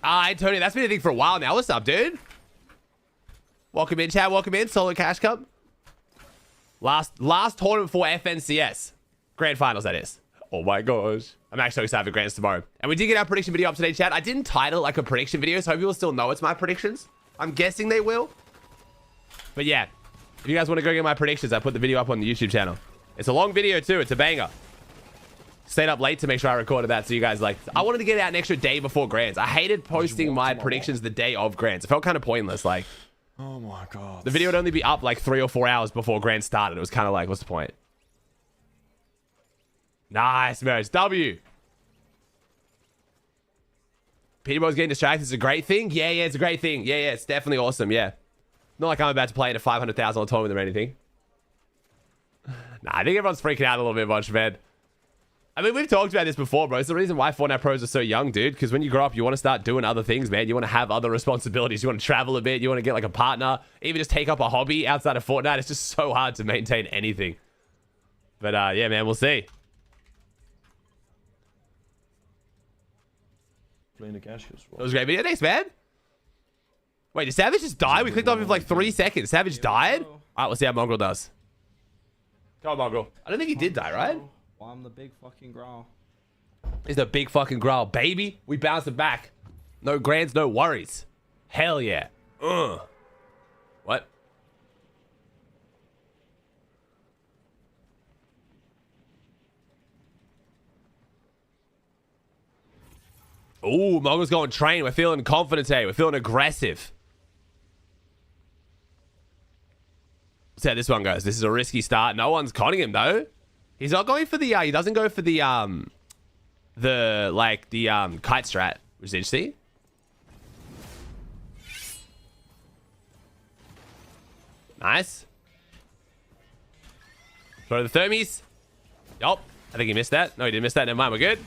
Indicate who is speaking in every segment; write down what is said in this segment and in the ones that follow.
Speaker 1: Hi, Tony. That's been a thing for a while now. What's up, dude? Welcome in, chat. Welcome in. Solid Cash Cup. Last tournament for FNCS. Grand Finals, that is. Oh my gosh. I'm actually so excited for Grands tomorrow. And we did get our prediction video up today, chat. I didn't title it like a prediction video, so I hope people still know it's my predictions. I'm guessing they will. But yeah, if you guys want to go get my predictions, I put the video up on the YouTube channel. It's a long video too. It's a banger. Stayed up late to make sure I recorded that so you guys like. I wanted to get it out an extra day before Grands. I hated posting my predictions the day of Grands. It felt kind of pointless. Like,
Speaker 2: oh my god.
Speaker 1: The video would only be up like 3 or 4 hours before Grands started. It was kind of like, what's the point? Nice, Merch. W. Peter Boy's getting distracted. It's a great thing. Yeah, it's a great thing. Yeah, it's definitely awesome. Yeah. Not like I'm about to play in a $500,000 tournament or anything. Nah, I think everyone's freaking out a little bit much, man. I mean, we've talked about this before, bro. It's the reason why Fortnite pros are so young, dude. Because when you grow up, you want to start doing other things, man. You want to have other responsibilities. You want to travel a bit. You want to get like a partner. Even just take up a hobby outside of Fortnite. It's just so hard to maintain anything. But yeah, man, we'll see.
Speaker 2: Playing the cash as well.
Speaker 1: It was a great video. Thanks, man. Wait, did Savage just die? We clicked off him for like 3 seconds. Savage died? All right, we'll see how Mongrel does. Go on, Mongrel. I don't think he did die, right?
Speaker 3: Well, I'm the big fucking growl.
Speaker 1: He's the big fucking growl. Baby, we bounced it back. No Grands, no worries. Hell yeah. What? Ooh, Mongrel's going train. We're feeling confident today. We're feeling aggressive. See how this one goes. This is a risky start. No one's conning him though. He's not going for the he doesn't go for the kite strat, which is interesting. Nice. Throw the thermies. Yup. I think he missed that. No, he didn't miss that. Never mind. We're good.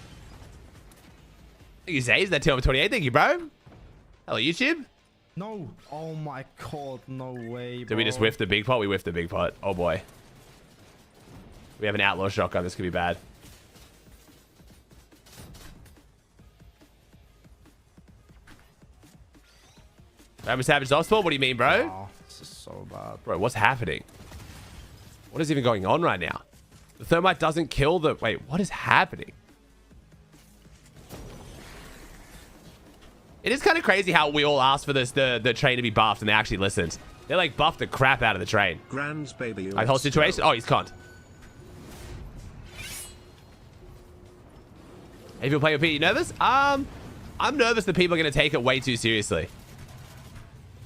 Speaker 1: Thank you, Zays. That 228. Thank you, bro. Hello, YouTube.
Speaker 3: No. Oh my god. No way, bro.
Speaker 1: Did we just whiff the big pot? We whiffed the big pot. Oh, boy. We have an outlaw shotgun. This could be bad. I'm a Savage Zosport? What do you mean, bro?
Speaker 3: Wow, this is so bad.
Speaker 1: Bro, what's happening? What is even going on right now? The thermite doesn't kill the... Wait, what is happening? It is kind of crazy how we all asked for this, the train to be buffed, and they actually listened. They like buffed the crap out of the train.
Speaker 4: Grands, baby.
Speaker 1: Like, whole situation. Oh, he's conned. If you're playing with Pete, you nervous? I'm nervous that people are going to take it way too seriously.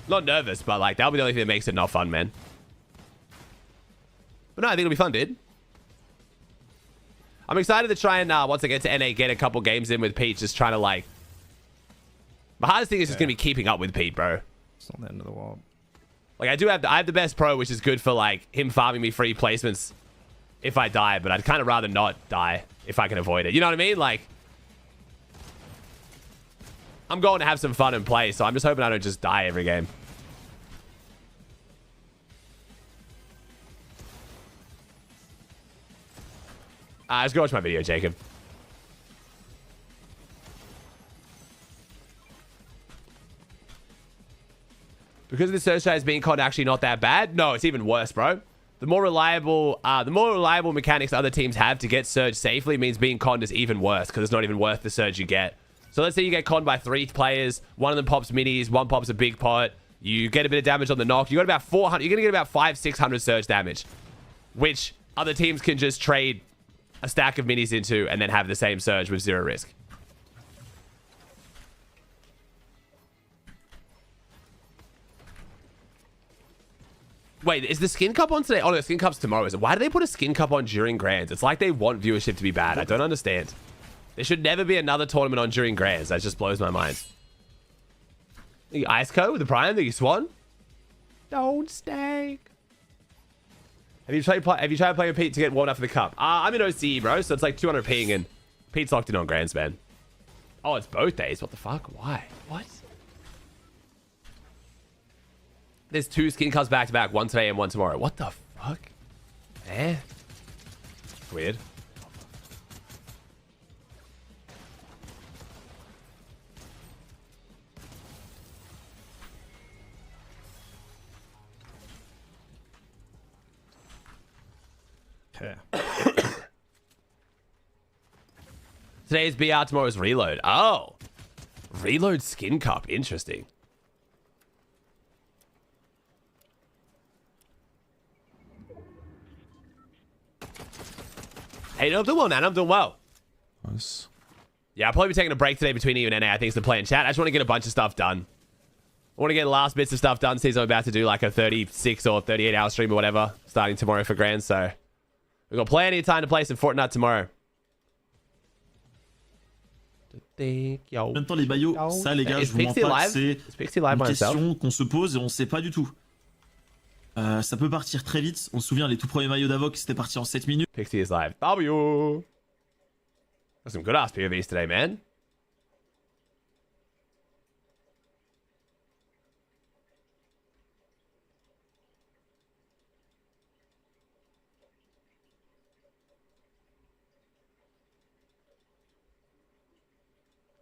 Speaker 1: Not nervous, but like, that'll be the only thing that makes it not fun, man. But no, I think it'll be fun, dude. I'm excited to try and, once I get to NA, get a couple games in with Pete, just trying to like... The hardest thing is just going to be keeping up with Pete, bro.
Speaker 3: It's not the end of the world.
Speaker 1: Like, I have the best pro, which is good for like him farming me free placements if I die, but I'd kind of rather not die if I can avoid it. You know what I mean? Like, I'm going to have some fun and play, so I'm just hoping I don't just die every game. Let's go watch my video, Jacob. Because the search is being caught actually not that bad? No, it's even worse, bro. The more reliable mechanics other teams have to get surge safely means being conned is even worse because it's not even worth the surge you get. So let's say you get conned by 3 players. One of them pops minis, one pops a big pot. You get a bit of damage on the knock. You got about 400. You're gonna get about 500-600 surge damage, which other teams can just trade a stack of minis into and then have the same surge with 0 risk. Wait, is the skin cup on today? Oh, no, the skin cup's tomorrow. Is it? Why do they put a skin cup on during Grands? It's like they want viewership to be bad. I don't understand. There should never be another tournament on during Grands. That just blows my mind. The Ice Co with the Prime, the Swan. Don't stake. Have you tried playing with Pete to get warmed up for the cup? I'm in OCE, bro, so it's like 200 ping, and Pete's locked in on Grands, man. Oh, it's both days. What the fuck? Why? What? There's 2 skin cups back to back, one today and one tomorrow. What the fuck? Eh? Weird.
Speaker 3: Okay.
Speaker 1: Today is BR, tomorrow's Reload. Oh. Reload Skin Cup. Interesting. Hey, I'm doing well, man. I'm doing well.
Speaker 2: Nice.
Speaker 1: Yeah, I'll probably be taking a break today between you and NA. I think it's the play in chat. I just want to get a bunch of stuff done. I want to get the last bits of stuff done since I'm about to do like a 36 or 38 hour stream or whatever starting tomorrow for Grand. So we've got plenty of time to play some Fortnite tomorrow.
Speaker 4: En même temps, les maillots, ça, les gars, je vous mens pas que c'est une question qu'on se pose et on sait pas du tout. Ça peut partir très vite. On se souvient, les tout premiers maillots d'Avoc, c'était parti en 7 minutes.
Speaker 1: Pixie is live. W. Got some good ass POVs today, man.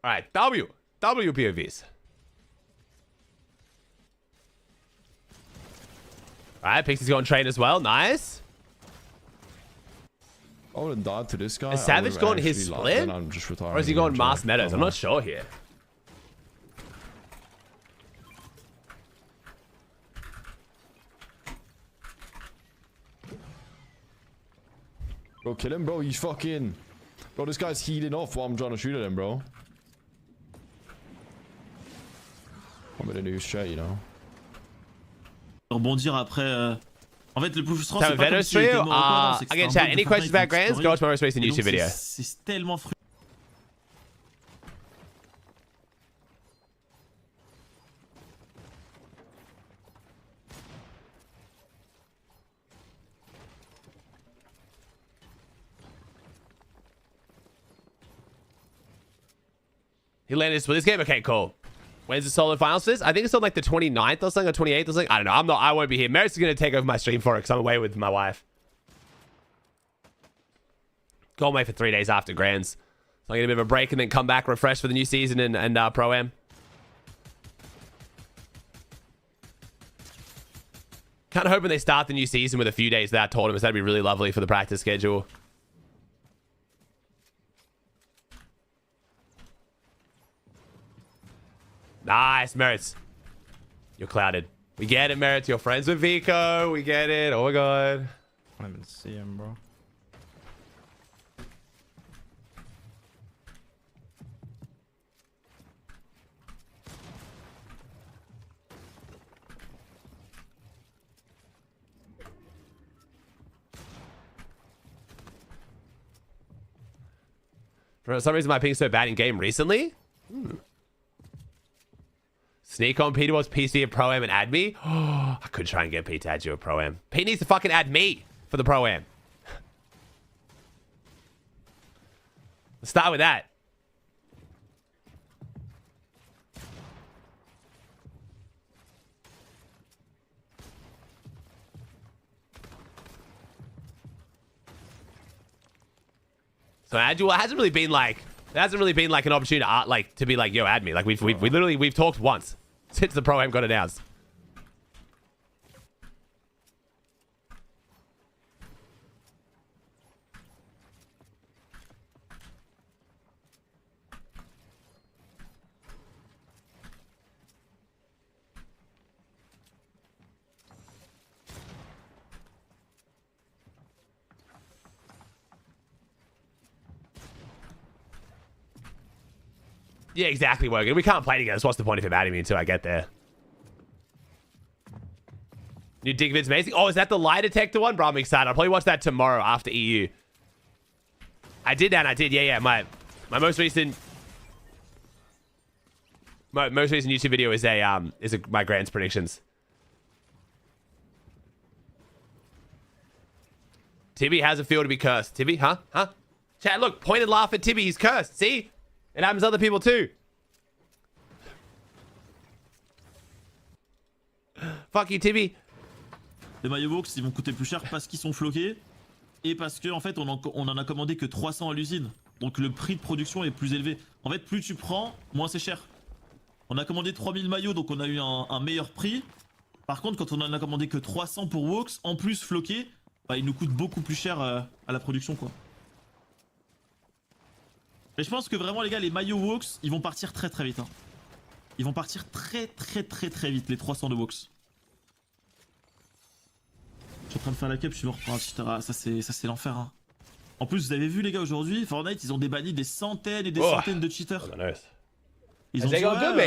Speaker 1: All right, W POVs. All right, Pixie's going train as well. Nice.
Speaker 2: I would have died to this guy.
Speaker 1: Is Savage going his split?
Speaker 2: I'm just retiring.
Speaker 1: Or is he going Mars Meadows? I'm not sure here.
Speaker 2: Bro, kill him, bro. He's fucking... Bro, this guy's healing off while I'm trying to shoot at him, bro. I'm in a new chat, you know.
Speaker 4: Rebondir après... En fait, le plus frustrant, c'est pas comme si
Speaker 1: Venom
Speaker 4: j'étais mort encore, non, c'est que
Speaker 1: again,
Speaker 4: c'était un
Speaker 1: chat,
Speaker 4: bug
Speaker 1: any
Speaker 4: de
Speaker 1: questions
Speaker 4: Fortnite
Speaker 1: about Grands?
Speaker 4: historique.
Speaker 1: Go to my most recent
Speaker 4: Et donc,
Speaker 1: YouTube video.
Speaker 4: c'est tellement frustrant.
Speaker 1: He landed for this game? Okay, cool. When's the solo finals for this? I think it's on like the 29th or something, or 28th or something. I don't know. I won't be here. Merritt's going to take over my stream for it because I'm away with my wife. Go away for 3 days after Grands. So I'm going to get a bit of a break and then come back refreshed for the new season and Pro-Am. Kind of hoping they start the new season with a few days without tournaments. That'd be really lovely for the practice schedule. Nice, Merits. You're clouded. We get it, Merits. You're friends with Vico. We get it. Oh my god.
Speaker 3: I don't even see him, bro.
Speaker 1: For some reason, my ping's so bad in game recently. Sneak on Peter was PC at Pro-Am and add me. Oh, I could try and get Pete to add you at Pro-Am. Pete needs to fucking add me for the Pro-Am. Let's start with that. So add you. It hasn't really been like an opportunity to be like, yo, add me. Like we've talked once since the Pro-Am got announced. Yeah, exactly, Wogan. We can't play together, so what's the point of him adding me until I get there? New dig vid's amazing. Oh, is that the lie detector one? Bro, I'm excited. I'll probably watch that tomorrow after EU. I did that, I did. Yeah. My most recent YouTube video is my Grands predictions. Tibby has a feel to be cursed. Tibby, huh? Chat, look, point and laugh at Tibby. He's cursed. See? It happens to other people too. Fuck you, Tibby.
Speaker 4: Les maillots box, ils vont coûter plus cher parce qu'ils sont floqués et parce que en fait on en a commandé que 300 à l'usine. Donc le prix de production est plus élevé. En fait, plus tu prends, moins c'est cher. On a commandé 3000 maillots, donc on a eu un meilleur prix. Par contre, quand on en a commandé que 300 pour Wox, en plus floqué, bah, il nous coûte beaucoup plus cher à la production, quoi. Mais je pense que vraiment, les gars, les maillots Wox, ils vont partir très très vite. Hein. Ils vont partir très vite, les 300 de Wox. Je suis en train de faire la cup, je suis mort pour un cheater. Ça, c'est l'enfer. Hein. En plus, vous avez vu, les gars, aujourd'hui, Fortnite, ils ont débanni des centaines et des centaines de cheaters. Ils ont dit,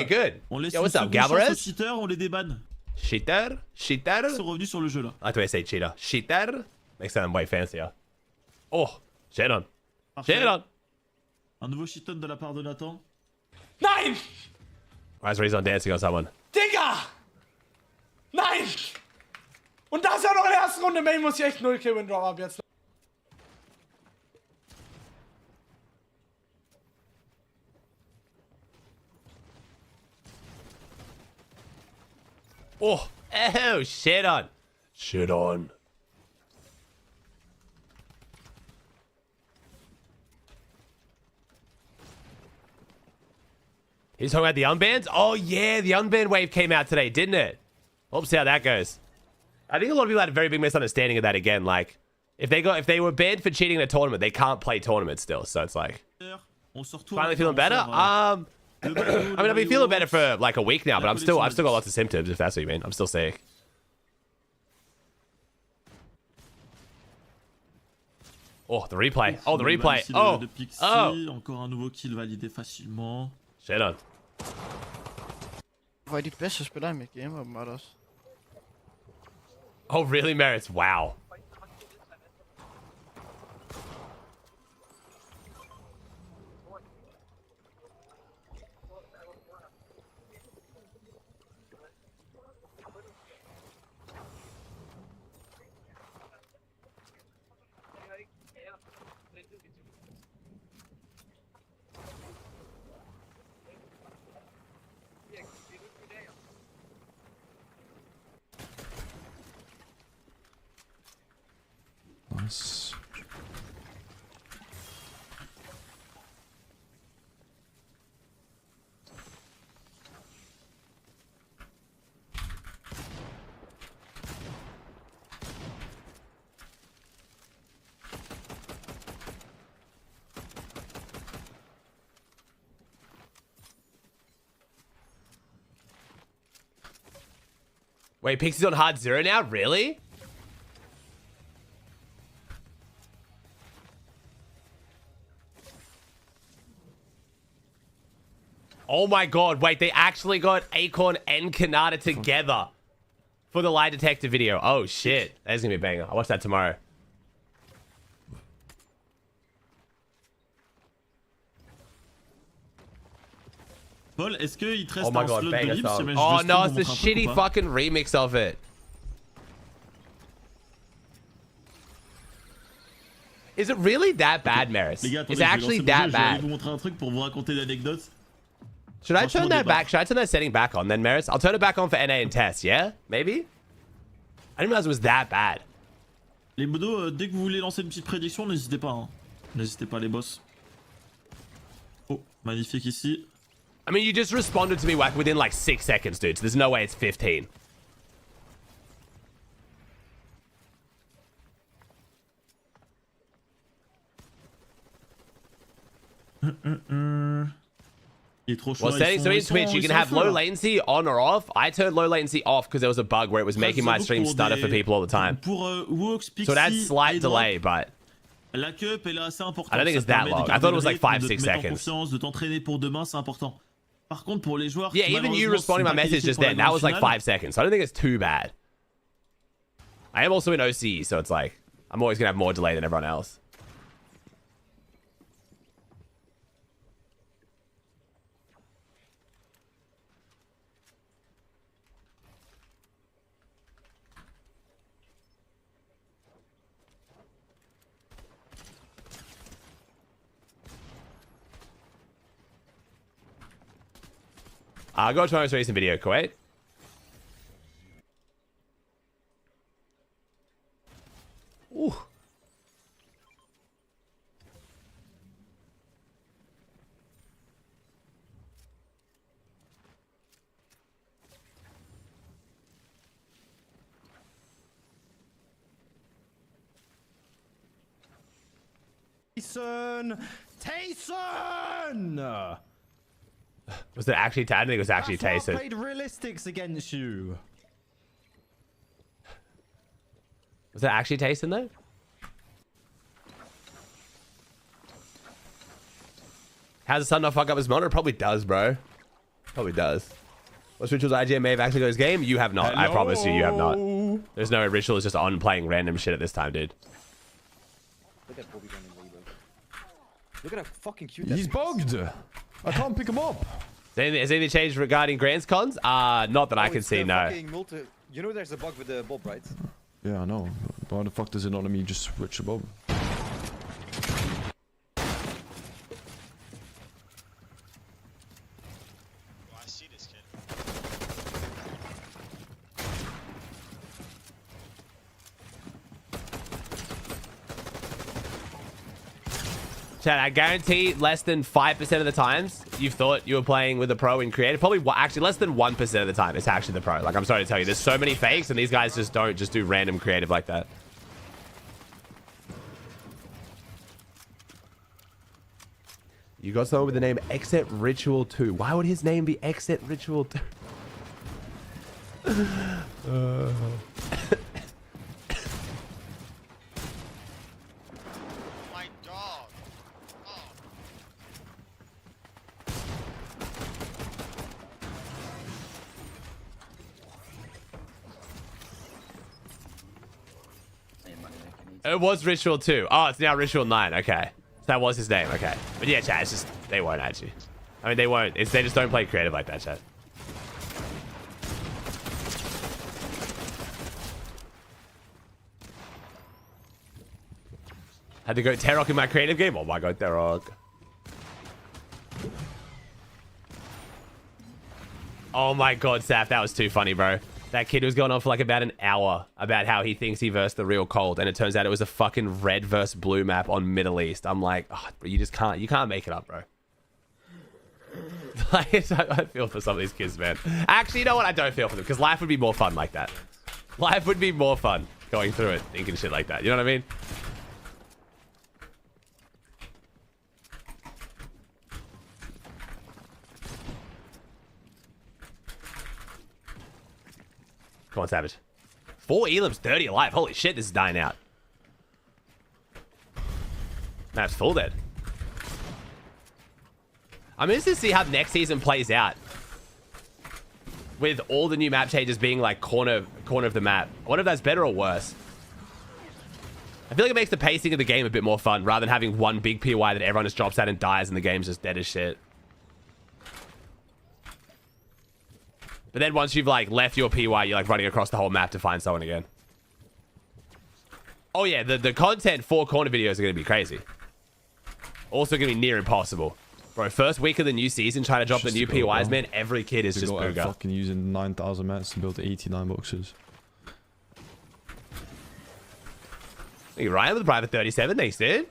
Speaker 1: good.
Speaker 4: on laisse
Speaker 1: Yo,
Speaker 4: une
Speaker 1: what's up,
Speaker 4: seconde chance
Speaker 1: Gabrez?
Speaker 4: aux cheaters, on les débanne.
Speaker 1: Cheater? Cheater?
Speaker 4: Ils sont revenus sur le jeu, là.
Speaker 1: I like the way I say cheater. Cheater? Makes sound way fancier. Oh, shit on.
Speaker 4: Parfait.
Speaker 1: Shit on.
Speaker 4: Un nouveau shiton de la part de Nathan.
Speaker 5: Nein!
Speaker 1: Why is Rezon dancing on someone?
Speaker 5: Digga! Nein! Und das ja noch in der ersten Runde. Main muss ich echt 0 Kill Windrop ab jetzt.
Speaker 1: Oh, oh, shit on. Shit on. He's talking about the unbans? Oh, yeah, the unban wave came out today, didn't it? We'll see how that goes. I think a lot of people had a very big misunderstanding of that again. Like, if they were banned for cheating in a tournament, they can't play tournaments still. So it's like, finally feeling better? I mean, I've been feeling better for like a week now, but I've still got lots of symptoms, if that's what you mean. I'm still sick. Oh, the replay. Oh, the replay. Oh, oh.
Speaker 4: Encore un nouveau kill validé facilement.
Speaker 1: Shit on.
Speaker 6: Hvor er de bedste spillere i mit game, åbenbart også.
Speaker 1: Oh, really, Merits? Wow.
Speaker 2: Nice.
Speaker 1: Wait, Pixie's on hard 0 now? Really? Oh my god, wait, they actually got Acorn and Kanata together for the lie detector video. Oh shit, that's gonna be a banger. I'll watch that tomorrow.
Speaker 4: Paul, est-ce qu'il te reste
Speaker 1: Oh my
Speaker 4: un
Speaker 1: god,
Speaker 4: slot de
Speaker 1: banger
Speaker 4: libre si
Speaker 1: song.
Speaker 4: jamais je
Speaker 1: Oh
Speaker 4: veux
Speaker 1: no,
Speaker 4: stream
Speaker 1: it's the
Speaker 4: pour montrer un truc
Speaker 1: shitty
Speaker 4: ou pas?
Speaker 1: fucking remix of it. Is it really that bad, Maris?
Speaker 4: Les gars, attendez,
Speaker 1: It's
Speaker 4: je vais
Speaker 1: actually
Speaker 4: lancer mon
Speaker 1: that
Speaker 4: jeu, je vais aller
Speaker 1: bad.
Speaker 4: vous montrer un truc pour vous raconter l'anecdote.
Speaker 1: Should I
Speaker 4: Franchement,
Speaker 1: turn that
Speaker 4: débat.
Speaker 1: back? Should I turn that setting back on then, Maris? I'll turn it back on for NA and Tess, yeah? Maybe? I didn't realize it was that bad.
Speaker 4: Les modos, dès que vous voulez lancer une petite prédiction, n'hésitez pas. Hein. N'hésitez pas, les boss. Oh, magnifique ici.
Speaker 1: I mean, you just responded to me like within like 6 seconds, dude. So there's no way it's 15.
Speaker 4: Il est trop chaud.
Speaker 1: Well, settings so in Twitch, you can have low
Speaker 4: là.
Speaker 1: latency on or off. I turned low latency off because there was a bug where it was making my stream stutter for people all the time.
Speaker 4: Pour Wox, Pixie,
Speaker 1: So it had slight
Speaker 4: Hydra,
Speaker 1: delay, but
Speaker 4: la cup, elle est assez importante.
Speaker 1: I don't think
Speaker 4: Ça
Speaker 1: it's that
Speaker 4: permet de
Speaker 1: long. I
Speaker 4: garder
Speaker 1: thought it
Speaker 4: le
Speaker 1: was like
Speaker 4: rythme,
Speaker 1: 5,
Speaker 4: de te
Speaker 1: 6
Speaker 4: mettre en
Speaker 1: seconds.
Speaker 4: confiance, de t'entraîner pour demain, c'est important. Par contre, pour les joueurs
Speaker 1: yeah,
Speaker 4: qui
Speaker 1: even you
Speaker 4: malheureusement
Speaker 1: responding
Speaker 4: sont
Speaker 1: my
Speaker 4: pas
Speaker 1: message
Speaker 4: qualifiés
Speaker 1: just
Speaker 4: pour la
Speaker 1: then, that
Speaker 4: grande
Speaker 1: was like
Speaker 4: finale,
Speaker 1: 5 seconds. So I don't think it's too bad. I am also in OC, so it's like I'm always gonna have more delay than everyone else. I'll go to my most recent video, Kuwait. Ooh.
Speaker 3: Tayson! Tayson!
Speaker 1: Was it actually? I think it was actually
Speaker 3: That's why I
Speaker 1: Tayson.
Speaker 3: played realistics against you.
Speaker 1: Was it actually Tayson though? How's the sun not fuck up his monitor? Probably does, bro. Probably does. What's Ritual's IGN may have actually got his game? You have not.
Speaker 2: Hello?
Speaker 1: I promise you, you have not. There's no Ritual is just on playing random shit at this time, dude.
Speaker 7: Look at Bobby running away, bro. Look at how fucking cute
Speaker 2: He's
Speaker 7: that is.
Speaker 2: bugged. I can't pick him up.
Speaker 1: Has anything changed regarding Grants cons? Not that I
Speaker 7: Oh,
Speaker 1: can
Speaker 7: it's
Speaker 1: see,
Speaker 7: the
Speaker 1: no.
Speaker 7: fucking You know there's a bug with the Bob, right?
Speaker 2: Yeah, I know. Why the fuck does it not let me just switch the bob?
Speaker 8: I see this kid.
Speaker 1: Chad, I guarantee less than 5% of the times you've thought you were playing with a pro in creative. Probably actually less than 1% of the time it's actually the pro. Like, I'm sorry to tell you, there's so many fakes and these guys just don't just do random creative like that. You got someone with the name Exit Ritual 2. Why would his name be Exit Ritual 2?
Speaker 8: My dog. Oh.
Speaker 1: It was Ritual 2. Oh, it's now Ritual 9. Okay. So that was his name. Okay. But yeah, chat, it's just, they won't add you. I mean, they won't. They just don't play creative like that, chat. Had to go Terok in my creative game? Oh my god, Terok. Oh my god, Saf, that was too funny, bro. That kid was going on for like about an hour about how he thinks he versed the real cold, and it turns out it was a fucking red versus blue map on Middle East. I'm like, oh, you just can't, you can't make it up, bro. Like, I feel for some of these kids, man. Actually, you know what? I don't feel for them, because life would be more fun like that. Life would be more fun going through it, thinking shit like that. You know what I mean? Come on, Savage. 4 elims, 30 alive. Holy shit, this is dying out. Map's full dead. I'm interested to see how next season plays out. With all the new map changes being like corner of the map. I wonder if that's better or worse. I feel like it makes the pacing of the game a bit more fun rather than having one big PY that everyone just drops out and dies and the game's just dead as shit. But then once you've like left your PY, you're like running across the whole map to find someone again. Oh yeah, the content for corner videos are going to be crazy. Also going to be near impossible. Bro, first week of the new season, trying to drop the new PYs, man, every kid is just booger.
Speaker 2: Fucking using 9,000 mats to build 89 boxes.
Speaker 1: You Ryan with the private 37, thanks, dude.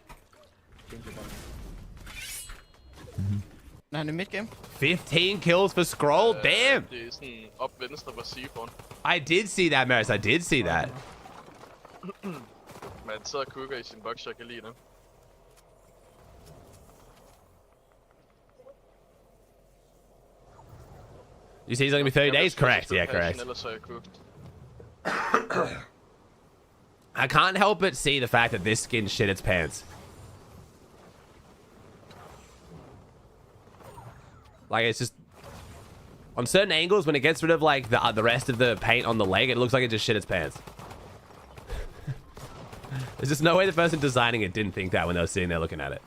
Speaker 6: 9 i mid-game.
Speaker 1: 15 kills for Scroll, damn.
Speaker 9: Det er sådan op venstre på Seaborn.
Speaker 1: I did see that, Maris, I did see that.
Speaker 9: Man sidder og kukker i sin boks, jeg kan lide det.
Speaker 1: You see he's only gonna be 30 days? Correct, yeah, correct.
Speaker 9: Ellers så er jeg cooked.
Speaker 1: I can't help but see the fact that this skin shit its pants. Like, it's just... On certain angles, when it gets rid of, like, the rest of the paint on the leg, it looks like it just shit its pants. There's just no way the person designing it didn't think that when they were sitting there looking at it.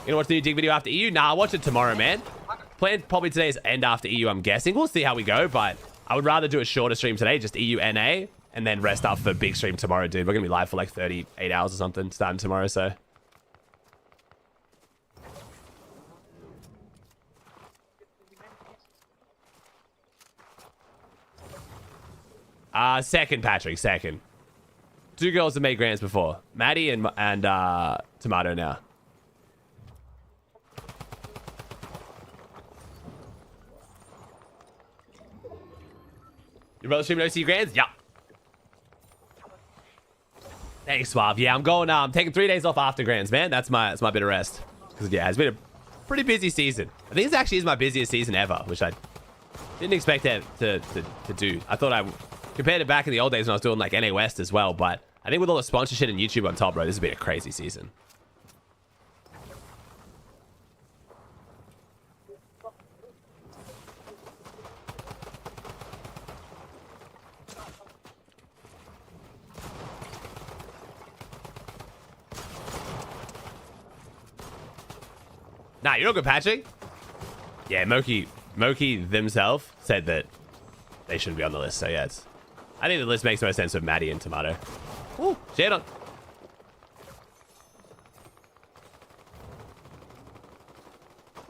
Speaker 1: You know, watch the new dig video after EU? Nah, I'll watch it tomorrow, man. Plan probably today's end after EU, I'm guessing. We'll see how we go, but I would rather do a shorter stream today, just EU NA, and then rest up for big stream tomorrow, dude. We're going to be live for like 38 hours or something, starting tomorrow, so. Second, Patrick, second. 2 girls have made grands before. Maddie and Tomato now. Your brother streaming OC Grands? Yeah. Thanks, Suave. Yeah, I'm going. I'm taking 3 days off after Grands, man. That's my bit of rest. Because yeah, it's been a pretty busy season. I think this actually is my busiest season ever, which I didn't expect it to do. I thought I compared it back in the old days when I was doing like NA West as well, but I think with all the sponsorship and YouTube on top, bro, this has been a crazy season. Nah, you're all good, Patrick. Yeah, Moki themselves said that they shouldn't be on the list. So yeah, I think the list makes more sense with Maddie and Tomato. Ooh, shit on.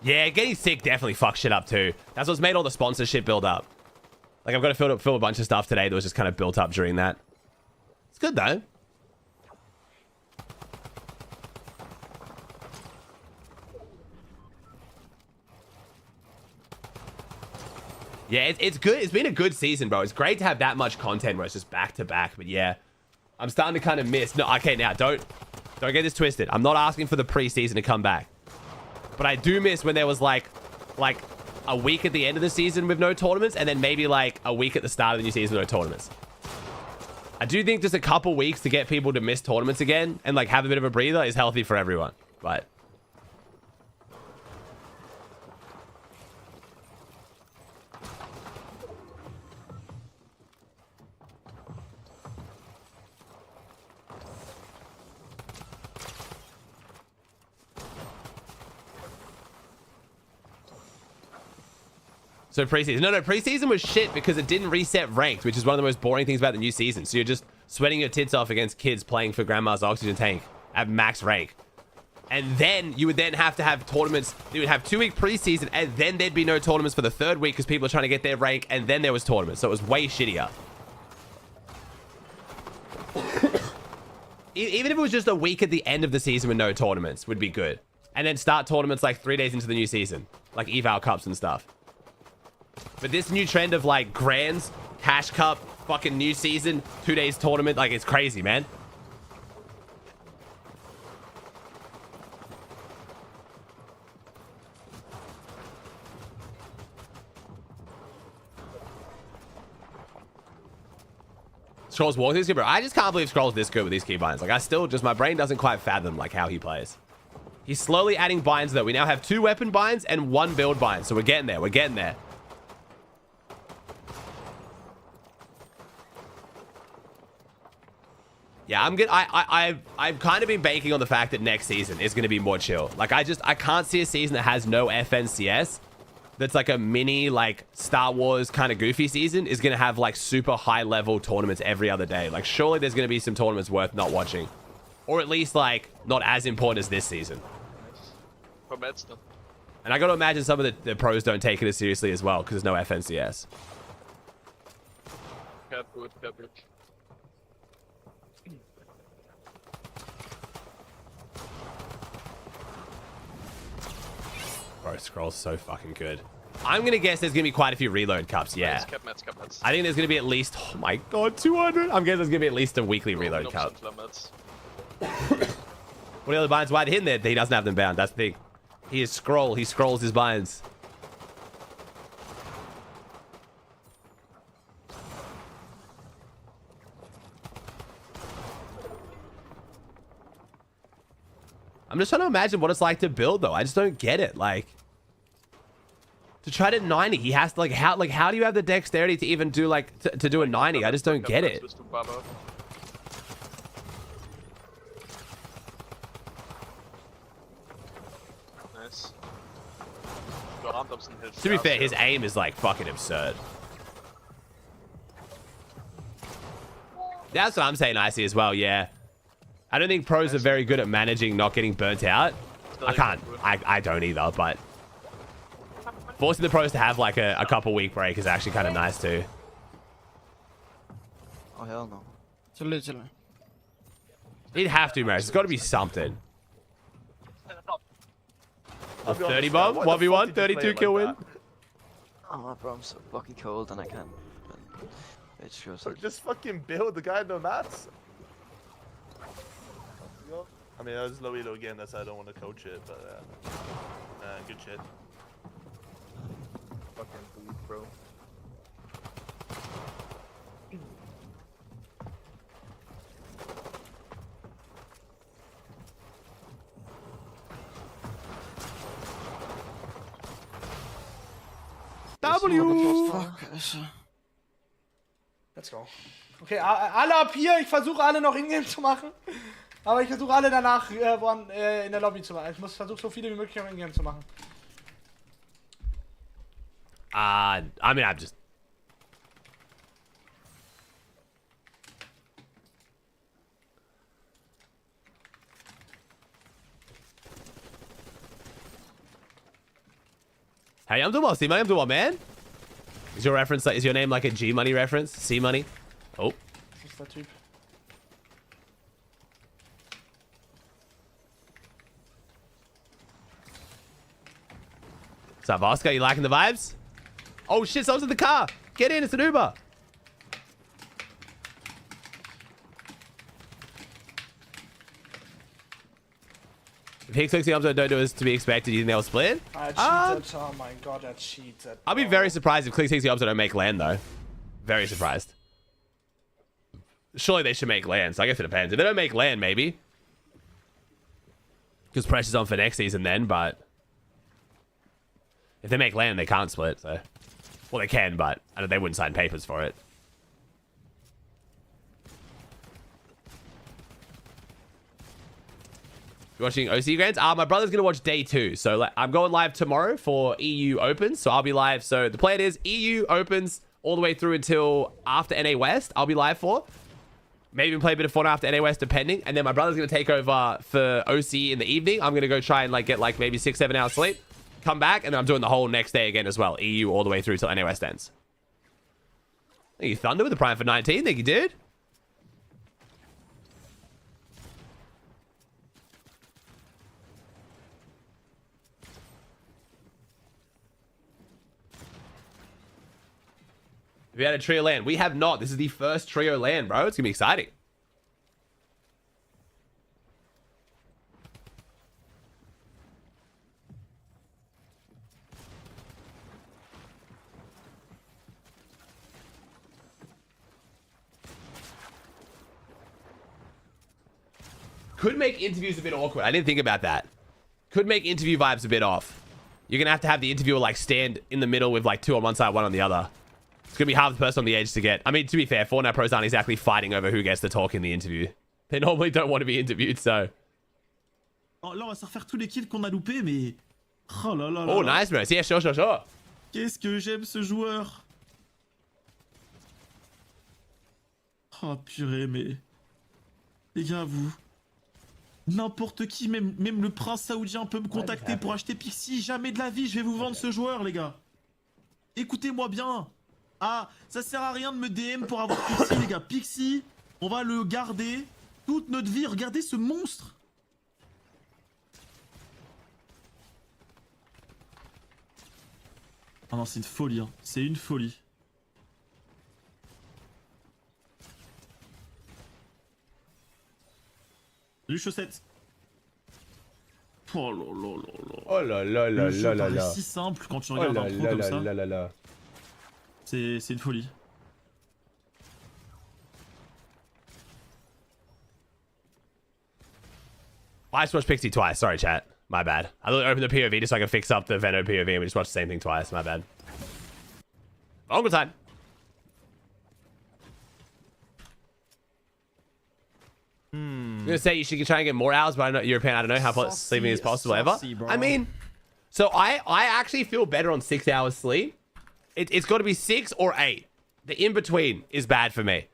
Speaker 1: Yeah, getting sick definitely fucks shit up too. That's what's made all the sponsorship build up. Like I've got to fill a bunch of stuff today that was just kind of built up during that. It's good though. Yeah, it's good. It's been a good season, bro. It's great to have that much content where it's just back to back. But yeah, I'm starting to kind of miss. No, okay, now don't get this twisted. I'm not asking for the preseason to come back, but I do miss when there was like a week at the end of the season with no tournaments, and then maybe like a week at the start of the new season with no tournaments. I do think just a couple weeks to get people to miss tournaments again and like have a bit of a breather is healthy for everyone. But so preseason. No, preseason was shit because it didn't reset ranked, which is one of the most boring things about the new season. So you're just sweating your tits off against kids playing for Grandma's Oxygen Tank at max rank. And then you would then have to have tournaments. You would have 2-week preseason, and then there'd be no tournaments for the 3rd week because people are trying to get their rank, and then there was tournaments. So it was way shittier. Even if it was just a week at the end of the season with no tournaments would be good. And then start tournaments like 3 days into the new season. Like eval cups and stuff. But this new trend of like Grands, Cash Cup, fucking new season, 2 days tournament, like it's crazy, man. Scrolls walk this good, bro. I just can't believe Scrolls this good with these keybinds. Like I still just, my brain doesn't quite fathom like how he plays. He's slowly adding binds though. We now have 2 weapon binds and 1 build bind. So we're getting there. We're getting there. Yeah, I'm good. I've kind of been banking on the fact that next season is going to be more chill. Like I can't see a season that has no FNCS. That's like a mini like Star Wars kind of goofy season is going to have like super high level tournaments every other day. Like surely there's going to be some tournaments worth not watching, or at least like not as important as this season. And I got to imagine some of the pros don't take it as seriously as well because there's no FNCS. Bro, Scroll's so fucking good. I'm going to guess there's going to be quite a few reload cups, yeah. I think there's going to be at least, oh my god, 200. I'm guessing there's going to be at least a weekly reload cup. What are the other binds? Why hidden there? He doesn't have them bound. That's the thing. He is Scroll. He scrolls his binds. I'm just trying to imagine what it's like to build though. I just don't get it. Like to try to 90, he has to like how do you have the dexterity to even do like to do a 90? I just don't get it.
Speaker 9: Nice.
Speaker 1: To be fair, his aim is like fucking absurd. That's what I'm saying, Icy, as well, yeah. I don't think pros are very good at managing not getting burnt out. I don't either, but forcing the pros to have like a couple week break is actually kind of nice too.
Speaker 6: Oh, hell no. Chill.
Speaker 1: He'd have to, man. There's got to be something. A 30 bomb? 1v1? 32 kill win?
Speaker 6: Oh, bro, I'm so fucking cold and I can't.
Speaker 9: So just fucking build the guy no mats. I mean, that was low elo again. That's why I don't want to coach it, but good shit. Fucking please, bro.
Speaker 1: W.
Speaker 5: Let's go. Okay, alle ab hier. Ich versuche alle noch in-game zu machen. Aber ich versuche alle danach in der Lobby zu machen. Ich versuche so viele wie möglich noch in-game zu machen.
Speaker 1: I mean, I'm just... Hey, I'm doing well, C-Money. I'm doing well, man. Is your reference like, is your name like a G-Money reference? C-Money? Oh.
Speaker 5: Das ist der Typ.
Speaker 1: What's up, Oscar? You liking the vibes? Oh shit, someone's in the car. Get in, it's an Uber. If Hicks looks the opposite, don't do as to be expected. You think they'll split?
Speaker 5: I cheated. Oh my god, I cheated.
Speaker 1: I'll be very surprised if Clicks takes the opposite don't make land though. Very surprised. Surely they should make land, so I guess it depends. If they don't make land, maybe. Because pressure's on for next season then, but... If they make land, they can't split, so... Well, they can, but they wouldn't sign papers for it. You watching OC Grants? My brother's going to watch day 2. So I'm going live tomorrow for EU Opens. So I'll be live. So the plan is EU Opens all the way through until after NA West. I'll be live for. Maybe even play a bit of Fortnite after NA West, depending. And then my brother's going to take over for OC in the evening. I'm going to go try and get maybe 6-7 hours sleep. Come back, and then I'm doing the whole next day again as well. EU all the way through till NA West ends. Thank you, Thunder, with the Prime for 19. Thank you, dude. We had a trio land. We have not. This is the first trio land, bro. It's going to be exciting. Could make interviews a bit awkward. I didn't think about that. Could make interview vibes a bit off. You're going to have the interviewer stand in the middle with 2 on one side, 1 on the other. It's going to be half the person on the edge to get. I mean, to be fair, Fortnite pros aren't exactly fighting over who gets to talk in the interview. They normally don't want to be interviewed, so.
Speaker 4: Oh, là, on va se refaire tous les kills qu'on a loupés, mais... Oh là là là.
Speaker 1: Oh, nice, bro. Yeah, sure.
Speaker 4: Qu'est-ce que j'aime ce joueur. Oh, purée, mais... Les gars, vous... N'importe qui, même le prince saoudien peut me contacter pour acheter Pixie. Jamais de la vie, je vais vous vendre ce joueur, les gars. Écoutez-moi bien. Ah, ça sert à rien de me DM pour avoir Pixie, les gars. Pixie, on va le garder toute notre vie. Regardez ce monstre. Ah non, c'est une folie, hein. C'est une folie. Salut, chaussette. Oh là là là là.
Speaker 1: Oh là là là là là là.
Speaker 4: C'est si simple quand tu regardes un pro comme ça. C'est une folie.
Speaker 1: I just watched Pixie twice. Sorry, chat. My bad. I literally opened the POV just so I could fix up the Venom POV and we just watched the same thing twice. My bad. On good time. I'm gonna say you should try and get more hours, but I'm not European. I don't know how sleeping is possible ever. I mean, so I actually feel better on 6 hours sleep. It's got to be 6 or 8. The in between is bad for me.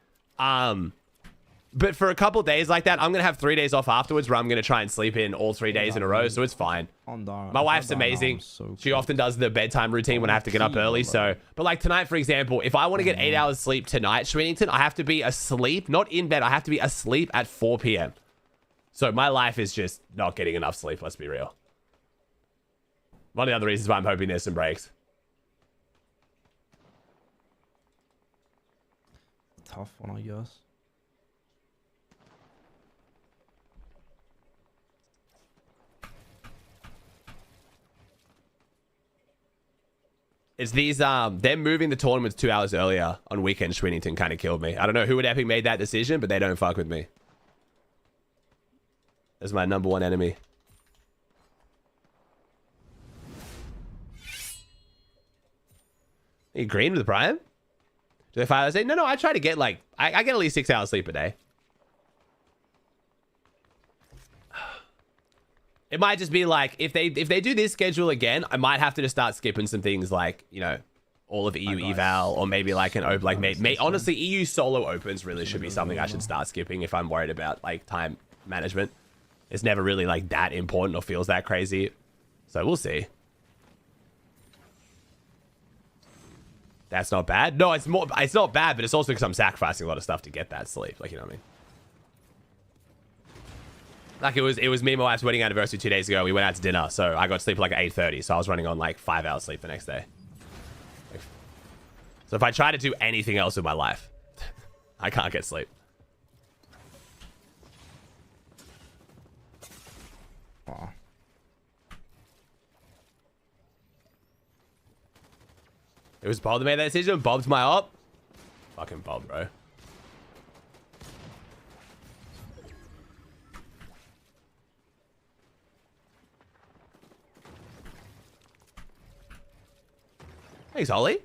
Speaker 1: But for a couple days like that, I'm gonna have 3 days off afterwards, where I'm gonna try and sleep in all 3 days in a row, so it's fine. My wife's amazing. She often does the bedtime routine when I have to get up early. So, but like tonight, for example, if I want to get 8 hours sleep tonight, Sweenington, I have to be asleep, not in bed. I have to be asleep at 4 p.m. So my life is just not getting enough sleep. Let's be real. One of the other reasons why I'm hoping there's some breaks.
Speaker 3: tough one, I guess.
Speaker 1: It's these, them moving the tournaments 2 hours earlier on weekend Swinington kind of killed me. I don't know who at Epic made that decision, but they don't fuck with me. That's my #1 enemy. Are you green with Brian? Do they 5 hours a day? No, I try to get like, I get at least 6 hours sleep a day. It might just be like, if they do this schedule again, I might have to just start skipping some things like, you know, all of EU eval, or maybe like an open, like honestly, EU solo opens really should be something I should start skipping if I'm worried about like time management. It's never really like that important or feels that crazy. So we'll see. That's not bad. No, it's not bad, but it's also because I'm sacrificing a lot of stuff to get that sleep. Like, you know what I mean? Like it was me and my wife's wedding anniversary 2 days ago. We went out to dinner, so I got to sleep like at 8:30. So I was running on like 5 hours sleep the next day. So if I try to do anything else in my life, I can't get sleep.
Speaker 3: Aw.
Speaker 1: It was Bob that made that decision. Bob's my op. Fucking Bob, bro. Thanks, Ollie.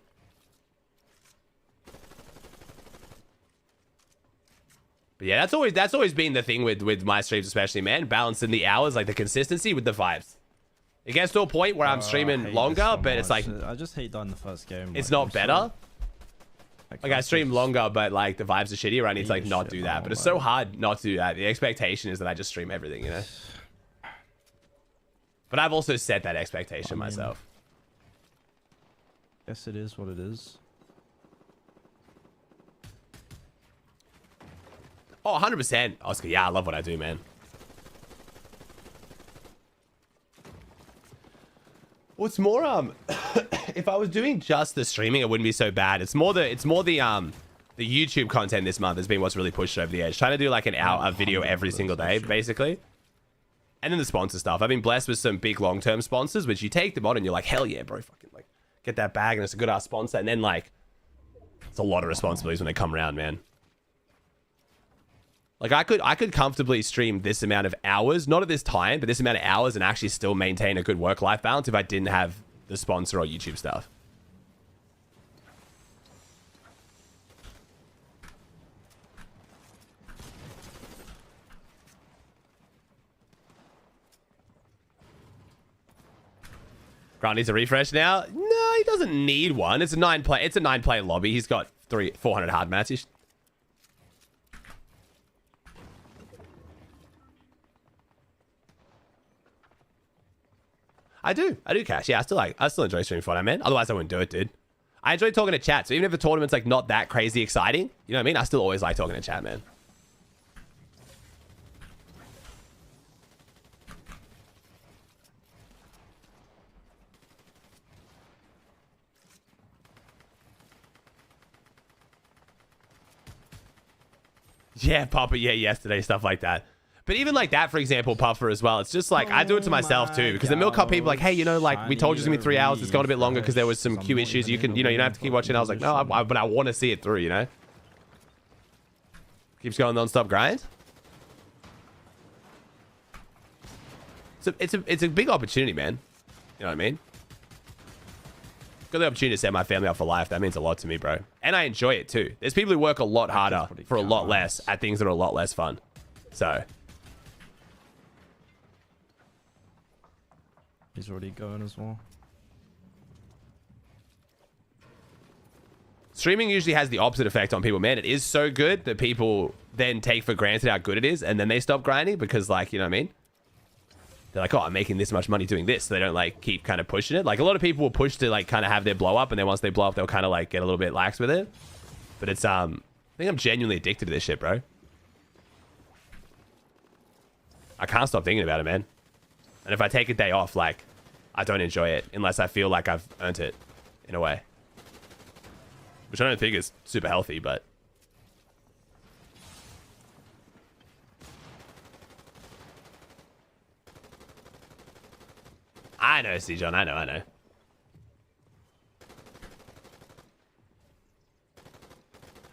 Speaker 1: But yeah, that's always been the thing with my streams, especially, man. Balancing the hours, like the consistency with the vibes. It gets to a point where I'm streaming longer, but it's like
Speaker 3: I just hate that in the first game.
Speaker 1: it's
Speaker 3: like,
Speaker 1: not
Speaker 3: I'm
Speaker 1: better.
Speaker 3: so-
Speaker 1: Like I stream longer, but like the vibes are shitty, or I need to like not do that. But it's so hard not to do that. The expectation is that I just stream everything, you know. But I've also set that expectation myself.
Speaker 3: Guess it is what it is.
Speaker 1: Oh, 100%. Oscar, yeah, I love what I do, man. Well, it's more if I was doing just the streaming, it wouldn't be so bad. It's more the YouTube content this month has been what's really pushed it over the edge. Trying to do like a video every single day, basically. And then the sponsor stuff. I've been blessed with some big long-term sponsors, which you take them on and you're like, hell yeah, bro, fucking like get that bag and it's a good ass sponsor. And then like it's a lot of responsibilities when they come around, man. Like I could comfortably stream this amount of hours, not at this time, but this amount of hours and actually still maintain a good work-life balance if I didn't have the sponsor or YouTube stuff. Grant needs a refresh now. No, he doesn't need one. It's a 9-player lobby. He's got 400 hard matches. I do, Cash. Yeah, I still enjoy streaming Fortnite, man. Otherwise, I wouldn't do it, dude. I enjoy talking to chat. So even if the tournament's like not that crazy exciting, you know what I mean? I still always like talking to chat, man. Yeah, Papa. Yeah, yesterday, stuff like that. But even like that, for example, Puffer as well. It's just like, I do it to myself too. Because the Milk Cup people are like, hey, you know, like we told you it's going to be 3 hours. It's gone a bit longer because there was some queue issues. You don't have to keep watching. I was like, no, but I want to see it through, you know? Keeps going non-stop grind. So it's a big opportunity, man. You know what I mean? Got the opportunity to set my family up for life. That means a lot to me, bro. And I enjoy it too. There's people who work a lot harder for a lot less at things that are a lot less fun. So...
Speaker 3: He's already going as well.
Speaker 1: Streaming usually has the opposite effect on people, man. It is so good that people then take for granted how good it is, and then they stop grinding because, like, you know what I mean? They're like, oh, I'm making this much money doing this. So they don't, like, keep kind of pushing it. Like, a lot of people will push to, like, kind of have their blow up, and then once they blow up, they'll kind of, like, get a little bit lax with it. But it's, I think I'm genuinely addicted to this shit, bro. I can't stop thinking about it, man. And if I take a day off, like, I don't enjoy it unless I feel like I've earned it in a way. Which I don't think is super healthy, but I know, C. John. I know.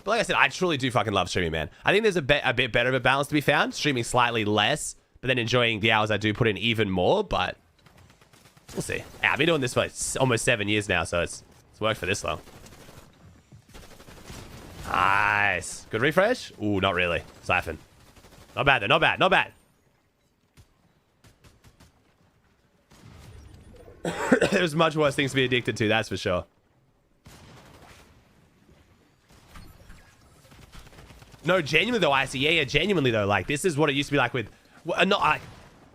Speaker 1: But like I said, I truly do fucking love streaming, man. I think there's a bit better of a balance to be found. Streaming slightly less, but then enjoying the hours I do put in even more. But we'll see. Yeah, I've been doing this for like almost 7 years now, so it's worked for this long. Nice. Good refresh? Ooh, not really. Siphon. Not bad, though. Not bad. There's much worse things to be addicted to, that's for sure. No, genuinely though, I see. Yeah, genuinely though. Like, this is what it used to be like with... Well, not like...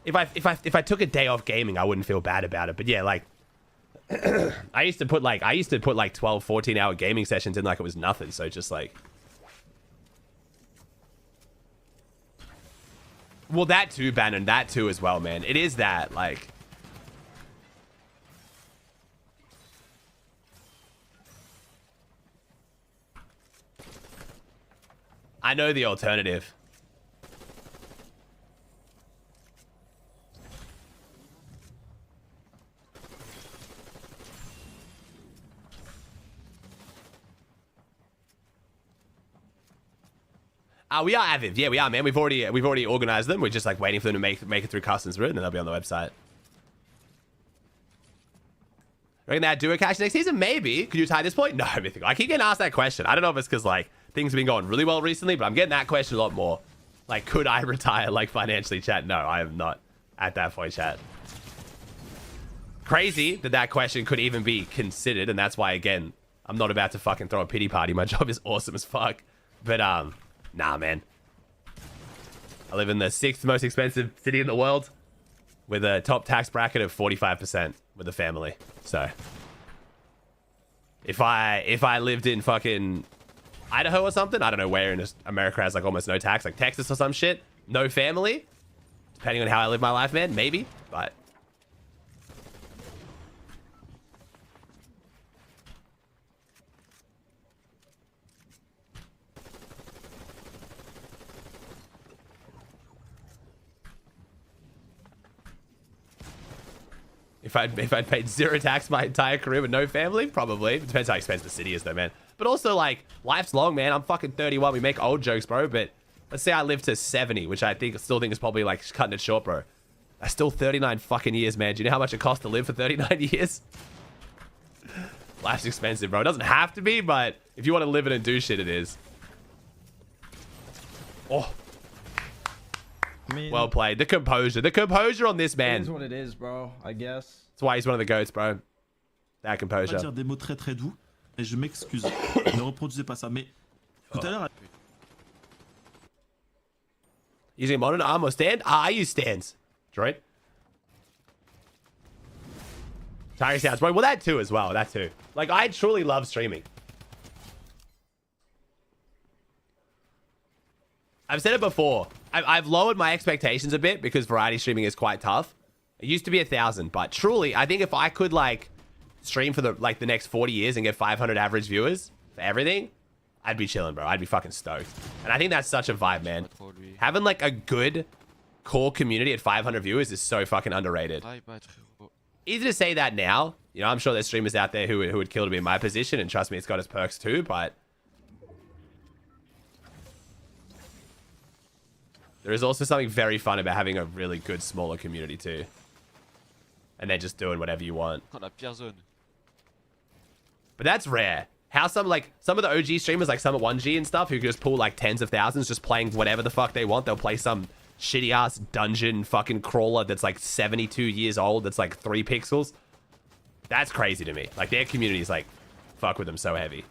Speaker 1: If I took a day off gaming, I wouldn't feel bad about it. But yeah, like... I used to put like 12, 14 hour gaming sessions in like it was nothing. So just like... Well, that too, Bannon. That too as well, man. It is that, like... I know the alternative. We are Aviv. Yeah, we are, man. We've already organized them. We're just like waiting for them to make it through customs route, and then they'll be on the website. Reckon that do a cash next season? Maybe. Could you tie this point? No, Mythical. I keep getting asked that question. I don't know if it's because like things have been going really well recently, but I'm getting that question a lot more. Like, could I retire like financially, chat? No, I am not at that point, chat. Crazy that question could even be considered, and that's why, again, I'm not about to fucking throw a pity party. My job is awesome as fuck. But, nah, man. I live in the 6th most expensive city in the world with a top tax bracket of 45% with a family. So, if I lived in fucking Idaho or something, I don't know where in America has like almost no tax, like Texas or some shit, no family, depending on how I live my life, man, maybe, but... If I'd paid 0 tax my entire career with no family, probably. It depends how expensive the city is though, man. But also, like, life's long, man. I'm fucking 31. We make old jokes, bro. But let's say I live to 70, which I still think is probably, like, cutting it short, bro. That's still 39 fucking years, man. Do you know how much it costs to live for 39 years? Life's expensive, bro. It doesn't have to be, but if you want to live it and do shit, it is. Oh.
Speaker 3: I mean,
Speaker 1: Well played. The composure on this man.
Speaker 3: It is what it is, bro. I guess.
Speaker 1: That's why he's one of the goats, bro. That
Speaker 4: Je vais
Speaker 1: composure.
Speaker 4: pas dire des mots très très doux et je m'excuse. Ne reproduisez pas ça. Mais tout à l'heure,
Speaker 1: Using a modern arm or stand? I use stands. Droid. Tiny sounds, bro. Well, that too as well. That too. Like, I truly love streaming. I've said it before. I've lowered my expectations a bit because variety streaming is quite tough. It used to be 1,000, but truly, I think if I could like stream for the next 40 years and get 500 average viewers for everything, I'd be chilling, bro. I'd be fucking stoked. And I think that's such a vibe, man. Having like a good core community at 500 viewers is so fucking underrated. Easy to say that now. You know, I'm sure there's streamers out there who would kill to be in my position, and trust me, it's got its perks too, but there is also something very fun about having a really good, smaller community too. And then just doing whatever you want. But that's rare. How some of the OG streamers, like some at 1G and stuff, who just pull like tens of thousands just playing whatever the fuck they want. They'll play some shitty ass dungeon fucking crawler that's like 72 years old, that's like 3 pixels. That's crazy to me. Like, their community's like, fuck with them so heavy.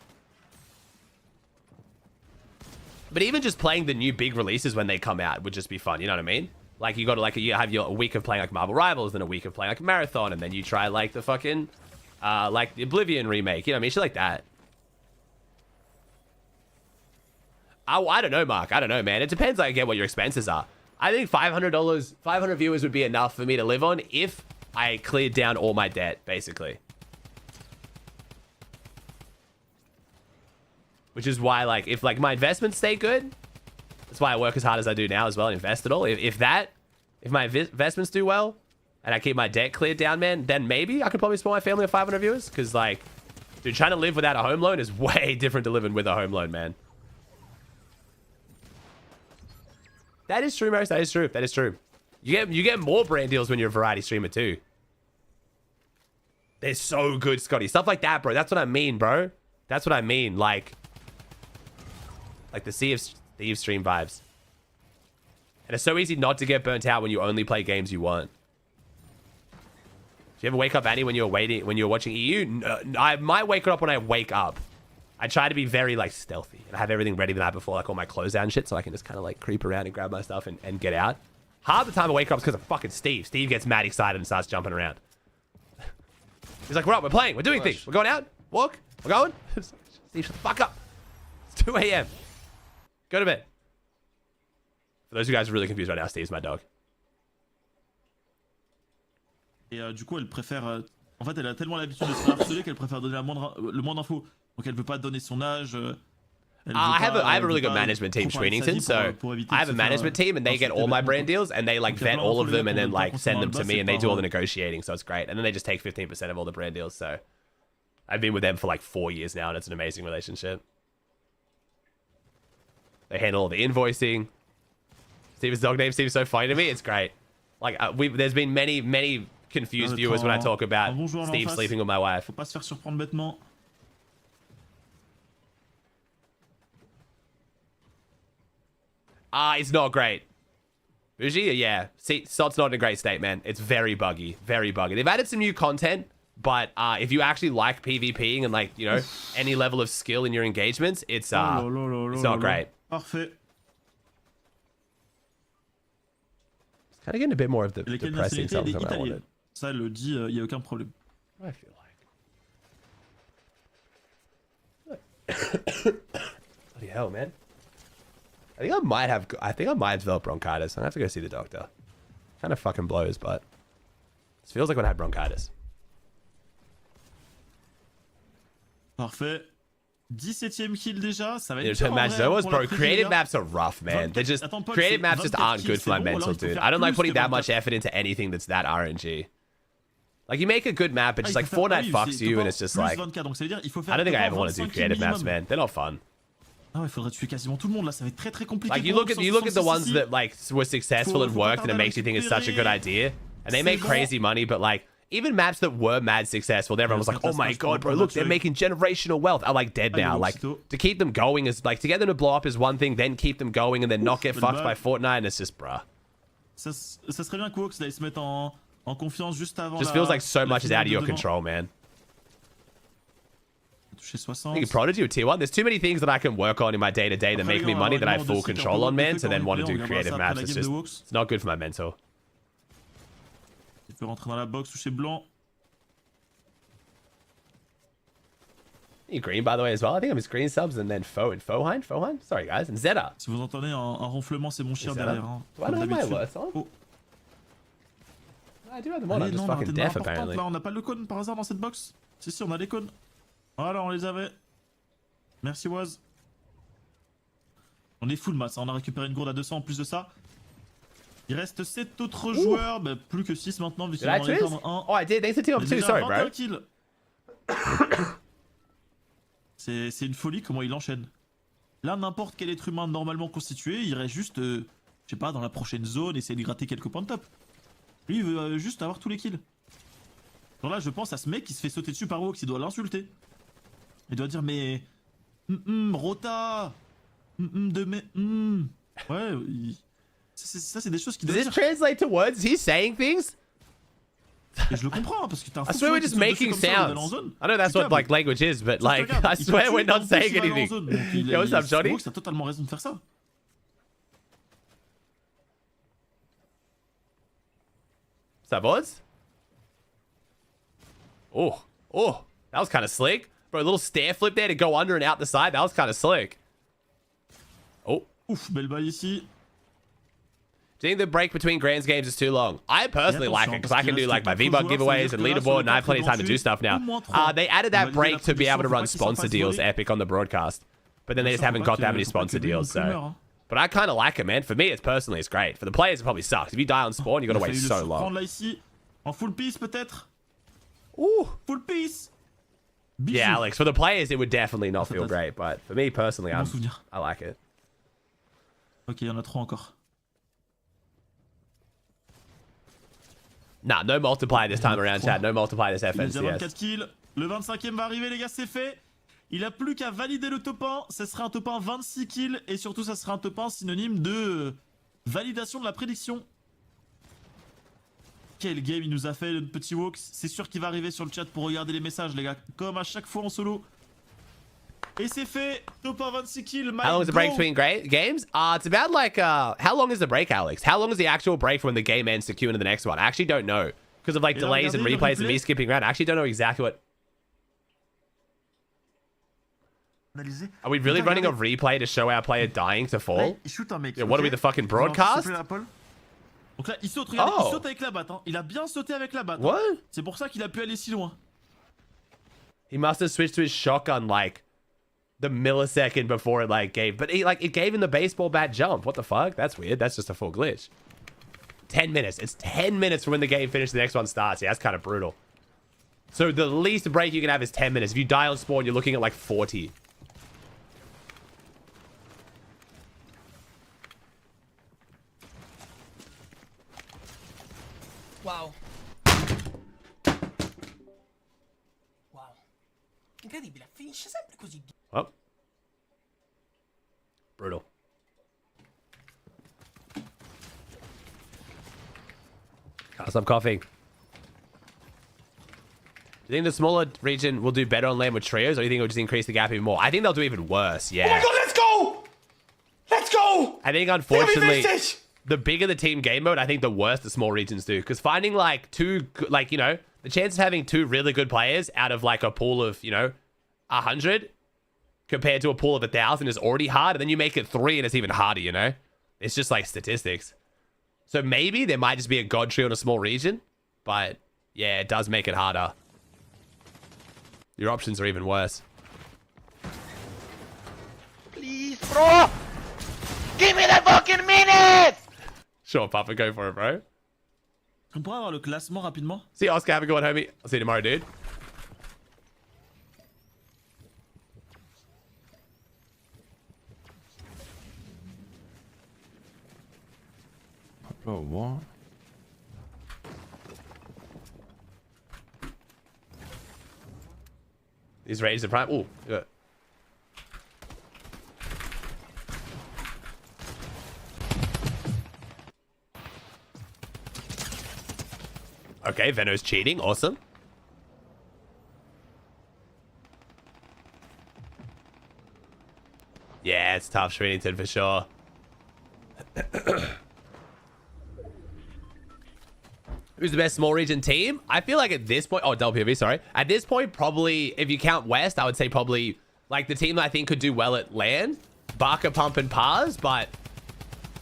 Speaker 1: But even just playing the new big releases when they come out would just be fun, you know what I mean? Like, you got to, like, you have a week of playing, like, Marvel Rivals, then a week of playing, like, Marathon, and then you try, like, the fucking, like, the Oblivion remake, you know what I mean? Shit like that. I don't know, Mark. I don't know, man. It depends, like, again, what your expenses are. I think $500, 500 viewers would be enough for me to live on if I cleared down all my debt, basically. Which is why, like, if, like, my investments stay good, that's why I work as hard as I do now as well and invest it all. If my investments do well, and I keep my debt cleared down, man, then maybe I could probably support my family of 500 viewers. Because, like, dude, trying to live without a home loan is way different to living with a home loan, man. That is true, Maris. That is true. That is true. You get more brand deals when you're a variety streamer, too. They're so good, Scotty. Stuff like that, bro. That's what I mean, bro. That's what I mean. Like the Sea of Thieves stream vibes. And it's so easy not to get burnt out when you only play games you want. Do you ever wake up, Annie, when you're watching EU? No, I might wake up when I wake up. I try to be very, like, stealthy. And I have everything ready the night before, like, all my clothes out and shit, so I can just kind of, like, creep around and grab my stuff and get out. Half the time I wake up is because of fucking Steve. Steve gets mad excited and starts jumping around. He's like, we're up, we're playing, we're doing things. We're going out, walk, we're going. Steve, shut the fuck up. It's 2 a.m. Go to bed. For those of you guys who are really confused right now, Steve's my dog.
Speaker 4: Et du coup, elle préfère... en fait, elle a tellement l'habitude de se faire harceler qu'elle préfère donner le moins d'infos. Donc elle veut pas donner son âge.
Speaker 1: I have a really good management team, Sweenington. So I have a management team, and they get all my brand deals, and they like vet all of them, and then like send them to me, and they do all the negotiating. So it's great, and then they just take 15% of all the brand deals. So I've been with them for like 4 years now, and it's an amazing relationship. They handle all the invoicing. Steve's dog name seems so funny to me. It's great. Like there's been many confused viewers when I talk about Steve sleeping with my wife.
Speaker 4: Faut pas se faire surprendre bêtement.
Speaker 1: It's not great. Bougie? Yeah. See, Sot's not in a great state, man. It's very buggy. Very buggy. They've added some new content, but if you actually like PvPing and, like, you know, any level of skill in your engagements, it's not great.
Speaker 4: Parfait.
Speaker 1: It's kind of getting a bit more of the depressing stuff than I wanted.
Speaker 4: Ça, elle le dit, y a aucun problème.
Speaker 1: I feel like. Bloody hell, man. I think I might have developed bronchitis. I have to go see the doctor. Kind of fucking blows, but it feels like when I had bronchitis.
Speaker 4: Parfait. 17ème kill déjà, ça va être
Speaker 1: dur match though, bro. Creative maps are rough, man. They're just creative maps just aren't good for my mental, dude. I don't like putting that much effort into anything that's that RNG. Like, you make a good map, but just like Fortnite fucks you, and it's just like, I don't think I ever want to do creative maps, man. They're not fun.
Speaker 4: Ah ouais, faudrait tuer quasiment tout le monde là, ça va être très compliqué.
Speaker 1: Like, you look at the ones that like were successful and worked, and it makes you think it's such a good idea, and they make crazy money. But like, even maps that were mad successful, everyone was like, oh my god, bro, look, they're making generational wealth, are like dead now. Like, to keep them going is like, to get them to blow up is one thing, then keep them going and then not get fucked by Fortnite, and it's just, bruh.
Speaker 4: Ça serait bien que Wox se mette en confiance juste avant.
Speaker 1: Just feels like so much is out of your control, man. I think Prodigy or Tier 1. There's too many things that I can work on in my day-to-day that make me money that I have full control on, man, to then want to do creative maps. It's just, it's not good for my mental.
Speaker 4: Il peut rentrer dans la box toucher blanc.
Speaker 1: You green, by the way, as well. I think I'm his green subs and then Fohine. Sorry, guys. And Zeta.
Speaker 4: Si vous entendez un ronflement, c'est mon chien derrière. Hein.
Speaker 1: Do I have my alerts on?
Speaker 4: Oh.
Speaker 1: I do have them on. I'm just fucking deaf, apparently.
Speaker 4: Là, on n'a pas le cône par hasard dans cette box. Si, on a les cônes. Voilà, on les avait. Merci, Waz. On est full mass, on a récupéré une gourde à 200 en plus de ça. Il reste 7 autres joueurs, bah, plus que 6 maintenant, vu qu'il en est 1.
Speaker 1: Oh, I did. Thanks to team of 2. Sorry, bro.
Speaker 4: C'est une folie comment il enchaîne. Là, n'importe quel être humain normalement constitué, il irait juste, je sais pas, dans la prochaine zone, essayer de gratter quelques points de top. Lui, il veut juste avoir tous les kills. Alors là, je pense à ce mec qui se fait sauter dessus par Wox, il doit l'insulter. Il doit dire, mais... Rota Ouais, ça c'est des choses qui doivent dire.
Speaker 1: Does this translate to words? Is he saying things?
Speaker 4: Et je le comprends, parce que t'as un
Speaker 1: I swear we're just making sounds. I know that's what like language is, but like, I swear we're not saying anything. Yo, what's up, Johnny?
Speaker 4: Wox a totalement raison de faire ça.
Speaker 1: What's up, boys? Oh, that was kind of slick. Bro, a little stair flip there to go under and out the side. That was kind of slick. Oh.
Speaker 4: Ouf, belle balle ici.
Speaker 1: Do you think the break between Grands games is too long? I personally like it because I can do like my V-Buck giveaways and leaderboard, and I have plenty of time to do stuff now. They added that break to be able to run sponsor deals, Epic, on the broadcast. But then they just haven't got that many sponsor deals, so... But I kind of like it, man. For me, it's great. For the players, it probably sucks. If you die on spawn, you got to wait so long.
Speaker 4: En full piece peut-être.
Speaker 1: Ooh.
Speaker 4: Full piece.
Speaker 1: Yeah, Alex. For the players, it would definitely not feel great, but for me personally,
Speaker 4: Bon souvenir.
Speaker 1: I like it.
Speaker 4: Ok, il y en a 3 encore.
Speaker 1: Nah, no multiplier this time around, Chad. No multiplier this
Speaker 4: Il a déjà
Speaker 1: FNCS.
Speaker 4: 24 kills. Le 25e va arriver, les gars, c'est fait. Il a plus qu'à valider le top 1. Ça sera un top 1 26 kills. Et surtout, ça sera un top 1 synonyme de validation de la prédiction. Quel game il nous a fait, le petit Wox. C'est sûr qu'il va arriver sur le chat pour regarder les messages, les gars. Comme à chaque fois en solo. Et c'est fait. Top 1 26 kills.
Speaker 1: How long is the break between games? It's about like, how long is the break, Alex? How long is the actual break from when the game ends to queue into the next one? I actually don't know. Because of like delays and replays and me skipping around. I actually don't know exactly what... Are we really running a replay to show our player dying to fall?
Speaker 4: Il shoot un mec.
Speaker 1: Yeah, what are we, the fucking broadcast?
Speaker 4: Donc là, il saute, regardez, il saute avec la batte. Hein. Il a bien sauté avec la batte.
Speaker 1: What?
Speaker 4: C'est pour ça qu'il a pu aller si loin.
Speaker 1: He must have switched to his shotgun like the millisecond before it like gave. But it gave him the baseball bat jump. What the fuck? That's weird. That's just a full glitch. 10 minutes. It's 10 minutes from when the game finishes, the next one starts. Yeah, that's kind of brutal. So the least break you can have is 10 minutes. If you die on spawn, you're looking at like 40.
Speaker 10: Wow. Wow. Incredibile, finisce sempre così.
Speaker 1: Oh. Brutal. Can't stop coughing. Do you think the smaller region will do better on land with trios, or do you think it'll just increase the gap even more? I think they'll do even worse, yeah.
Speaker 5: Oh my god, let's go! Let's go!
Speaker 1: I think, unfortunately, the bigger the team game mode, I think the worse the small regions do. Because finding, like, the chance of having 2 really good players out of, like, a pool of, 100 compared to a pool of 1,000 is already hard. And then you make it 3 and it's even harder, you know? It's just, like, statistics. So maybe there might just be a god tree on a small region. But, yeah, it does make it harder. Your options are even worse.
Speaker 7: Please, bro! Give me the fucking minutes!
Speaker 1: Sure, Papa, go for it, bro.
Speaker 4: On pourrait avoir le classement rapidement.
Speaker 1: See you, Oscar. Have a good one, homie. I'll see you tomorrow, dude.
Speaker 2: Bro, what?
Speaker 1: He's raised the prime. Ooh, yeah. Okay, Veno's cheating. Awesome. Yeah, it's tough, Shreenington, for sure. Who's the best small region team? I feel like at this point... Oh, WPV, sorry. At this point, probably, if you count West, I would say probably, like, the team that I think could do well at LAN. Barker, Pump, and Pars, but...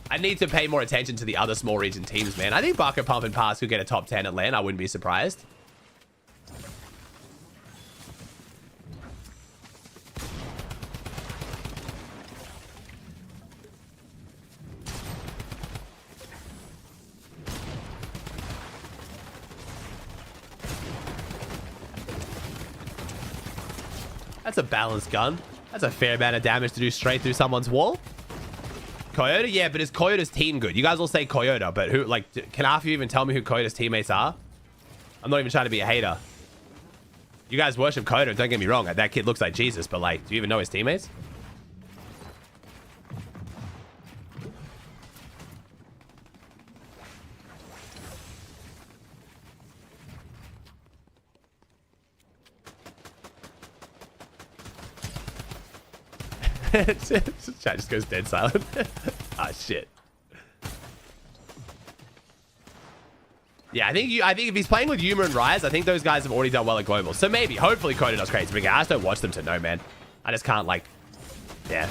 Speaker 1: I need to pay more attention to the other small region teams, man. I think Barker, Pump, and Pars could get a top 10 at LAN. I wouldn't be surprised. That's a balanced gun. That's a fair amount of damage to do straight through someone's wall. Coyote? Yeah, but is Coyote's team good? You guys all say Coyote, but who, like, can half of you even tell me who Coyote's teammates are? I'm not even trying to be a hater. You guys worship Coyote, don't get me wrong. That kid looks like Jesus, but, like, do you even know his teammates? Chat just goes dead silent. Ah, shit. Yeah, I think if he's playing with Yuma and Rise, I think those guys have already done well at Global. So maybe, hopefully, Coda does crazy big. I just don't watch them to know, man. I just can't, like, yeah.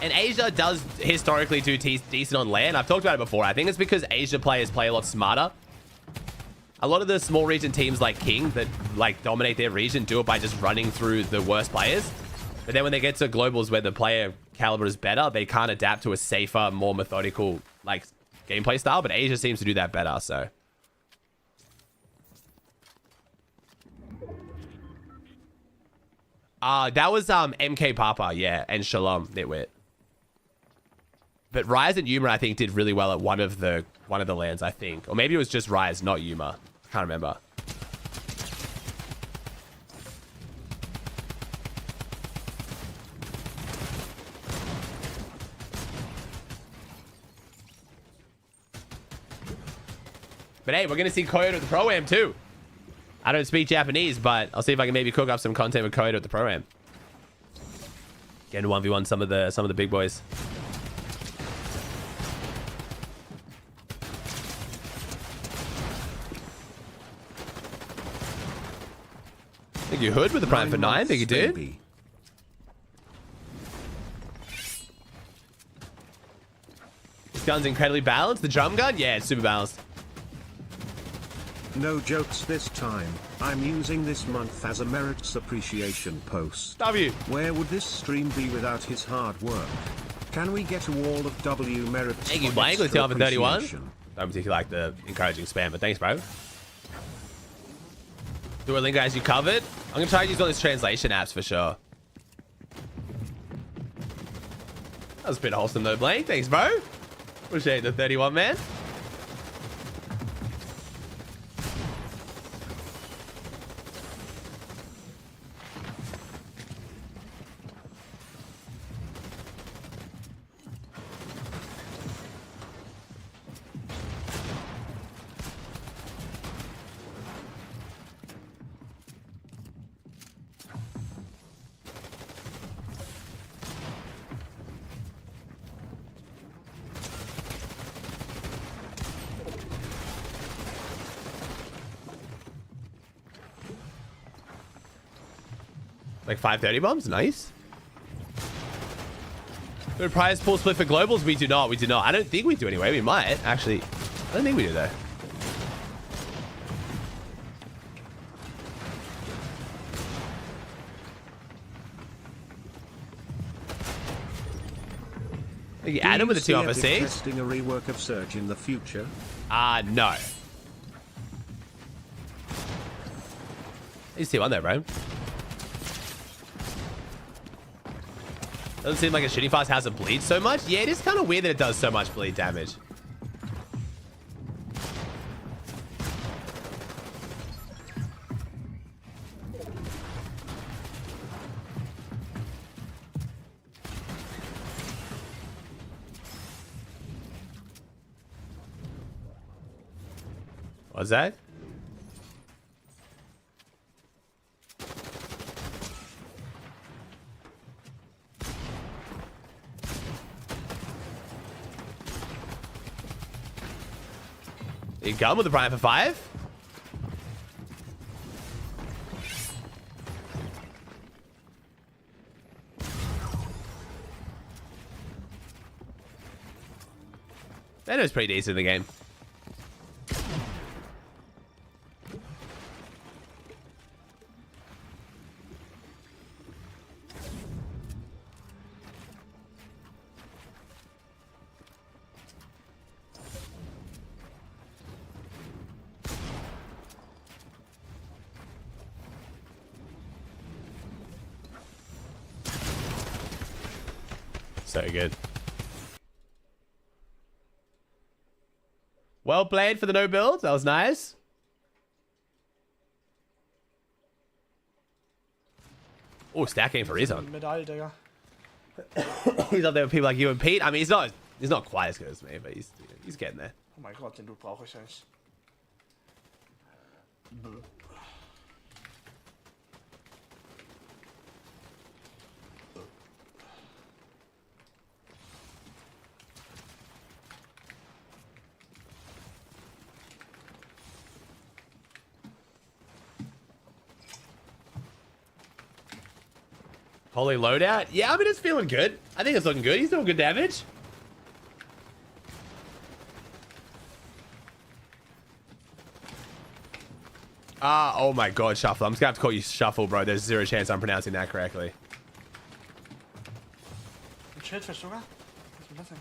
Speaker 1: And Asia does historically do decent on LAN. I've talked about it before. I think it's because Asia players play a lot smarter. A lot of the small region teams like King that like dominate their region do it by just running through the worst players. But then when they get to globals where the player caliber is better, they can't adapt to a safer, more methodical like gameplay style. But Asia seems to do that better. So. That was MK Papa, yeah, and Shalom Nitwit. But Rise and Yuma, I think, did really well at one of the lands, I think, or maybe it was just Rise, not Yuma. I can't remember. But hey, we're gonna see Koyoto at the Pro-Am too. I don't speak Japanese, but I'll see if I can maybe cook up some content with Koyoto at the Pro-Am. Getting 1v1 some of the big boys. Thank you, Hood, with the Prime for 9. Thank you, dude. This gun's incredibly balanced. The drum gun? Yeah, it's super balanced.
Speaker 11: No jokes this time. I'm using this month as a merits appreciation post.
Speaker 1: W.
Speaker 11: Where would this stream be without his hard work? Can we get a wall of W merits?
Speaker 1: Thank you, Blank. Let's for 31. Don't particularly like the encouraging spam, but thanks, bro. Duolingo as you covered. I'm gonna try to use all these translation apps for sure. That was a bit wholesome though, Blank. Thanks, bro. Appreciate the 31, man. Like 530 bombs? Nice. Do a prize pool split for globals? We do not. We do not. I don't think we do anyway. We might. Actually, I don't think we do though. You add him with the 2 off a 6?
Speaker 11: Testing a rework of Surge in the future?
Speaker 1: No. You see one there, bro. Doesn't seem like a shitty fast has a bleed so much. Yeah, it is kind of weird that it does so much bleed damage. What's that? You come with the Prime for 5. That was pretty decent in the game. So good. Well played for the no build. That was nice. Oh, stacking for Rizon.
Speaker 5: Medal, Digga.
Speaker 1: He's up there with people like you and Pete. I mean, he's not quite as good as me, but he's getting there.
Speaker 5: Oh mein Gott, den Loot brauche ich eigentlich.
Speaker 1: Holy loadout? Yeah, I mean, it's feeling good. I think it's looking good. He's doing good damage. Oh my god, Shuffle. I'm just gonna have to call you Shuffle, bro. There's zero chance I'm pronouncing that correctly.
Speaker 5: Schildfisch sogar? Was ist das denn?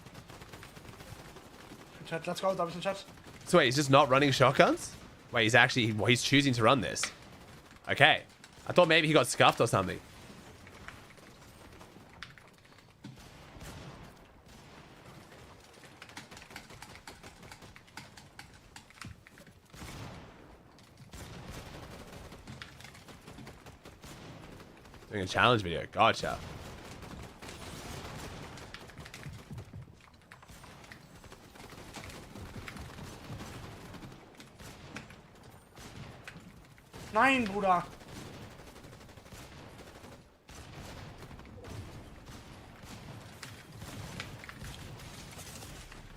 Speaker 5: Chat, let's go, da bist du Chat.
Speaker 1: So wait, he's just not running shotguns? Wait, he's actually, well, he's choosing to run this. Okay. I thought maybe he got scuffed or something. Doing a challenge video. Gotcha.
Speaker 5: Nein, Bruder.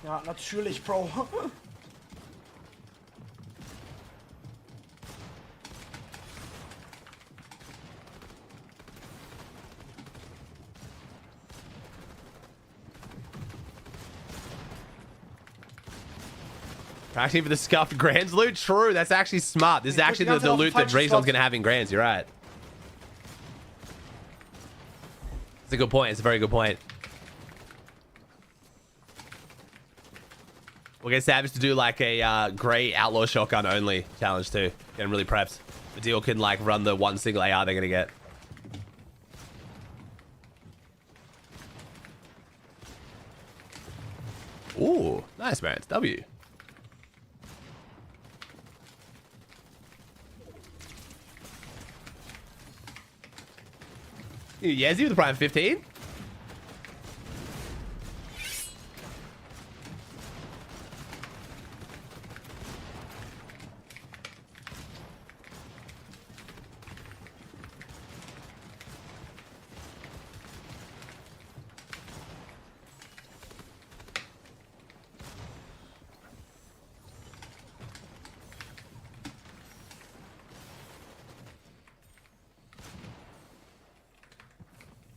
Speaker 5: Ja, natürlich, Bro.
Speaker 1: Actually, for the scuffed Grands loot? True, that's actually smart. This is actually the loot that Rezon's gonna have in Grands. You're right. It's a good point. It's a very good point. We'll get Savage to do like a grey outlaw shotgun only challenge too. Getting really prepped. The deal can like run the one single AR they're gonna get. Ooh, nice man. It's W. Yezi with the prime 15.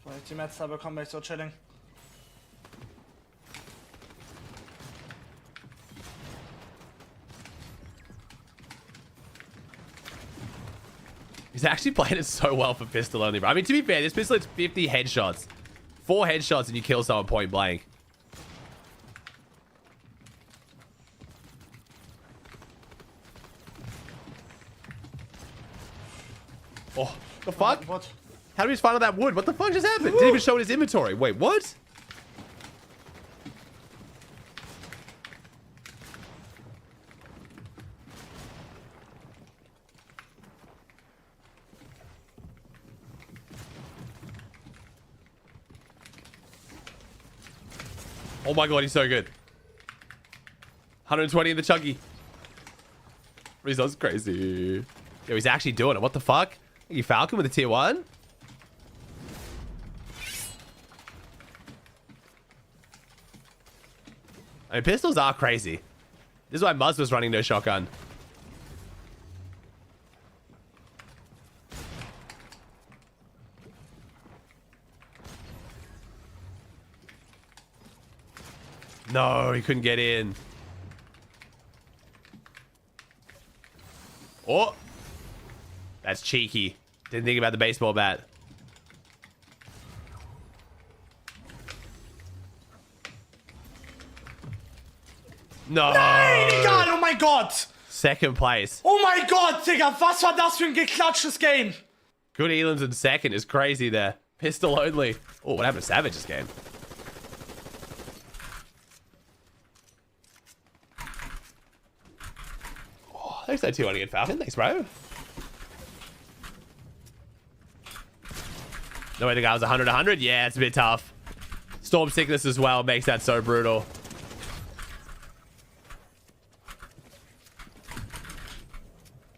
Speaker 5: Wenn ich die Metz habe, bekomme ich so chilling.
Speaker 1: He's actually playing it so well for pistol only, bro. I mean, to be fair, this pistol hits 50 headshots. 4 headshots and you kill someone point blank. Oh, the fuck?
Speaker 5: What?
Speaker 1: How did we just find all that wood? What the fuck just happened? Didn't even show in his inventory. Wait, what? Oh my god, he's so good. 120 in the chuggy. Rezon's crazy. Yo, he's actually doing it. What the fuck? You Falcon with a tier 1? I mean, pistols are crazy. This is why Muzz was running no shotgun. No, he couldn't get in. Oh. That's cheeky. Didn't think about the baseball bat. No.
Speaker 5: Nein, egal, oh mein Gott.
Speaker 1: Second place.
Speaker 5: Oh mein Gott, Digga, was war das für ein geklatschtes Game?
Speaker 1: Good Elam's in second is crazy there. Pistol only. Oh, what happened to Savage's game? Oh, thanks that 200 again, Falcon. Thanks, bro. No way the guy was 100. Yeah, it's a bit tough. Storm sickness as well makes that so brutal.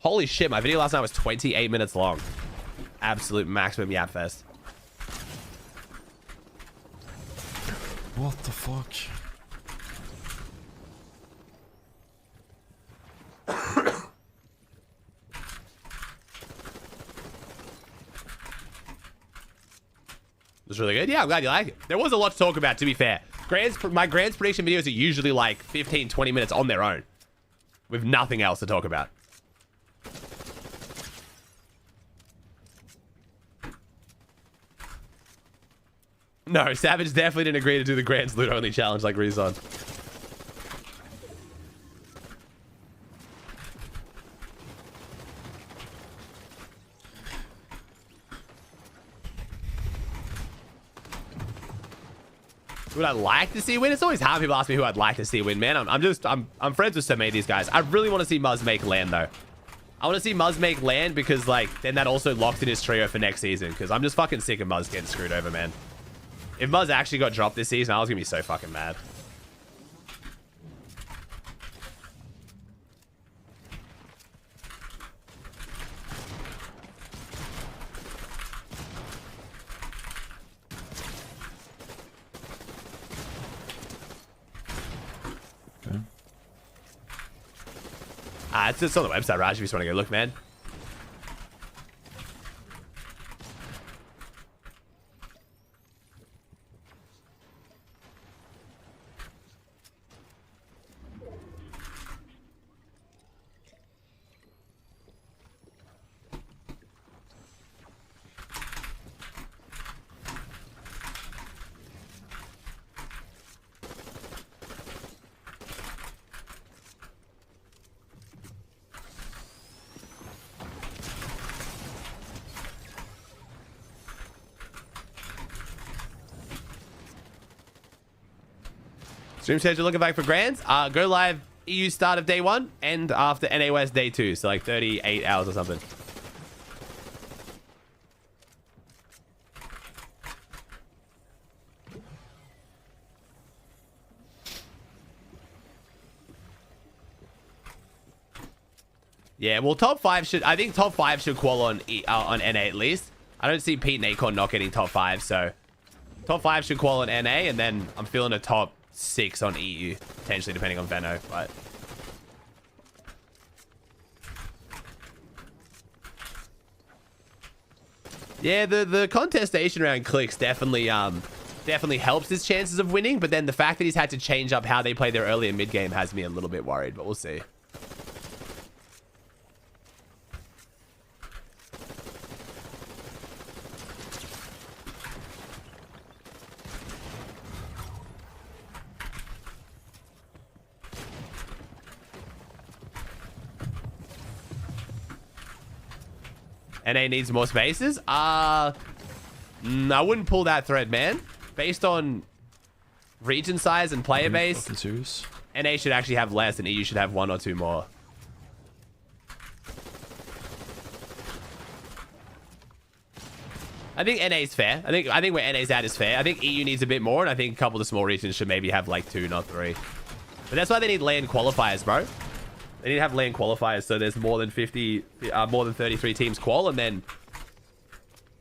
Speaker 1: Holy shit, my video last night was 28 minutes long. Absolute maximum yap fest.
Speaker 2: What the fuck?
Speaker 1: It was really good. Yeah, I'm glad you like it. There was a lot to talk about, to be fair. My Grand's prediction videos are usually like 15, 20 minutes on their own. With nothing else to talk about. No, Savage definitely didn't agree to do the Grand's loot only challenge like Rezon. Would I like to see win? It's always hard. People ask me who I'd like to see win, man. I'm friends with so many of these guys. I really want to see Muzz make land though. I want to see Muzz make land because like then that also locks in his trio for next season. Because I'm just fucking sick of Muzz getting screwed over, man. If Muzz actually got dropped this season, I was gonna be so fucking mad. It's just on the website, Raj, if you just want to go look, man. Stream schedule looking back for grands. Go live EU start of day 1 and after NA West day 2. So like 38 hours or something. Yeah, well, top 5 should... I think top 5 should qual on NA at least. I don't see Pete and Acorn not getting top 5, so... Top 5 should qual on NA, and then I'm feeling a top 6 on EU, potentially, depending on Venno, but... Yeah, the contestation around clicks definitely helps his chances of winning, but then the fact that he's had to change up how they play their early and mid game has me a little bit worried, but we'll see. NA needs more spaces? I wouldn't pull that thread, man. Based on region size and player base, NA should actually have less and EU should have 1 or 2 more. I think NA is fair. I think where NA's at is fair. I think EU needs a bit more, and I think a couple of the small regions should maybe have like 2, not 3. But that's why they need LAN qualifiers, bro. They need to have LAN qualifiers so there's more than 33 teams qual, and then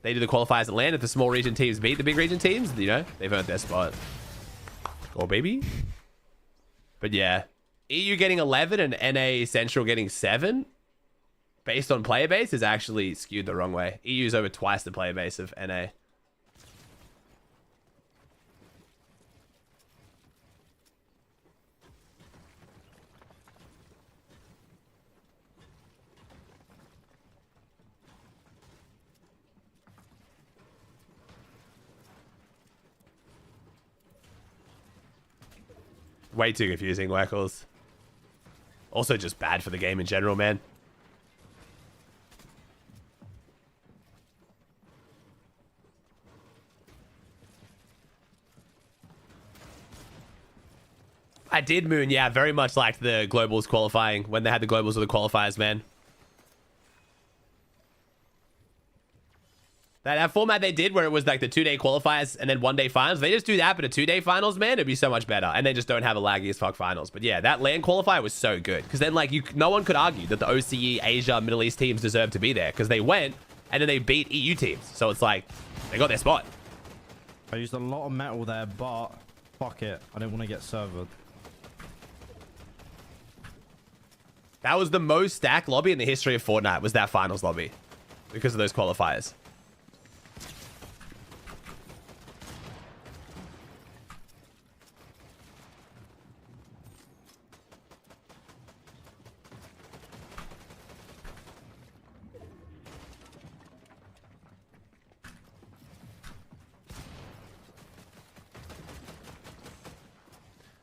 Speaker 1: they do the qualifiers at LAN. If the small region teams beat the big region teams, you know, they've earned their spot. Go, baby. But yeah, EU getting 11 and NA Central getting 7 based on player base is actually skewed the wrong way. EU's over twice the player base of NA. Way too confusing, Wackles. Also just bad for the game in general, man. I did, Moon. Yeah, very much like the Globals qualifying when they had the Globals or the qualifiers, man. That format they did where it was like the 2-day qualifiers and then 1-day finals. They just do that, but a 2-day finals, man, it'd be so much better. And they just don't have a laggy as fuck finals. But yeah, that LAN qualifier was so good. Because then like no one could argue that the OCE, Asia, Middle East teams deserve to be there. Because they went and then they beat EU teams. So it's like, they got their spot.
Speaker 3: I used a lot of metal there, but fuck it. I didn't want to get servered.
Speaker 1: That was the most stacked lobby in the history of Fortnite, was that finals lobby. Because of those qualifiers.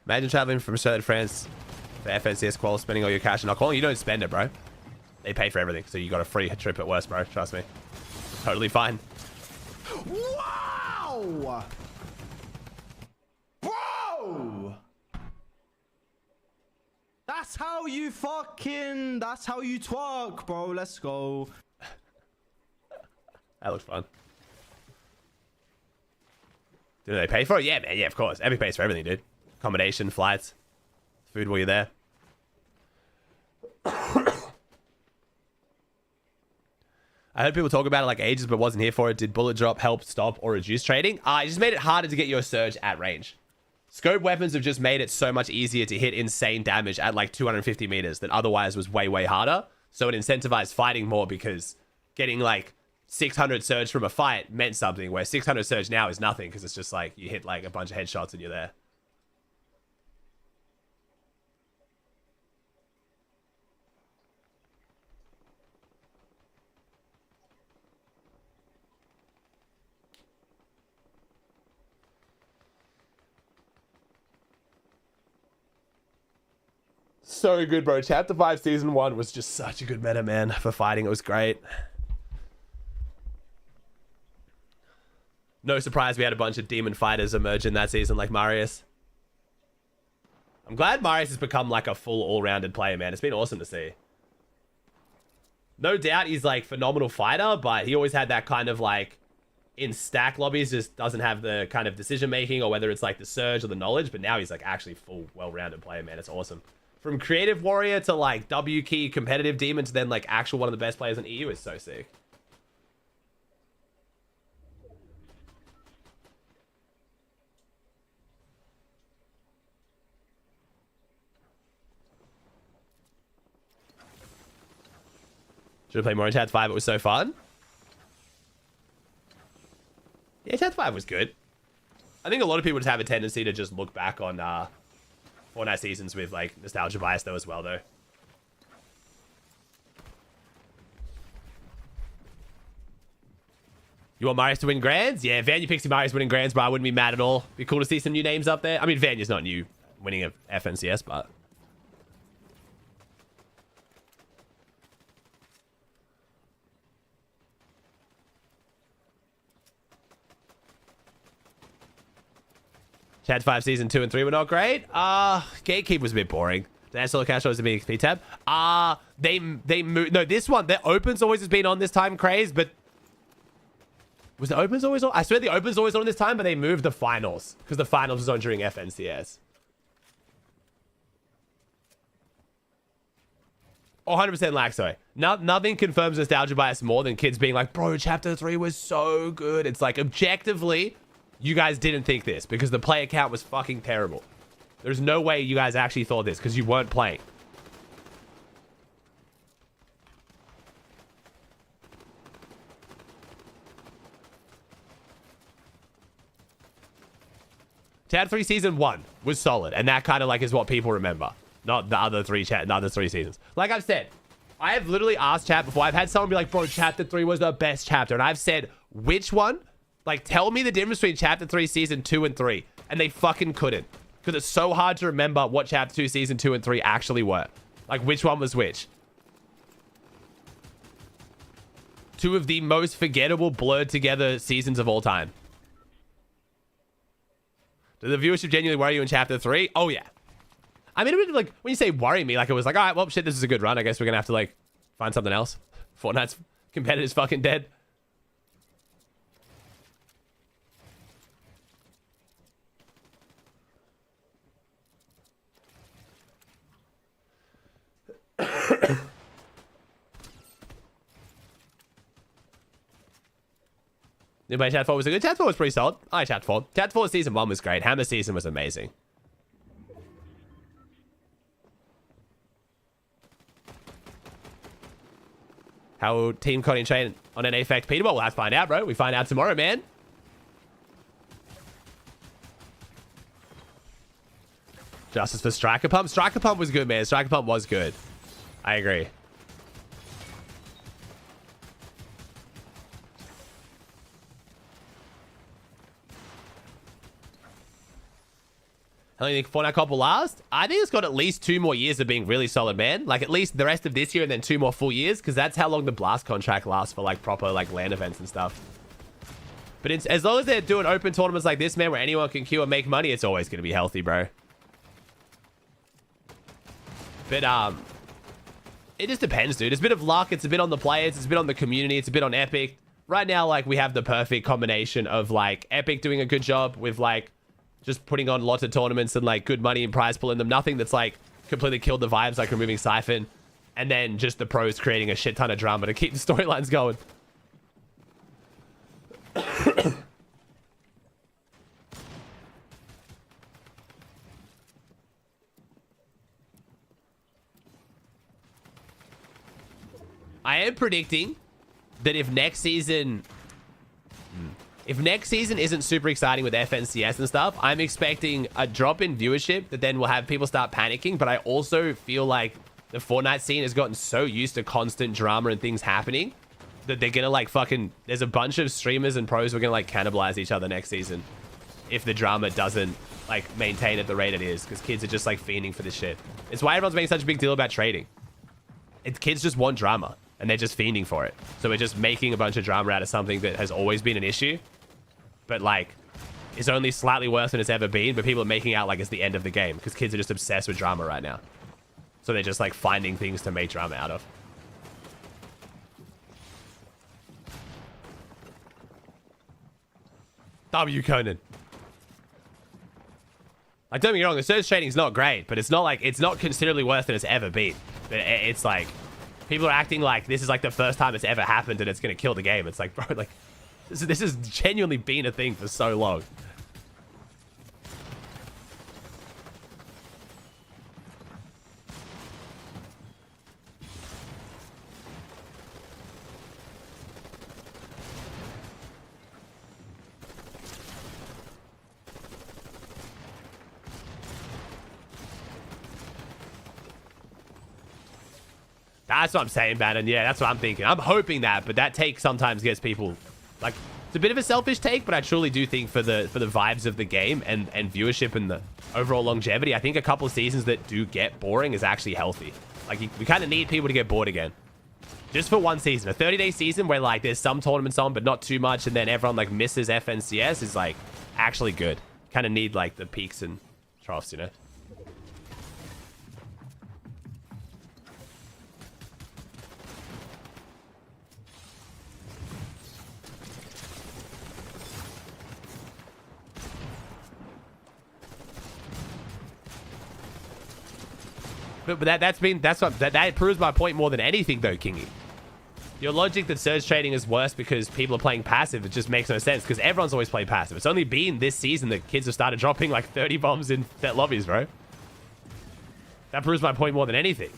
Speaker 1: Imagine traveling from Australia to France for FNCS qual, spending all your cash and not calling. You don't spend it, bro. They pay for everything, so you got a free trip at worst, bro. Trust me. Totally fine.
Speaker 3: Wow! Bro! That's how you twerk, bro. Let's go.
Speaker 1: That looks fun. Do they pay for it? Yeah, man. Yeah, of course. Epic pays for everything, dude. Accommodation, flights, food while you're there. I heard people talk about it like ages, but wasn't here for it. Did bullet drop help stop or reduce trading? It just made it harder to get your surge at range. Scope weapons have just made it so much easier to hit insane damage at like 250 meters that otherwise was way, way harder. So it incentivized fighting more because getting like 600 surge from a fight meant something, where 600 surge now is nothing because it's just like you hit like a bunch of headshots and you're there. So good, bro. Chapter 5 Season 1 was just such a good meta, man, for fighting. It was great. No surprise we had a bunch of demon fighters emerge in that season like Marius. I'm glad Marius has become like a full all-rounded player, man. It's been awesome to see. No doubt he's like phenomenal fighter, but he always had that kind of like in stack lobbies just doesn't have the kind of decision making or whether it's like the surge or the knowledge, but now he's like actually full well-rounded player, man. It's awesome. From creative warrior to like W key competitive demon to then like actual one of the best players in EU is so sick. Should have played more in Chat 5. It was so fun. Yeah, Chat 5 was good. I think a lot of people just have a tendency to just look back on Fortnite seasons with like nostalgia bias though as well though. You want Marius to win grands? Yeah, Vanya Pixie Marius winning grands, bro. I wouldn't be mad at all. Be cool to see some new names up there. I mean, Vanya's not new winning a FNCS, but Chat 5 Season 2 and 3 were not great. Gatekeep was a bit boring. Dance Solo Cash was a big XP tab. They moved. No, this one, the Opens always has been on this time, Craze, but was the Opens always on? I swear the Opens always on this time, but they moved the finals because the finals was on during FNCS. Oh, 100% lag, sorry. Nothing confirms nostalgia bias more than kids being like, bro, Chapter 3 was so good. It's like, objectively, you guys didn't think this because the player count was fucking terrible. There's no way you guys actually thought this because you weren't playing. Chat 3 Season 1 was solid, and that kind of like is what people remember. Not the other three seasons. Like I've said, I have literally asked chat before. I've had someone be like, bro, Chapter 3 was the best chapter. And I've said, which one? Like, tell me the difference between Chapter 3 Season 2 and 3. And they fucking couldn't. Because it's so hard to remember what Chapter 2 Season 2 and 3 actually were. Like, which one was which. Two of the most forgettable, blurred together seasons of all time. Did the viewership genuinely worry you in Chapter 3? Oh, yeah. I mean, it would, like, when you say worry me, like, it was like, all right, well, shit, this is a good run. I guess we're going to have to, like, find something else. Fortnite's competitor's fucking dead. Anybody Chat 4 was a good? Chat 4 was pretty solid. I Chat 4. Chat 4 Season 1 was great. Hammer Season was amazing. How will Team Connie train on an effect Peter? Well, we'll have to find out, bro. We find out tomorrow, man. Justice for Striker Pump. Striker Pump was good, man. Striker Pump was good. I agree. How long do you think Fortnite Cop will last? I think it's got at least 2 more years of being really solid, man. Like, at least the rest of this year and then 2 more full years, because that's how long the Blast contract lasts for, like, proper, like, LAN events and stuff. But it's, as long as they're doing open tournaments like this, man, where anyone can queue and make money, it's always going to be healthy, bro. But, it just depends, dude. It's a bit of luck. It's a bit on the players. It's a bit on the community. It's a bit on Epic. Right now, like, we have the perfect combination of, like, Epic doing a good job with, like, just putting on lots of tournaments and, like, good money and prize pool in them. Nothing that's, like, completely killed the vibes, like removing Siphon. And then just the pros creating a shit ton of drama to keep the storylines going. I am predicting that if next season isn't super exciting with FNCS and stuff, I'm expecting a drop in viewership that then will have people start panicking. But I also feel like the Fortnite scene has gotten so used to constant drama and things happening that they're gonna like fucking, there's a bunch of streamers and pros who are gonna like cannibalize each other next season if the drama doesn't like maintain at the rate it is, because kids are just like fiending for this shit. It's why everyone's making such a big deal about trading. Kids just want drama and they're just fiending for it. So we're just making a bunch of drama out of something that has always been an issue, but like is only slightly worse than it's ever been, but people are making out like it's the end of the game because kids are just obsessed with drama right now. So they're just like finding things to make drama out of. W Conan. Like, don't get me wrong, the surge trading is not great, but it's not like, it's not considerably worse than it's ever been. But it's like, people are acting like this is like the first time it's ever happened and it's going to kill the game. It's like, bro, like, this has genuinely been a thing for so long. That's what I'm saying, Bannon. Yeah, that's what I'm thinking. I'm hoping that, but that take sometimes gets people like, it's a bit of a selfish take, but I truly do think for the vibes of the game and viewership and the overall longevity, I think a couple of seasons that do get boring is actually healthy. Like, we kind of need people to get bored again. Just for one season. A 30-day season where like there's some tournaments on, but not too much, and then everyone like misses FNCS is like actually good. Kind of need like the peaks and troughs, you know? But that proves my point more than anything, though, Kingy. Your logic that surge trading is worse because people are playing passive, it just makes no sense, because everyone's always played passive. It's only been this season that kids have started dropping like 30 bombs in set lobbies, bro. That proves my point more than anything.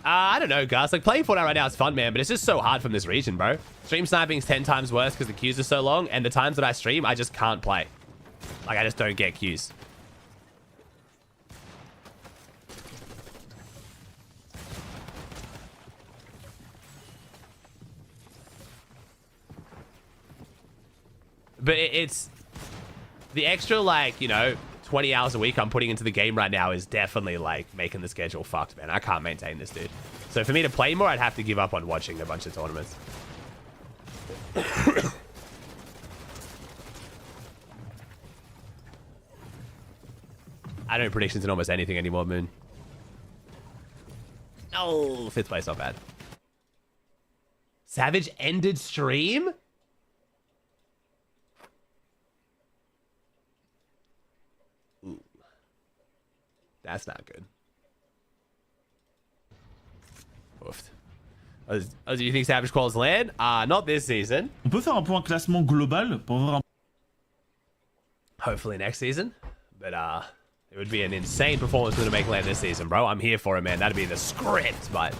Speaker 1: I don't know, Gus. Like, playing Fortnite right now is fun, man, but it's just so hard from this region, bro. Stream sniping's 10 times worse because the queues are so long, and the times that I stream, I just can't play. Like, I just don't get queues. But it's... the extra, like, you know, 20 hours a week I'm putting into the game right now is definitely like making the schedule fucked, man. I can't maintain this, dude. So for me to play more, I'd have to give up on watching a bunch of tournaments. I don't do predictions in almost anything anymore, Moon. Oh, 5th place, not bad. Savage ended stream? That's not good. Oofed. Oh, do you think Savage calls LAN? Not this season.
Speaker 4: On peut faire un point classement global pour voir un...
Speaker 1: Hopefully next season. But it would be an insane performance for them to make LAN this season, bro. I'm here for it, man. That'd be the script, but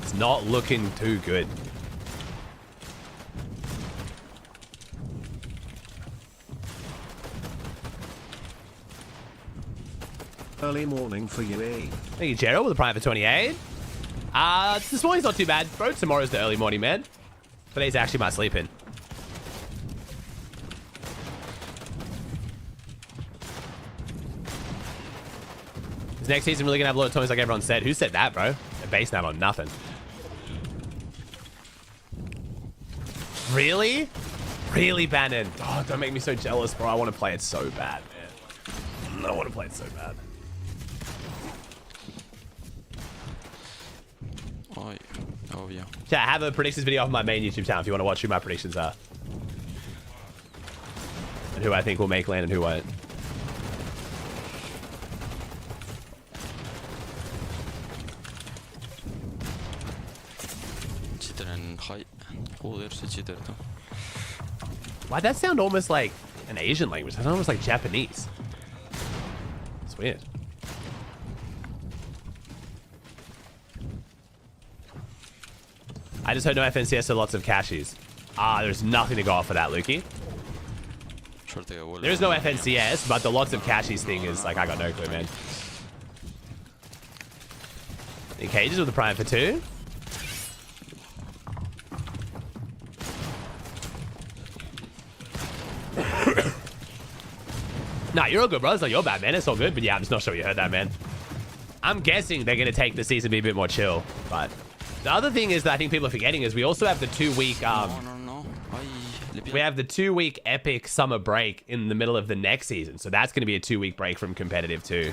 Speaker 1: it's not looking too good.
Speaker 11: Early morning for you, eh?
Speaker 1: Thank you, Gerald, with the prime for 28. This morning's not too bad, bro. Tomorrow's the early morning, man. Today's actually my sleep-in. Is next season really gonna have a lot of toys like everyone said? Who said that, bro? A base nap on nothing. Really? Really, Bannon? Oh, don't make me so jealous, bro. I want to play it so bad, man. I want to play it so bad.
Speaker 6: Oh yeah.
Speaker 1: Yeah, I have a predictions video on my main YouTube channel if you want to watch who my predictions are. And who I think will make land and who won't. Why'd that sound almost like an Asian language? That sounds almost like Japanese. It's weird. I just heard no FNCS, so lots of cashies. There's nothing to go off for that, Lukey. There is no FNCS, but the lots of cashies thing is like, I got no clue, man. In cages with the prime for 2. Nah, you're all good, bro. It's not your bad, man. It's all good. But yeah, I'm just not sure you heard that, man. I'm guessing they're going to take the season to be a bit more chill. But the other thing is that I think people are forgetting is we also have the 2-week... we have the 2-week epic summer break in the middle of the next season. So that's going to be a 2-week break from competitive too.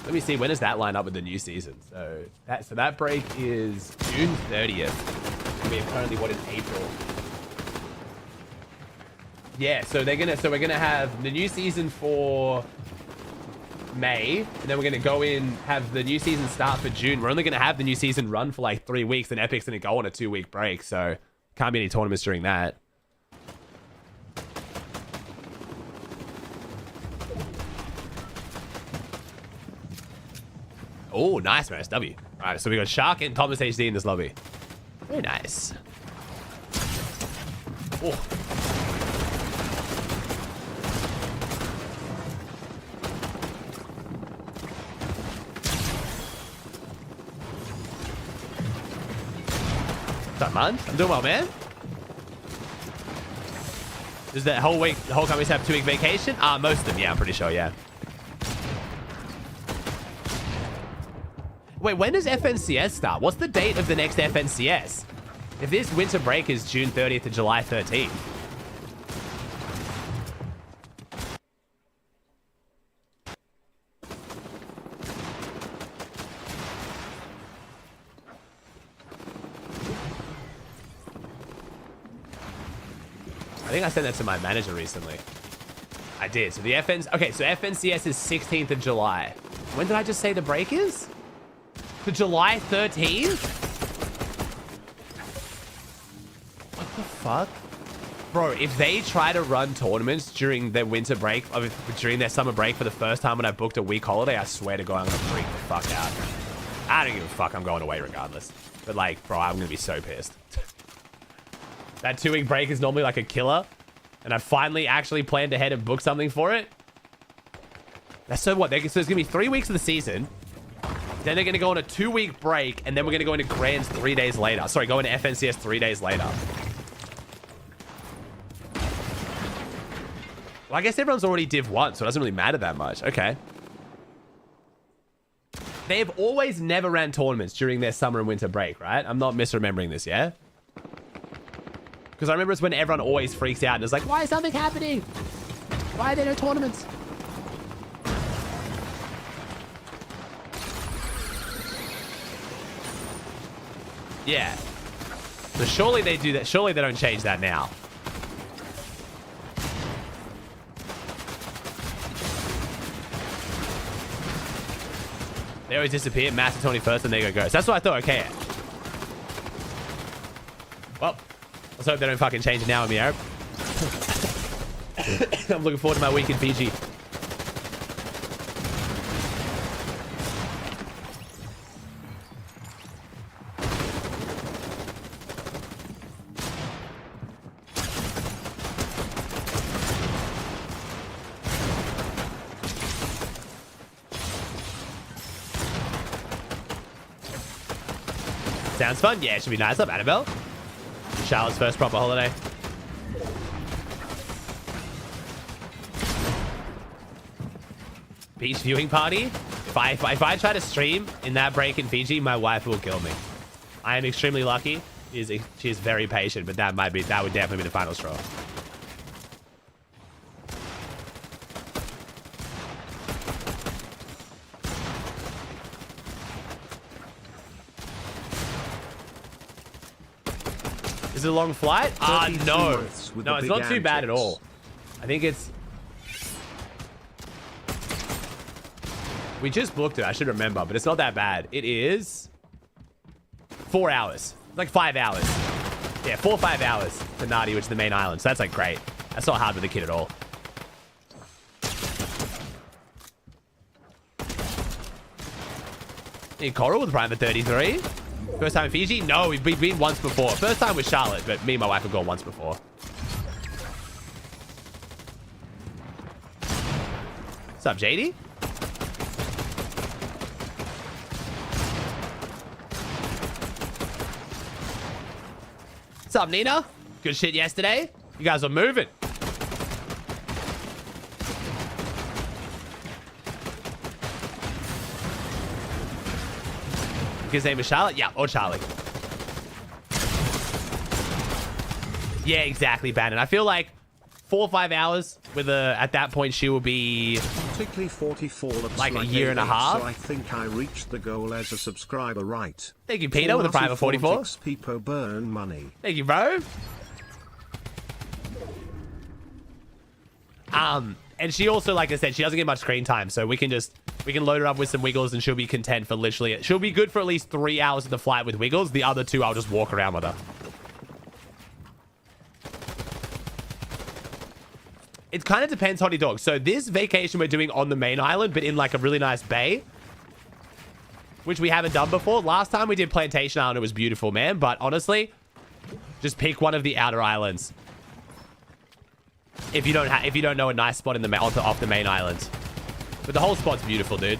Speaker 1: Let me see, when does that line up with the new season? So that break is June 30th. We have currently what is April. Yeah, so we're gonna have the new season for May, and then we're gonna go in, have the new season start for June. We're only gonna have the new season run for like 3 weeks, and Epic's gonna go on a 2-week break, so can't be any tournaments during that. Oh, nice, man. SW. All right, so we got Shark and Thomas HD in this lobby. Very nice. Oh. What's up, man? I'm doing well, man. Does that whole week, the whole companies have 2-week vacation? Most of them, yeah, I'm pretty sure, yeah. Wait, when does FNCS start? What's the date of the next FNCS? If this winter break is June 30th to July 13th. I think I sent that to my manager recently. I did. So the okay, so FNCS is 16th of July. When did I just say the break is? To July 13th? What the fuck? Bro, if they try to run tournaments during their winter break, during their summer break for the first time when I booked a week holiday, I swear to God, I'm gonna freak the fuck out. I don't give a fuck, I'm going away regardless. But like, bro, I'm gonna be so pissed. That 2-week break is normally like a killer, and I finally actually planned ahead and booked something for it. That's so what? So it's gonna be 3 weeks of the season. Then they're going to go on a 2-week break, and then we're going to go into Grands 3 days later. Sorry, go into FNCS 3 days later. Well, I guess everyone's already Div 1, so it doesn't really matter that much. Okay. They have always never ran tournaments during their summer and winter break, right? I'm not misremembering this, yeah? Because I remember it's when everyone always freaks out and is like, why is something happening? Why are there no tournaments? Yeah. So surely they do that. Surely they don't change that now. They always disappear. Master 21st and there you go Ghost. That's what I thought. Okay. Well, let's hope they don't fucking change it now in me, Arab. I'm looking forward to my week in Fiji. Sounds fun. Yeah, it should be nice. Up, Annabelle. Charlotte's first proper holiday. Beach viewing party. If I try to stream in that break in Fiji, my wife will kill me. I am extremely lucky. She is very patient, but that would definitely be the final straw. Is it a long flight? No. No, it's not too bad at all. I think it's... We just booked it. I should remember, but it's not that bad. It is 4 hours. It's like 5 hours. Yeah, 4 or 5 hours to Nadi, which is the main island. So that's like great. That's not hard with the kid at all. In Coral with Prime for 33. First time in Fiji? No, we've been once before. First time with Charlotte, but me and my wife have gone once before. What's up, JD? What's up, Nina? Good shit yesterday. You guys are moving. His name is Charlotte? Yeah, or Charlie. Yeah, exactly, Bannon. I feel like 4 or 5 hours with at that point she will be
Speaker 11: Particularly 44 looks
Speaker 1: like a year and a
Speaker 11: age,
Speaker 1: half.
Speaker 11: So I think I reached the goal as a subscriber, right?
Speaker 1: Thank you, Peter, with a private 44.
Speaker 11: XP burn money.
Speaker 1: Thank you, bro. And she also, like I said, she doesn't get much screen time, so we can load her up with some wiggles and she'll be content for literally, she'll be good for at least 3 hours of the flight with wiggles. The other 2, I'll just walk around with her. It kind of depends, Hottie Dog. So this vacation we're doing on the main island, but in like a really nice bay, which we haven't done before. Last time we did Plantation Island, it was beautiful, man. But honestly, just pick one of the outer islands. If you don't know a nice spot in the off the main island. But the whole spot's beautiful, dude.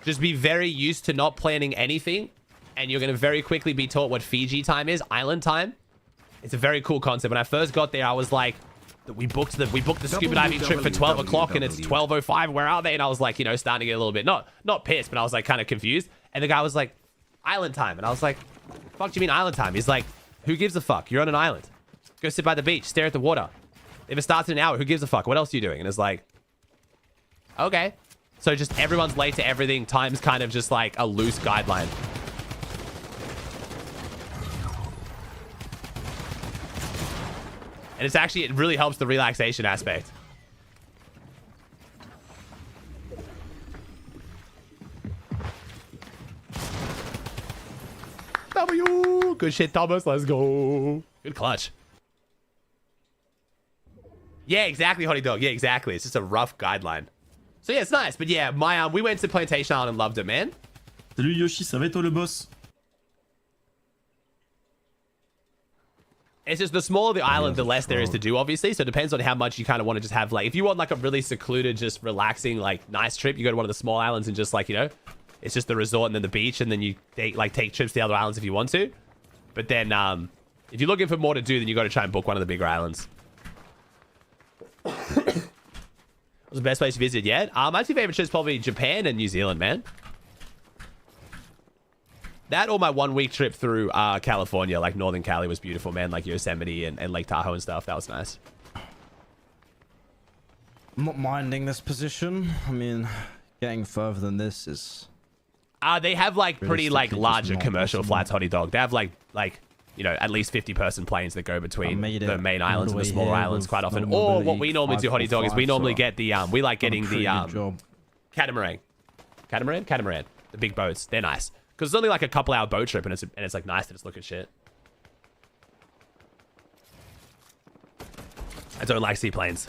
Speaker 1: Just be very used to not planning anything, and you're gonna very quickly be taught what Fiji time is, island time. It's a very cool concept. When I first got there, I was like, we booked the scuba diving trip for 12 o'clock and it's 12:05. Where are they? And I was like, you know, starting to get a little bit not pissed, but I was like kind of confused. And the guy was like, island time. And I was like, fuck do you mean island time? He's like, who gives a fuck? You're on an island. Go sit by the beach, stare at the water. If it starts in an hour, who gives a fuck? What else are you doing? And it's like, okay. So just everyone's late to everything. Time's kind of just like a loose guideline. And it's actually, it really helps the relaxation aspect. W. Good shit, Thomas. Let's go. Good clutch. Yeah, exactly, Hottie Dog. Yeah, exactly. It's just a rough guideline. So yeah, it's nice. But yeah, we went to Plantation Island and loved it, man.
Speaker 4: Salut Yoshi, ça va et toi le boss?
Speaker 1: It's just the smaller the island, the less there is to do, obviously. So it depends on how much you kind of want to just have, like, if you want like a really secluded, just relaxing, like nice trip, you go to one of the small islands and just like, you know, it's just the resort and then the beach, and then you take trips to the other islands if you want to. But then if you're looking for more to do, then you got to try and book one of the bigger islands. What's the best place to visit yet? My 2 favorite trips probably Japan and New Zealand, man. That or my 1 week trip through California, like Northern Cali was beautiful, man. Like Yosemite and Lake Tahoe and stuff. That was nice.
Speaker 3: I'm not minding this position. I mean, getting further than this is...
Speaker 1: They have like pretty like larger commercial flights, Hottie Dog. They have like you know, at least 50-person planes that go between the main islands and the smaller islands quite often. Or what we normally do, Hottie Dog, is we normally get the we like getting the catamaran. Catamaran. The big boats. They're nice. Because it's only like a couple-hour boat trip, and it's like nice to just look at shit. I don't like seaplanes.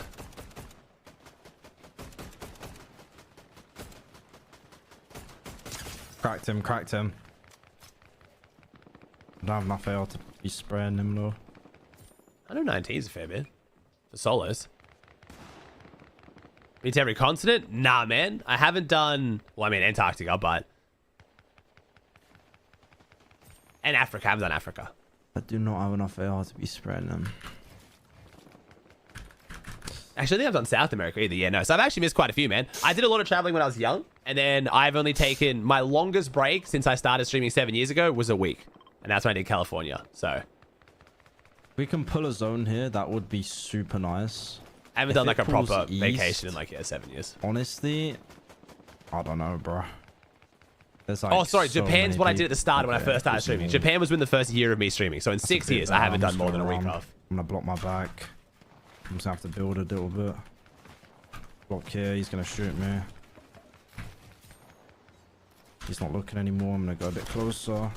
Speaker 3: Cracked him. I don't have enough AR to be spraying him though.
Speaker 1: 119 is a fair bit. For solos. Been to every continent? Nah, man. I haven't done... Well, I mean, Antarctica, but... And Africa. I haven't done Africa.
Speaker 3: I do not have enough AR to be spreading them.
Speaker 1: Actually, I think I've done South America either. Yeah, no. So I've actually missed quite a few, man. I did a lot of traveling when I was young. And then I've only taken my longest break since I started streaming 7 years ago was a week. And that's when I did California. So
Speaker 3: We can pull a zone here. That would be super nice.
Speaker 1: I haven't done like a proper vacation in like 7 years.
Speaker 3: Honestly, I don't know, bro. There's like
Speaker 1: Oh, sorry.
Speaker 3: so
Speaker 1: Japan's
Speaker 3: many
Speaker 1: what I did at the
Speaker 3: people.
Speaker 1: start when I
Speaker 3: Okay,
Speaker 1: first started streaming. Japan was within the first year of me streaming. So in 6
Speaker 3: bit
Speaker 1: years, I
Speaker 3: bad.
Speaker 1: haven't
Speaker 3: I'm
Speaker 1: done
Speaker 3: just
Speaker 1: more than a
Speaker 3: going
Speaker 1: week
Speaker 3: around.
Speaker 1: off.
Speaker 3: I'm gonna block my back. I'm just gonna have to build a little bit. Block here. He's gonna shoot me. He's not looking anymore. I'm gonna go a bit closer.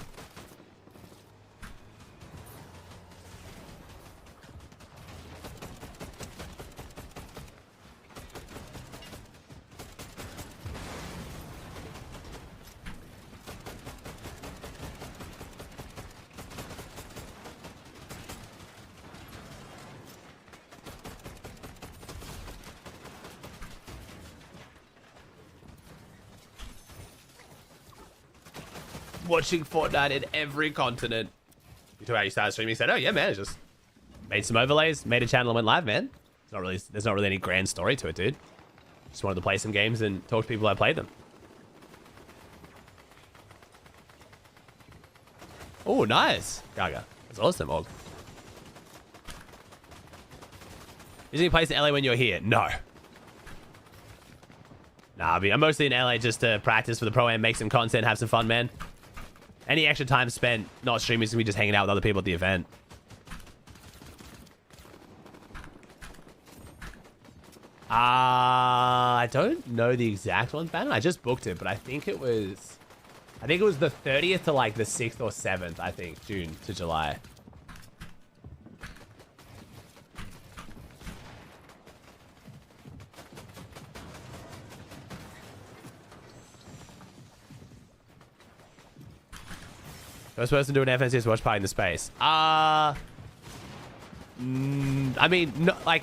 Speaker 1: Watching Fortnite in every continent. You talk about you started streaming, you said, oh yeah, man, I just made some overlays, made a channel and went live, man. There's not really any grand story to it, dude. Just wanted to play some games and talk to people I played them. Oh, nice. Gaga. That's awesome, Og. Is there any place in LA when you're here? No. Nah, I'm mostly in LA just to practice for the pro and make some content, have some fun, man. Any extra time spent not streaming is gonna be just hanging out with other people at the event. I don't know the exact one, Banner. I just booked it, but I think it was the 30th to like the 6th or 7th, I think, June to July. First person to do an FNCS watch party in the space. I mean, no, like,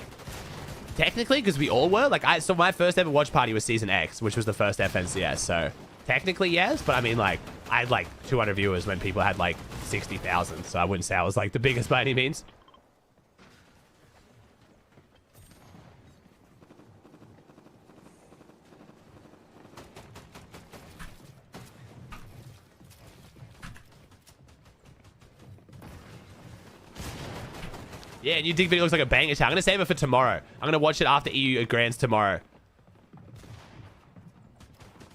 Speaker 1: technically, because we all were. So my first ever watch party was Season X, which was the first FNCS. So technically, yes. But I mean, like, I had like 200 viewers when people had like 60,000. So I wouldn't say I was like the biggest by any means. Yeah, new dig video looks like a banger chat. I'm going to save it for tomorrow. I'm going to watch it after EU Grands tomorrow.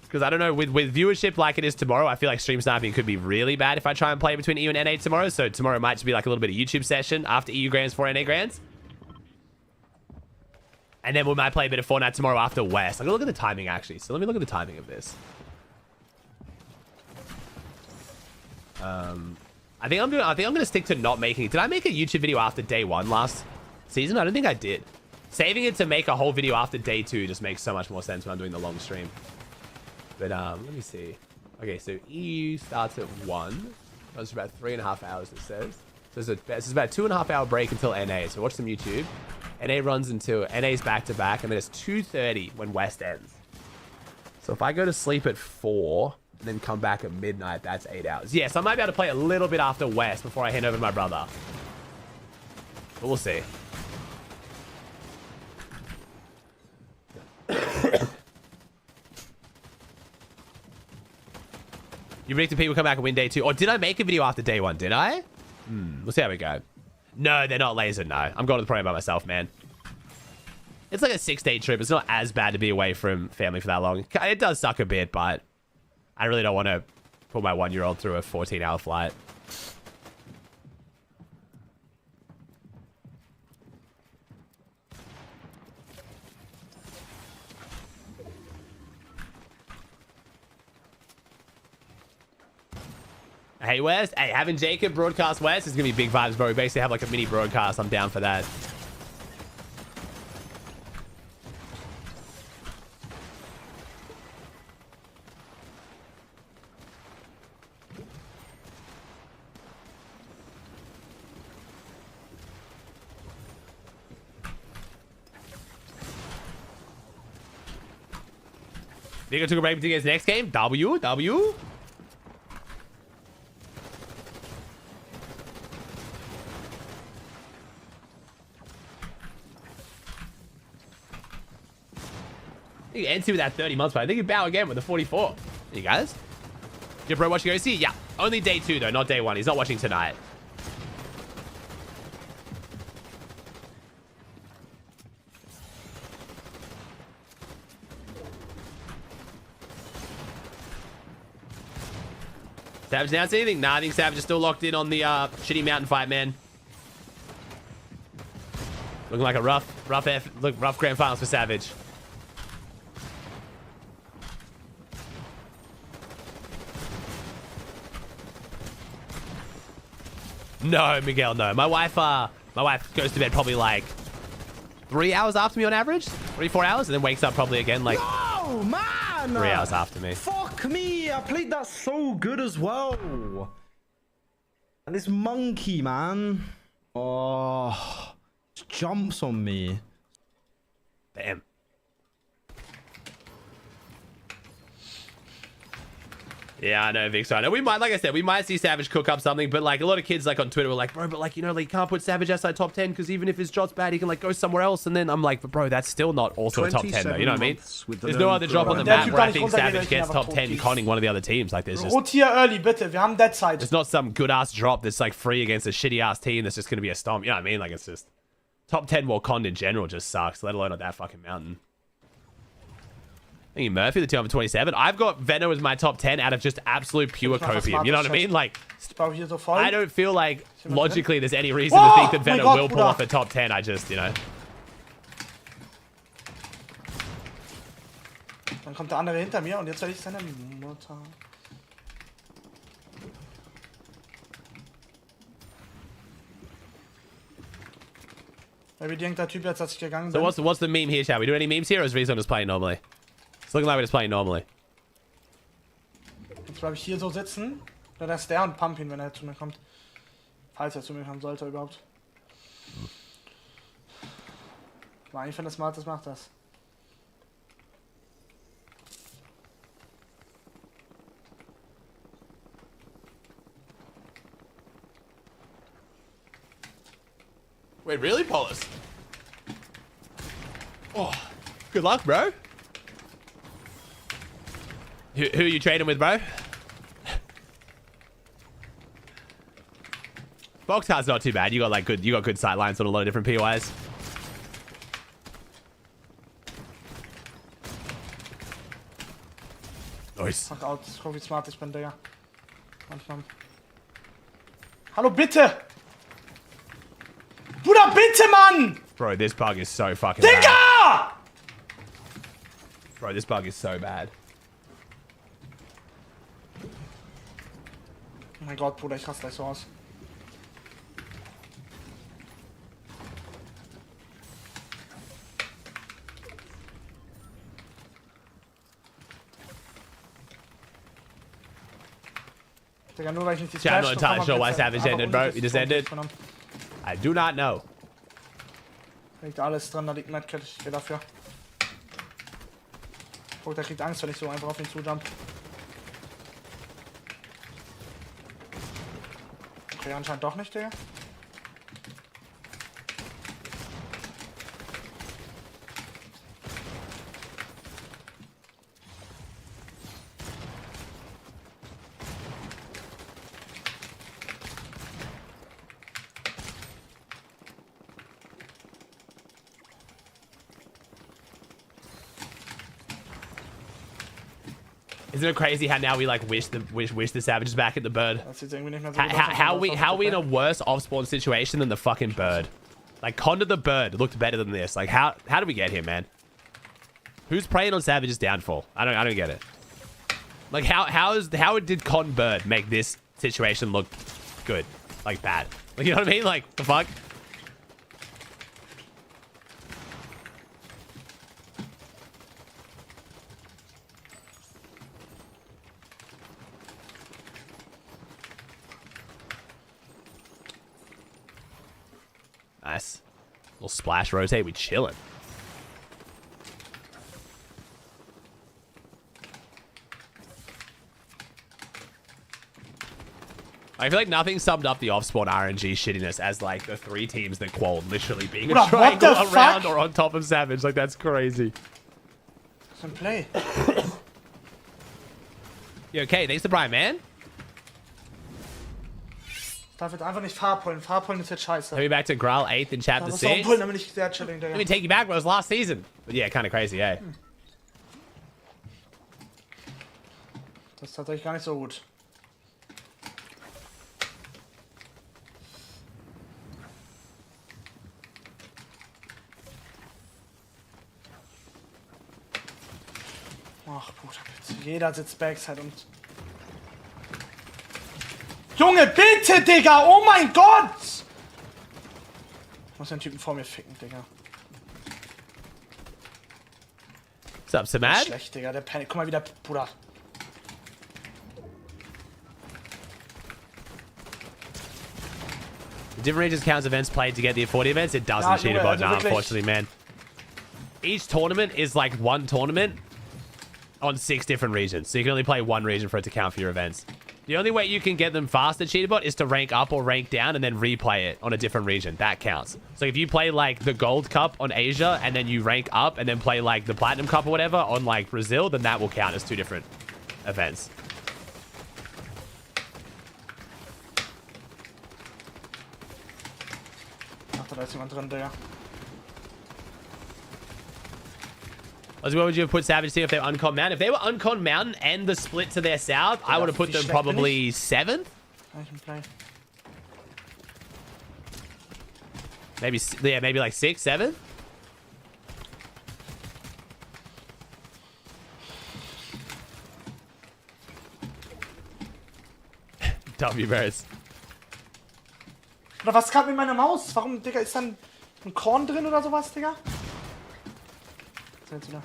Speaker 1: Because I don't know, with viewership like it is tomorrow, I feel like stream sniping could be really bad if I try and play between EU and NA tomorrow. So tomorrow might just be like a little bit of YouTube session after EU Grands for NA Grands. And then we might play a bit of Fortnite tomorrow after West. I'm going to look at the timing, actually. So let me look at the timing of this. I think I'm going to stick to not making it. Did I make a YouTube video after day 1 last season? I don't think I did. Saving it to make a whole video after day 2 just makes so much more sense when I'm doing the long stream. But let me see. Okay, so EU starts at 1. Runs for about 3.5 hours, it says. So it's about a 2.5 hour break until NA. So watch some YouTube. NA runs until NA's back to back, and then it's 2:30 when West ends. So if I go to sleep at 4 and then come back at midnight, that's 8 hours. Yes, I might be able to play a little bit after West before I hand over to my brother. But we'll see. You predicted people come back and win day 2. Or did I make a video after day 1? Did I? We'll see how we go. No, they're not laser. No, I'm going to the pro by myself, man. It's like a 6-day trip. It's not as bad to be away from family for that long. It does suck a bit, but I really don't want to put my 1-year-old through a 14-hour flight. Hey, West. Hey, having Jacob broadcast West is going to be big vibes, bro. We basically have like a mini broadcast. I'm down for that. Vigo took a break between his next game. W. think NC with that 30 months, but I think you bow again with the 44. You guys? Your bro watching OC? Yeah. Only day 2 though, not day 1. He's not watching tonight. Savage announced anything? Nah, I think Savage is still locked in on the shitty mountain fight, man. Looking like a rough grand finals for Savage. No, Miguel, no. My wife goes to bed probably like 3 hours after me on average. 3-4 hours, and then wakes up probably again like
Speaker 3: Oh man!
Speaker 1: 3 hours after me.
Speaker 3: Fuck me! I played that so good as well. And this monkey, man. Oh, just jumps on me.
Speaker 1: Damn. Yeah, I know, Vic. So I know we might, like I said, we might see Savage cook up something, but like a lot of kids like on Twitter were like, bro, but like, you know, like you can't put Savage outside top 10 because even if his shot's bad, he can like go somewhere else. And then I'm like, but bro, that's still not also a top 10 though. You know what I mean? There's no other drop on the map where I think Savage gets top 10 conning one of the other teams. Like there's just...
Speaker 5: Rotier early, bitte. Wir haben that side.
Speaker 1: There's not some good ass drop that's like free against a shitty ass team that's just going to be a stomp. You know what I mean? Like it's just... Top 10 well conned in general just sucks, let alone on that fucking mountain. Thank you, Murphy, the 227. I've got Venno as my top 10 out of just absolute pure copium. You know what I mean? Like, I don't feel like logically there's any reason to think that Venno will pull off a top 10. I just, you know.
Speaker 5: Dann kommt der andere hinter mir und jetzt werde ich seine Mutter. Maybe denkt der Typ jetzt, dass ich gegangen bin.
Speaker 1: So what's the meme here, shall we do any memes here or is Rizon just playing normally? It's looking like we're just playing normally.
Speaker 5: Jetzt bleibe ich hier so sitzen. Oder das ist der und pump ihn, wenn er zu mir kommt. Falls er zu mir kommen sollte überhaupt. Aber eigentlich, wenn er smart ist, macht das.
Speaker 1: Wait, really, Paulus? Oh, good luck, bro. Who are you trading with, bro? Boxcar's not too bad. You got like good sight lines on a lot of different POIs. Nice.
Speaker 5: Fuck out, guck wie smart ich bin, Digga. Manchmal. Hallo, bitte! Bruder, bitte, Mann!
Speaker 1: Bro, this bug is so fucking
Speaker 5: Digga!
Speaker 1: bad. Bro, this bug is so bad.
Speaker 5: Oh mein Gott, Bruder, ich raste gleich so aus. Digga, nur weil ich nicht die
Speaker 1: I'm not entirely sure why Savage ended, bro. He just ended. I do not know.
Speaker 5: Liegt alles dran, da liegt Medkit, ich geh dafür. Guck, der kriegt Angst, wenn ich so einfach auf ihn zujump. Okay, anscheinend doch nicht, Digga.
Speaker 1: Isn't it crazy how now we like wish the Savages back at the bird?
Speaker 5: Das sieht irgendwie nicht mehr so gut aus.
Speaker 1: How are we in a worse off-spawn situation than the fucking bird? Like Conda the bird looked better than this. Like how did we get here, man? Who's preying on Savage's downfall? I don't get it. Like how did Con Bird make this situation look good? Like bad. Like you know what I mean? Like the fuck? Nice. Little splash rotate, we chillin'. I feel like nothing summed up the off-spawn RNG shittiness as like the 3 teams that qualled literally being a triangle around or on top of Savage. Like that's crazy.
Speaker 5: Some play.
Speaker 1: You okay? Thanks to Brian, man.
Speaker 5: Darf jetzt einfach nicht Farpollen. Farpollen ist jetzt scheiße.
Speaker 1: Take me back to Graal 8th in
Speaker 5: Da
Speaker 1: chapter
Speaker 5: musst du auch
Speaker 1: 6.
Speaker 5: pullen, damit ich sehr chilling,
Speaker 1: Let
Speaker 5: Digga.
Speaker 1: me take you back, bro. It was last season. But yeah, kind of crazy, eh?
Speaker 5: Das ist tatsächlich gar nicht so gut. Ach, Bruder, bitte. Jeder sitzt Backside und... Junge, bitte, Digga! Oh mein Gott! Ich muss den Typen vor mir ficken, Digga.
Speaker 1: What's up, Samad?
Speaker 5: Schlecht, Digga. Der Panic. Guck mal wieder, Bruder.
Speaker 1: The different regions counts events played to get the 40 events. It doesn't
Speaker 5: Ja,
Speaker 1: cheat
Speaker 5: Junge,
Speaker 1: about
Speaker 5: also
Speaker 1: now,
Speaker 5: wirklich.
Speaker 1: unfortunately, man. Each tournament is like one tournament on 6 different regions. So you can only play one region for it to count for your events. The only way you can get them faster, Cheaterbot, is to rank up or rank down and then replay it on a different region. That counts. So if you play like the Gold Cup on Asia and then you rank up and then play like the Platinum Cup or whatever on like Brazil, then that will count as 2 different events.
Speaker 5: Ach, da ist jemand drin, Digga.
Speaker 1: What would you have put Savage Team if they were Uncon Mountain? If they were Uncon Mountain and the split to their south, I would have put them probably 7th.
Speaker 5: I can play.
Speaker 1: Maybe, yeah, maybe like 6, 7. W Birds.
Speaker 5: Oder was gerade mit meiner Maus? Warum, Digga, ist dann ein Korn drin oder sowas, Digga? Jetzt wieder.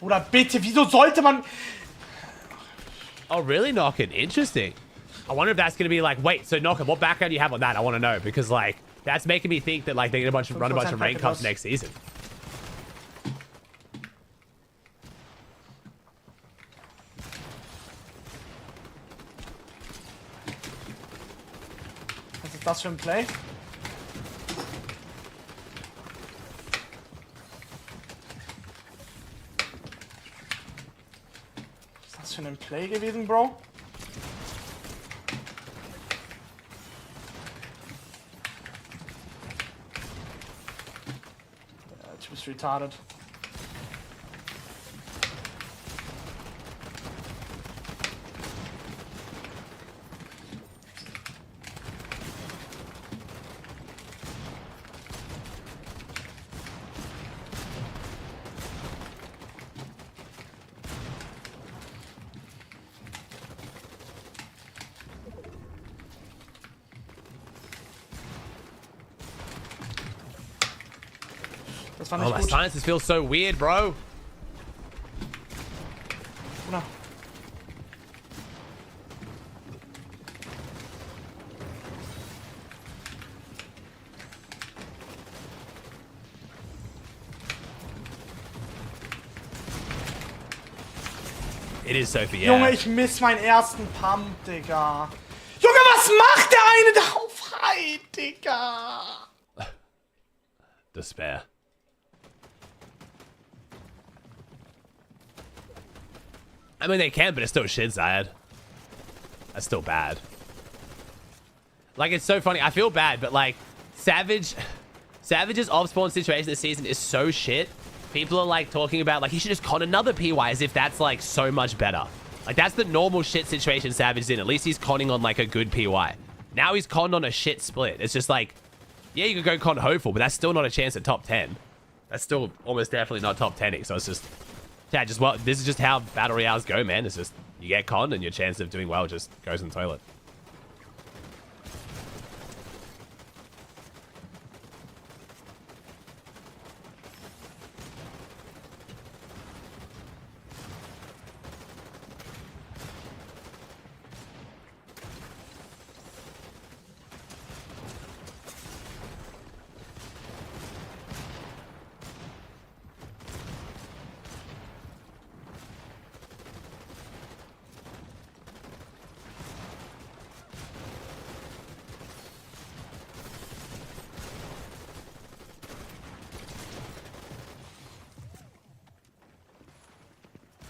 Speaker 5: Oder bitte, wieso sollte man...
Speaker 1: Oh, really, Knockin'? Interesting. I wonder if that's going to be like, wait, so Knockin', what background do you have on that? I want to know, because like, that's making me think that like they're going to run a bunch of rank cups next season.
Speaker 5: Was ist das für ein Play? Was ist das für ein Play gewesen, Bro? Der Typ ist retarded. Das war
Speaker 1: Oh,
Speaker 5: nicht
Speaker 1: my
Speaker 5: gut.
Speaker 1: silences feel so weird, bro.
Speaker 5: Oder?
Speaker 1: It is Sophie, yeah.
Speaker 5: Junge, ich miss meinen ersten Pump, Digga. Junge, was macht der eine da auf High, Digga?
Speaker 1: Despair. I mean, they can, but it's still shit, Zayad. That's still bad. Like, it's so funny. I feel bad, but like, Savage's off-spawn situation this season is so shit. People are like talking about like, he should just con another PY as if that's like so much better. Like, that's the normal shit situation Savage is in. At least he's conning on like a good PY. Now he's conned on a shit split. It's just like, yeah, you could go con Hopeful, but that's still not a chance at top 10. That's still almost definitely not top 10-ing. So it's just, yeah, just well, this is just how battle royales go, man. It's just, you get conned and your chance of doing well just goes in the toilet.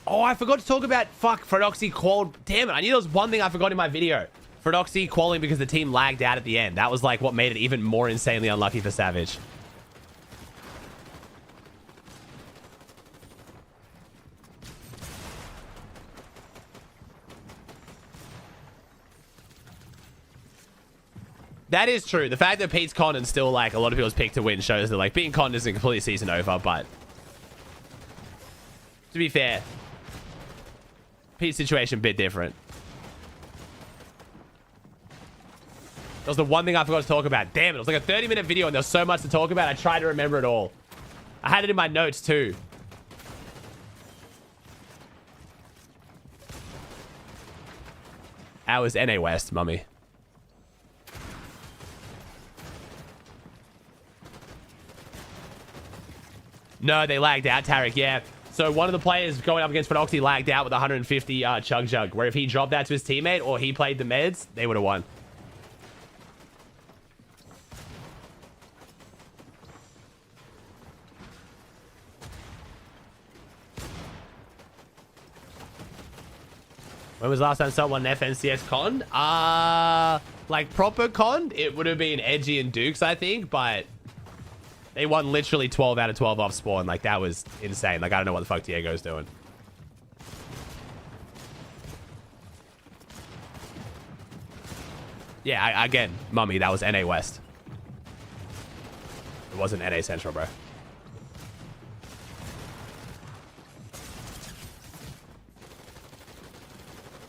Speaker 1: Oh, I forgot to talk about, Frodoxy qualled. Damn it, I knew there was one thing I forgot in my video. Frodoxy qualling because the team lagged out at the end. That was like what made it even more insanely unlucky for Savage. That is true. The fact that Pete's con and still like a lot of people's pick to win shows that like being con isn't completely season over, but to be fair, Pete's situation a bit different. That was the one thing I forgot to talk about. Damn it, it was like a 30-minute video and there was so much to talk about. I tried to remember it all. I had it in my notes too. That was NA West, mummy. No, they lagged out, Tarek, yeah. So one of the players going up against Frodoxy lagged out with 150 Chug Jug, where if he dropped that to his teammate or he played the meds, they would have won. When was the last time someone won an FNCS con? Like proper con, it would have been Edgy and Dukes, I think, but they won literally 12 out of 12 off spawn. Like, that was insane. Like, I don't know what the fuck Diego's doing. Yeah, again, mummy, that was NA West. It wasn't NA Central, bro.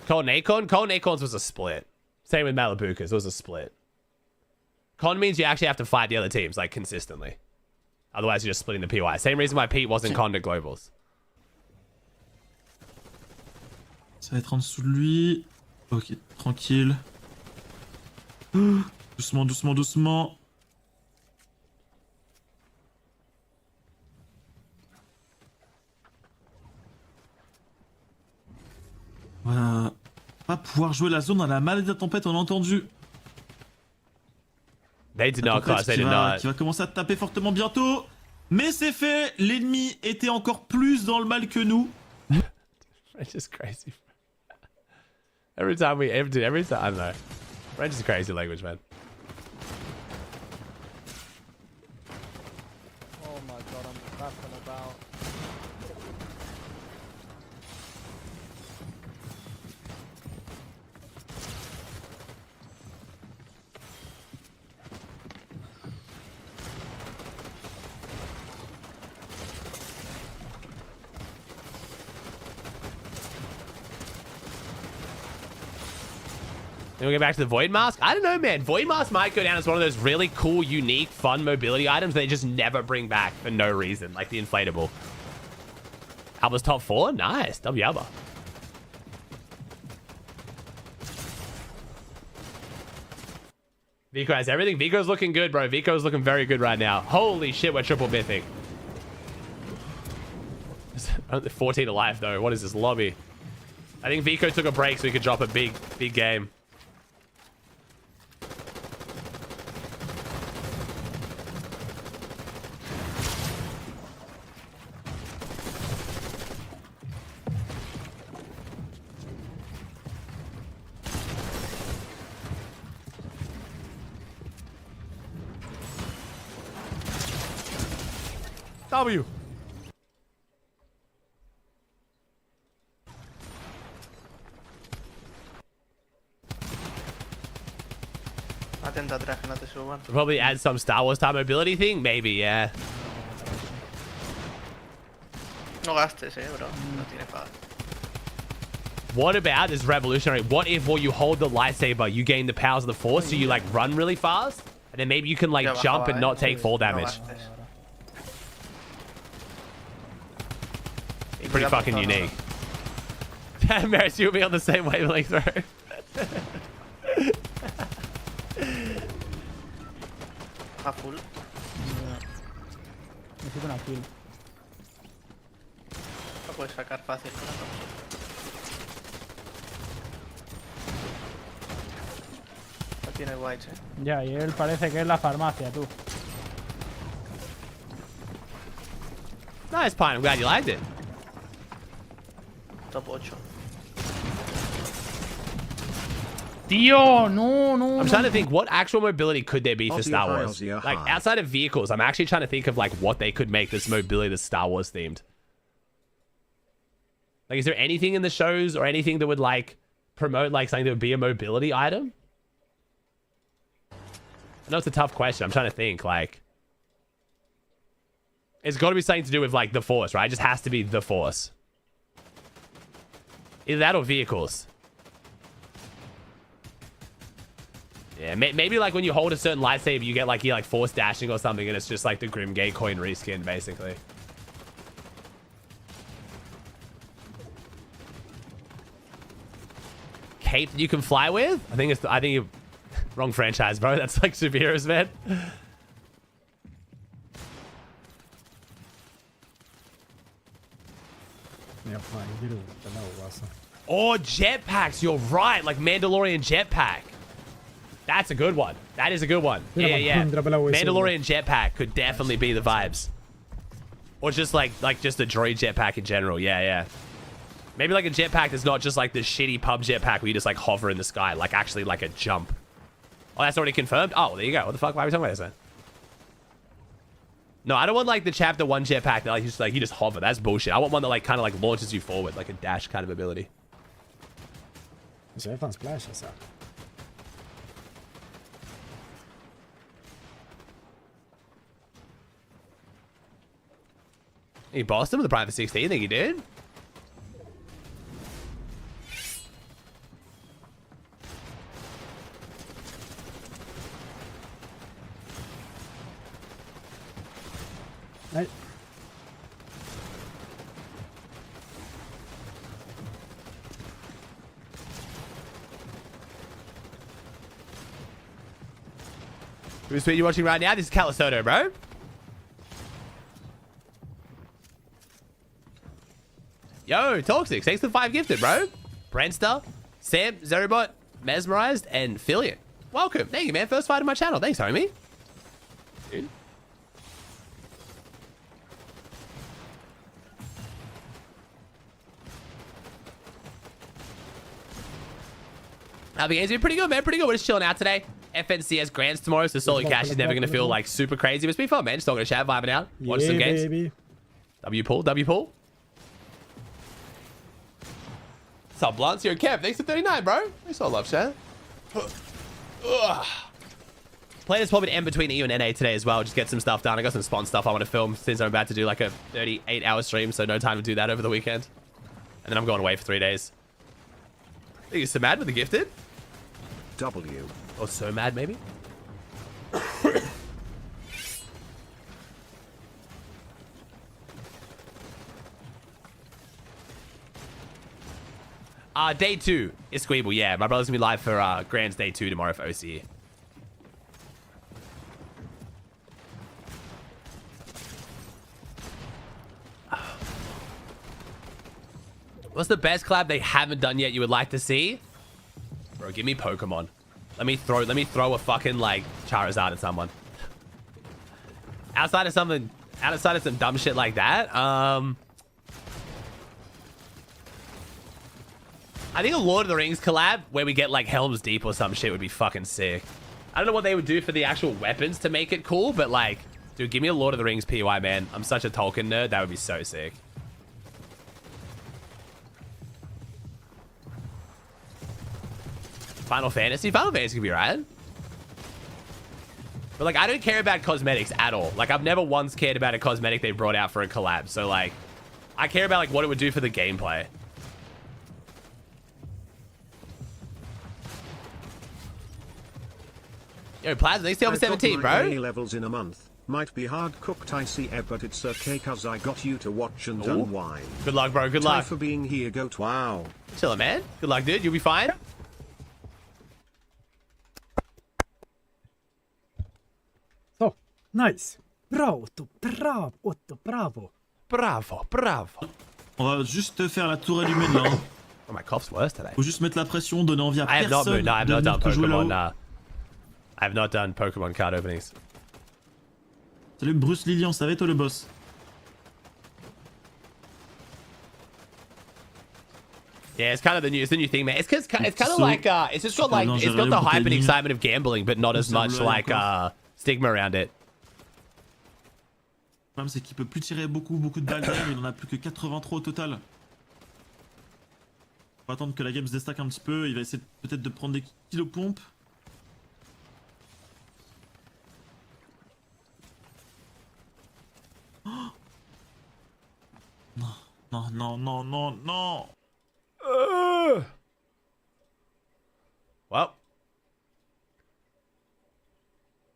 Speaker 1: Colton Acorn? Colton Acorns was a split. Same with Malabukas. It was a split. Con means you actually have to fight the other teams, like, consistently. Otherwise, you're just splitting the PY. Same reason why Pete wasn't con to Globals.
Speaker 4: Ça va être en dessous de lui. Ok, tranquille. Doucement, doucement, doucement. On va pas pouvoir jouer la zone à la maladie de la tempête, on a entendu.
Speaker 1: They did not class, they did not.
Speaker 4: Qui va commencer à taper fortement bientôt. Mais c'est fait, l'ennemi était encore plus dans le mal que nous.
Speaker 1: It's just crazy. Every time, I don't know. French is crazy language, man.
Speaker 5: Oh my god, I'm crapping about.
Speaker 1: Then we get back to the Void Mask. I don't know, man. Void Mask might go down as one of those really cool, unique, fun mobility items they just never bring back for no reason, like the inflatable. Alba's top 4? Nice. W Alba. Vico has everything. Vico's looking good, bro. Vico's looking very good right now. Holy shit, we're triple mythic. Only 14 alive, though. What is this lobby? I think Vico took a break so he could drop a big game. W.
Speaker 5: Atenta atrás, que no te suban.
Speaker 1: Probably add some Star Wars type mobility thing? Maybe, yeah.
Speaker 5: No gastes, bro. No tiene para.
Speaker 1: What about this revolutionary? What if while you hold the lightsaber, you gain the powers of the Force, so you like run really fast? And then maybe you can like jump and not take fall damage. Pretty fucking unique. Maris, you'll be on the same wavelength, bro.
Speaker 5: A full.
Speaker 12: Necesito una kill.
Speaker 5: Lo puedes sacar fácil. No tiene whites,
Speaker 12: Ya, y él parece que es la farmacia, tú.
Speaker 1: Nice, Pine. I'm glad you liked it.
Speaker 9: Top 8.
Speaker 12: Tío, no.
Speaker 1: I'm trying to think, what actual mobility could there be for
Speaker 11: Aussie
Speaker 1: Star
Speaker 11: high,
Speaker 1: Wars?
Speaker 11: Aussie
Speaker 1: Like,
Speaker 11: high.
Speaker 1: outside of vehicles, I'm actually trying to think of, like, what they could make this mobility that's Star Wars themed. Like, is there anything in the shows or anything that would, like, promote, like, something that would be a mobility item? I know it's a tough question. I'm trying to think, like... It's got to be something to do with, like, the Force, right? It just has to be the Force. Either that or vehicles. Yeah, maybe like when you hold a certain lightsaber, you get like force dashing or something, and it's just like the Grim Gate coin reskin, basically. Cape you can fly with? I think you wrong franchise, bro. That's like superheroes, man. Oh, jetpacks. You're right. Like Mandalorian jetpack. That's a good one. That is a good one. Yeah. Mandalorian jetpack could definitely be the vibes. Or just like just a droid jetpack in general. Yeah. Maybe like a jetpack that's not just like the shitty pub jetpack where you just like hover in the sky. Like actually like a jump. Oh, that's already confirmed? Oh, there you go. What the fuck? Why are we talking about this then? No, I don't want like the chapter 1 jetpack that like you just hover. That's bullshit. I want one that like kind of like launches you forward, like a dash kind of ability. He bossed him with the Private 16, think he did?
Speaker 12: Right.
Speaker 1: Who's what you're watching right now? This is Calisoto, bro. Yo, Toxic, thanks for 5 gifted, bro. Brandster, Sam, Zerobot, Mesmerized, and Fillion. Welcome. Thank you, man. First fight on my channel. Thanks, homie. Dude. The game's been pretty good, man. Pretty good. We're just chilling out today. FNCS Grands tomorrow, so solo cash is never going to feel like super crazy. But it's been fun, man. Just talking to chat, vibing out, watch some games.
Speaker 12: Baby.
Speaker 1: W pull. What's up, Blunts? You're Kev. Thanks for 39, bro. Thanks for love, chat. Plan is probably to end between EU and NA today as well. Just get some stuff done. I got some spawn stuff I want to film since I'm about to do like a 38-hour stream, so no time to do that over the weekend. And then I'm going away for 3 days. Are you so mad with the gifted?
Speaker 11: W.
Speaker 1: Or so mad, maybe? Day 2 is Squeeble, yeah. My brother's gonna be live for Grand's Day 2 tomorrow for OCE. What's the best collab they haven't done yet you would like to see? Bro, give me Pokemon. Let me throw a fucking like Charizard at someone. Outside of some dumb shit like that, I think a Lord of the Rings collab where we get like Helm's Deep or some shit would be fucking sick. I don't know what they would do for the actual weapons to make it cool, but like, dude, give me a Lord of the Rings PY, man. I'm such a Tolkien nerd. That would be so sick. Final Fantasy could be right. But like, I don't care about cosmetics at all. Like, I've never once cared about a cosmetic they brought out for a collab. So like, I care about like what it would do for the gameplay. Yo, Plaz, thanks for 17, bro.
Speaker 11: Levels in a month. Might be hard cooked, I see, but it's okay cause I got you to watch and unwind.
Speaker 1: Good luck, bro. Good luck.
Speaker 11: for being here, goat. Wow.
Speaker 1: Chillin', man. Good luck, dude. You'll be fine.
Speaker 12: So, nice. Bravo, Otto, bravo.
Speaker 1: Bravo.
Speaker 4: On va juste faire la tourelle humaine là. Hein.
Speaker 1: Oh, my cough's worse today.
Speaker 4: Faut juste mettre la pression, donner envie à
Speaker 1: I have not
Speaker 4: personne
Speaker 1: moved. No, I have not done
Speaker 4: de jouer
Speaker 1: Pokemon.
Speaker 4: là-haut.
Speaker 1: I have not done Pokemon card openings.
Speaker 4: Salut Bruce Lillian, ça va toi le boss?
Speaker 1: Yeah, it's kind of the new thing, man. It's kind of like it's just got like it's got the hype and excitement of gambling, but not as much like stigma around it.
Speaker 4: Le problème c'est qu'il peut plus tirer beaucoup de balles derrière, il en a plus que 83 au total. On va attendre que la game se déstack un petit peu, il va essayer peut-être de prendre des kilopompes. Oh non.
Speaker 1: Well.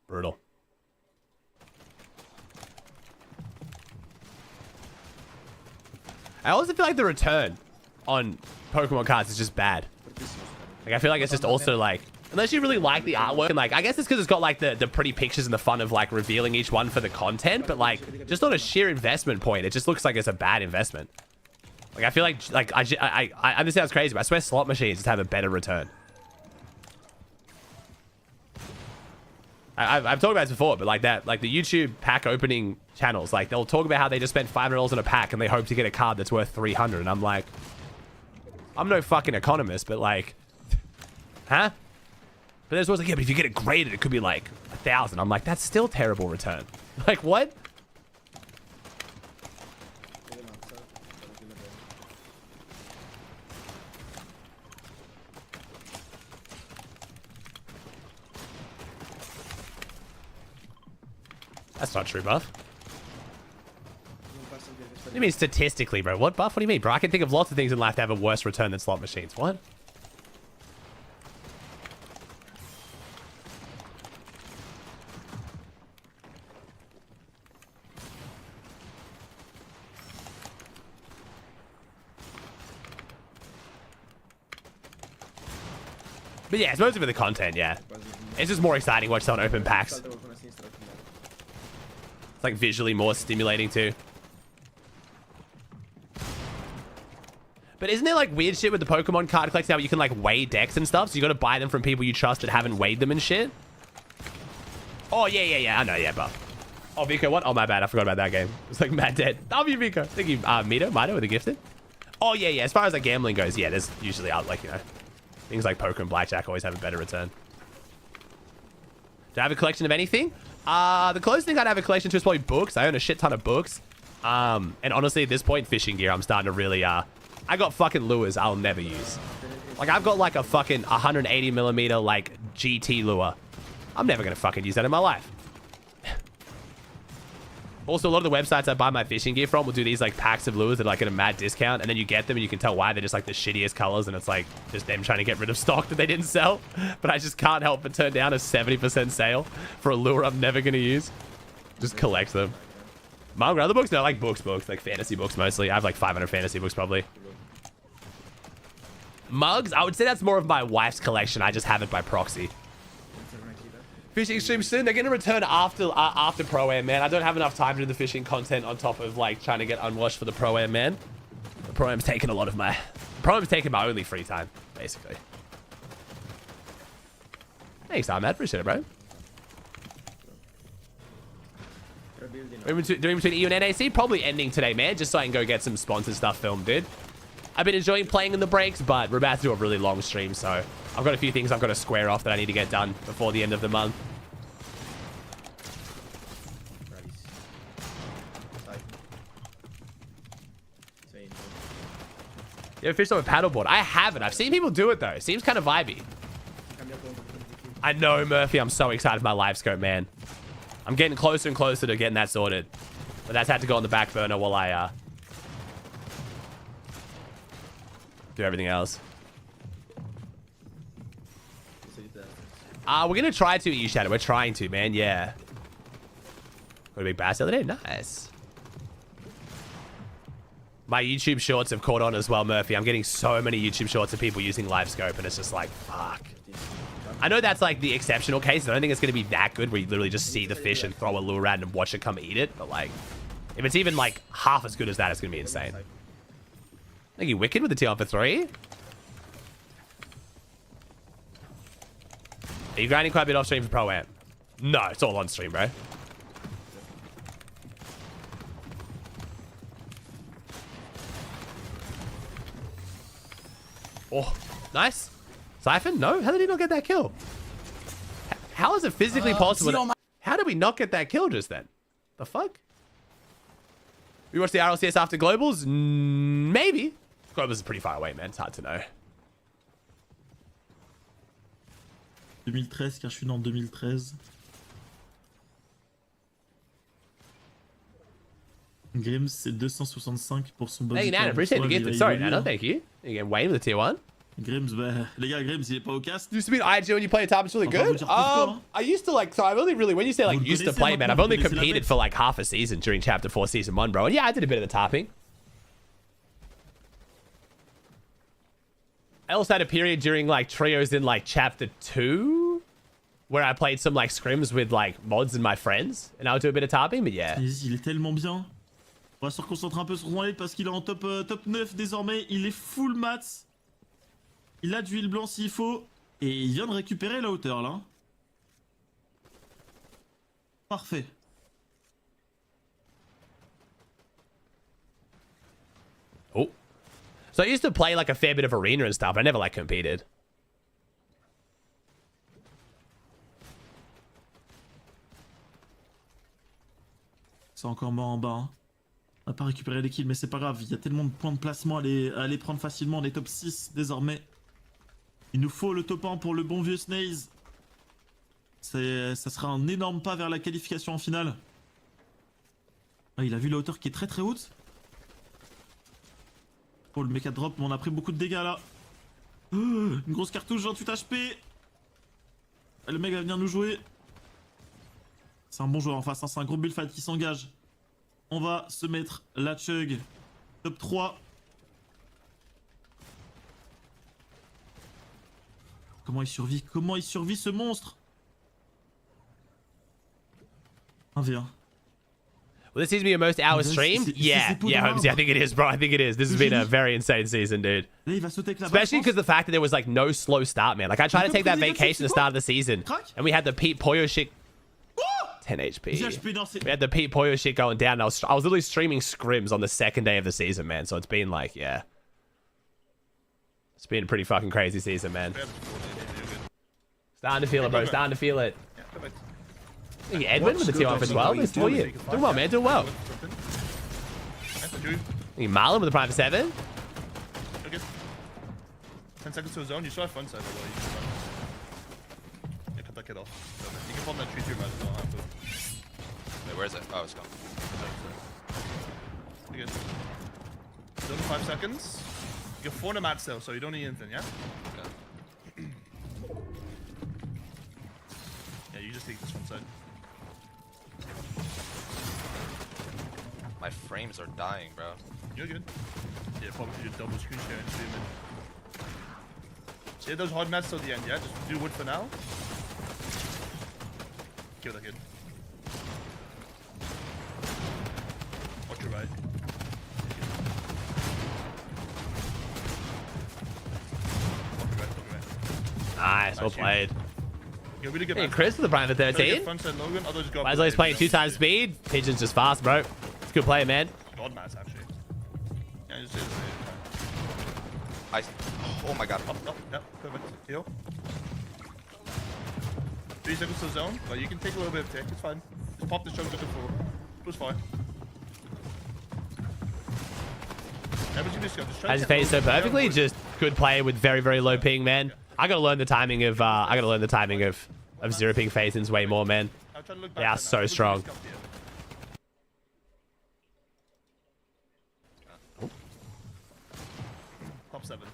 Speaker 1: Brutal. I also feel like the return on Pokemon cards is just bad. Like, I feel like it's just also like, unless you really like the artwork, and like, I guess it's because it's got like the pretty pictures and the fun of like revealing each one for the content, but like, just on a sheer investment point, it just looks like it's a bad investment. Like, I feel like I this sounds crazy, but I swear slot machines just have a better return. I've talked about this before, but like that, like the YouTube pack opening channels, like they'll talk about how they just spent $500 on a pack and they hope to get a card that's worth 300, and I'm like, I'm no fucking economist, but like, huh? But there's always like, yeah, but if you get it graded, it could be like 1,000. I'm like, that's still terrible return. Like, what? That's not true, Buff. What do you mean statistically, bro? What, Buff? What do you mean, bro? I can think of lots of things in life that have a worse return than slot machines. What? But yeah, it's mostly for the content, yeah. It's just more exciting watch someone open packs. It's like visually more stimulating too. But isn't there like weird shit with the Pokemon card collecting now where you can like weigh decks and stuff? So you got to buy them from people you trust that haven't weighed them and shit? Oh, yeah. I know, yeah, but... Oh, Vico, what? Oh, my bad. I forgot about that game. It's like mad dead. W, Vico. Thank you, Mito with the gifted. Oh, yeah. As far as like gambling goes, yeah, there's usually like, you know, things like poker and blackjack always have a better return. Do I have a collection of anything? The closest thing I'd have a collection to is probably books. I own a shit ton of books. And honestly, at this point, fishing gear, I'm starting to really, I got fucking lures I'll never use. Like, I've got like a fucking 180mm like GT lure. I'm never gonna fucking use that in my life. Also, a lot of the websites I buy my fishing gear from will do these like packs of lures that are like at a mad discount, and then you get them and you can tell why they're just like the shittiest colors, and it's like just them trying to get rid of stock that they didn't sell. But I just can't help but turn down a 70% sale for a lure I'm never gonna use. Just collect them. Manga, other books? No, I like books, like fantasy books mostly. I have like 500 fantasy books probably. Mugs? I would say that's more of my wife's collection. I just have it by proxy. Fishing stream soon. They're going to return after Pro-Am, man. I don't have enough time to do the fishing content on top of like trying to get unwashed for the Pro-Am, man. The Pro-Am's taken a lot of my... Pro-Am's taken my only free time, basically. Thanks, Ahmad. Appreciate it, bro. Doing between EU and NAC? Probably ending today, man. Just so I can go get some sponsored stuff filmed, dude. I've been enjoying playing in the breaks, but we're about to do a really long stream, so I've got a few things I've got to square off that I need to get done before the end of the month. You ever fished on a paddleboard? I haven't. I've seen people do it, though. It seems kind of vibey. I know, Murphy. I'm so excited for my live scope, man. I'm getting closer and closer to getting that sorted. But that's had to go on the back burner while I, do everything else. We're gonna try to eat Shadow. We're trying to, man. Yeah. Got a big bass the other day. Nice. My YouTube shorts have caught on as well, Murphy. I'm getting so many YouTube shorts of people using LiveScope, and it's just like, fuck. I know that's like the exceptional case. I don't think it's gonna be that good where you literally just see the fish and throw a lure at it and watch it come eat it. But like, if it's even like half as good as that, it's gonna be insane. Thank you, Wicked, with the TL for 3. Are you grinding quite a bit off stream for Pro-Am? No, it's all on stream, bro. Oh, nice. Siphon? No? How did he not get that kill? How is it physically possible? How did we not get that kill just then? The fuck? We watched the RLCS after Globals? Maybe. Globals is pretty far away, man. It's hard to know.
Speaker 4: 2013, car je suis né en 2013. Grims, c'est 265 pour son body.
Speaker 1: Hey, Nana, appreciate the gift. Sorry, Nana, thank you. You get Wayne with the tier 1.
Speaker 4: Grims, bah, les gars, Grims, il est pas au cast.
Speaker 1: Used to be an IG when you play a time, it's really good. I used to like, so I've only really, when you say like used to play, man, I've only competed for like half a season during Chapter 4 Season 1, bro. And yeah, I did a bit of the typing. I also had a period during like trios in like Chapter 2 where I played some like scrims with like mods and my friends. And I would do a bit of typing, but yeah.
Speaker 4: Il est tellement bien. On va se reconcentrer un peu sur son parce qu'il est en top 9 désormais. Il est full mats. Il a du heal blanc s'il faut. Et il vient de récupérer la hauteur là. Parfait.
Speaker 1: Oh. So I used to play like a fair bit of arena and stuff. I never like competed.
Speaker 4: C'est encore mort en bas. Hein. On n'a pas récupéré les kills, mais c'est pas grave. Il y a tellement de points de placement à aller prendre facilement. On est top 6 désormais. Il nous faut le top 1 pour le bon vieux Snaze. Ça sera un énorme pas vers la qualification en finale. Ah, il a vu la hauteur qui est très très haute. Oh, le mecha drop, mais on a pris beaucoup de dégâts là. Une grosse cartouche, 28 HP. Le mec va venir nous jouer. C'est un bon joueur en face, hein. C'est un gros bullfight qui s'engage. On va se mettre la chug. Top 3. Comment il survit? Comment il survit ce monstre? 1v1.
Speaker 1: Will this season be your most hours streamed? Yeah, Holmes. I think it is, bro. I think it is. This has been a very insane season, dude. Especially because the fact that there was like no slow start, man. Like I tried to take that vacation at the start of the season, and we had the Pete Poyo shit. 10 HP. We had the Pete Poyo shit going down. And I was literally streaming scrims on the second day of the season, man. So it's been like, yeah, it's been a pretty fucking crazy season, man. Starting to feel it, bro. Starting to feel it. I think Edwin with the tier 1 as well. Nice for you. Doing well, man. Doing well. I think Marlon with the prime for 7.
Speaker 9: Okay. 10 seconds to a zone. You still have front side, by the way. You cut that kid off. You can farm that tree too, man.
Speaker 6: Wait, where is it? Oh, it's gone.
Speaker 9: You're good. Zone 5 seconds. You're 4 in a mat still, so you don't need anything, yeah? Okay. Yeah, you just take this one side.
Speaker 6: My frames are dying, bro.
Speaker 9: You're good. Yeah, probably do double screen share and stream it. Save those hard mats till the end, yeah? Just do wood for now. Kill that kid. Watch your right.
Speaker 1: Nice, well played.
Speaker 9: You're really good.
Speaker 1: Hey, Chris with the prime for 13. Wesley's playing 2 times speed. Pigeon's just fast, bro. It's a good play, man.
Speaker 9: God mats, actually. Yeah, just
Speaker 6: oh my god.
Speaker 9: Up, yep, perfect. Heal. 3 seconds to the zone, but you can take a little bit of tick, it's fine. Just pop the choke to the floor. It was fine.
Speaker 1: Has he phased so perfectly? Just good play with very, very low ping, man. I gotta learn the timing of zero ping phase-ins way more, man. They are so strong.
Speaker 9: Top 7.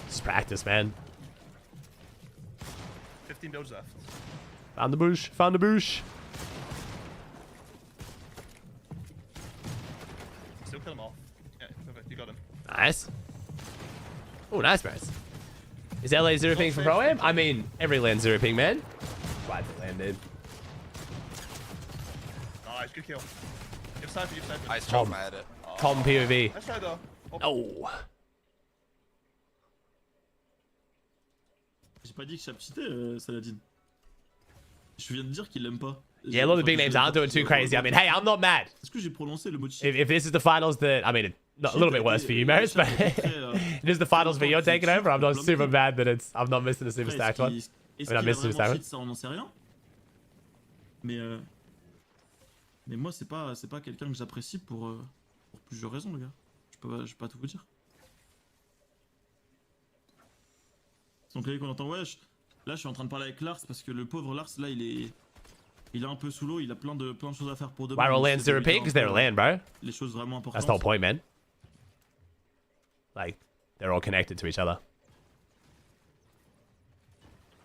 Speaker 1: Just practice, man.
Speaker 9: 15 builds left.
Speaker 1: Found the bush. Found the bush.
Speaker 9: Still kill him off. Yeah, perfect. You got him.
Speaker 1: Nice. Oh, nice, bros. Is LA zero ping for Pro Am? I mean, every land zero ping, man. Glad it landed.
Speaker 9: Nice, good kill. Give sniper, give sniper.
Speaker 6: Nice job, I had it.
Speaker 1: Tom POV.
Speaker 9: Let's try though.
Speaker 1: Oh.
Speaker 4: J'ai pas dit que Chap cheatait, Saladin. Je viens de dire qu'il l'aime pas.
Speaker 1: Yeah, a lot of the big names aren't doing too crazy. I mean, hey, I'm not mad.
Speaker 4: Est-ce que j'ai prononcé le mot cheat?
Speaker 1: If this is the finals, that I mean, not a little bit worse for you, Maris, but Is the finals video taking over? I'm not super mad that I'm not missing a super stacked one.
Speaker 4: Est-ce
Speaker 1: I
Speaker 4: qu'il a
Speaker 1: missed super
Speaker 4: vraiment
Speaker 1: stacked
Speaker 4: cheat, ça on n'en sait rien. Mais moi c'est pas quelqu'un que j'apprécie pour plusieurs raisons les gars. Je vais pas tout vous dire. Donc là qu'on entend wesh. Là je suis en train de parler avec Lars parce que le pauvre Lars là il est un peu sous l'eau, il a plein de choses à faire pour demain.
Speaker 1: Viral lands to repeat because they're land, bro.
Speaker 4: Les choses vraiment importantes.
Speaker 1: That's the whole point, man. Like, they're all connected to each other.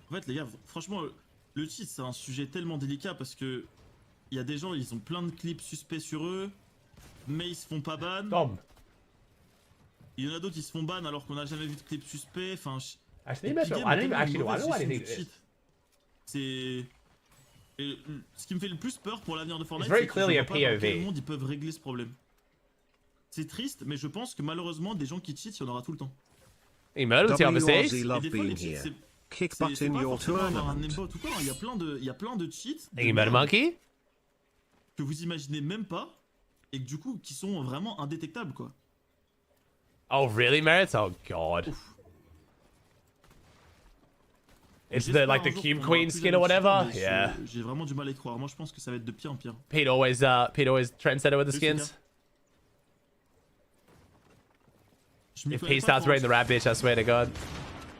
Speaker 4: En fait, les gars, franchement, le cheat, c'est un sujet tellement délicat parce que il y a des gens, ils ont plein de clips suspects sur eux, mais ils se font pas ban.
Speaker 1: Tom.
Speaker 4: Il y en a d'autres, ils se font ban alors qu'on n'a jamais vu de clip suspect. Enfin,
Speaker 1: Actually, I don't even actually know why they
Speaker 4: cheat. C'est ce qui me fait le plus peur pour l'avenir de Fortnite.
Speaker 1: It's very
Speaker 4: c'est que
Speaker 1: clearly
Speaker 4: je
Speaker 1: a
Speaker 4: vois pas dans quel
Speaker 1: POV.
Speaker 4: monde ils peuvent régler ce problème. C'est triste, mais je pense que malheureusement, des gens qui cheat, il y en aura tout le temps.
Speaker 1: Emergency on the
Speaker 11: Aussie
Speaker 1: stage.
Speaker 11: love
Speaker 4: Et des fois,
Speaker 11: being
Speaker 4: les cheats,
Speaker 11: here. Kick butt
Speaker 4: c'est
Speaker 11: in
Speaker 4: pas
Speaker 11: your
Speaker 4: forcément avoir un
Speaker 11: tournament.
Speaker 4: aimbot ou quoi. Il y a plein de cheats
Speaker 1: Thinking about a monkey?
Speaker 4: que vous imaginez même pas et que du coup qui sont vraiment indétectables quoi.
Speaker 1: Oh, really, Merits? Oh, God. It's the, like, the Cube Queen skin or whatever? Yeah.
Speaker 4: J'ai vraiment du mal à y croire. Moi, je pense que ça va être de pire en pire.
Speaker 1: Pete always trendsetter with the skins. If Pete starts wearing the rat bitch, I swear to God,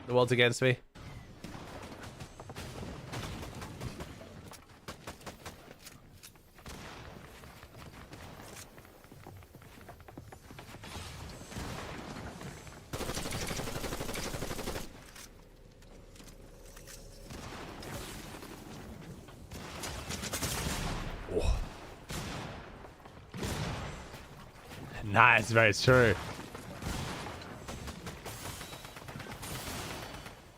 Speaker 1: the world's against me. Oh. Nice, very true.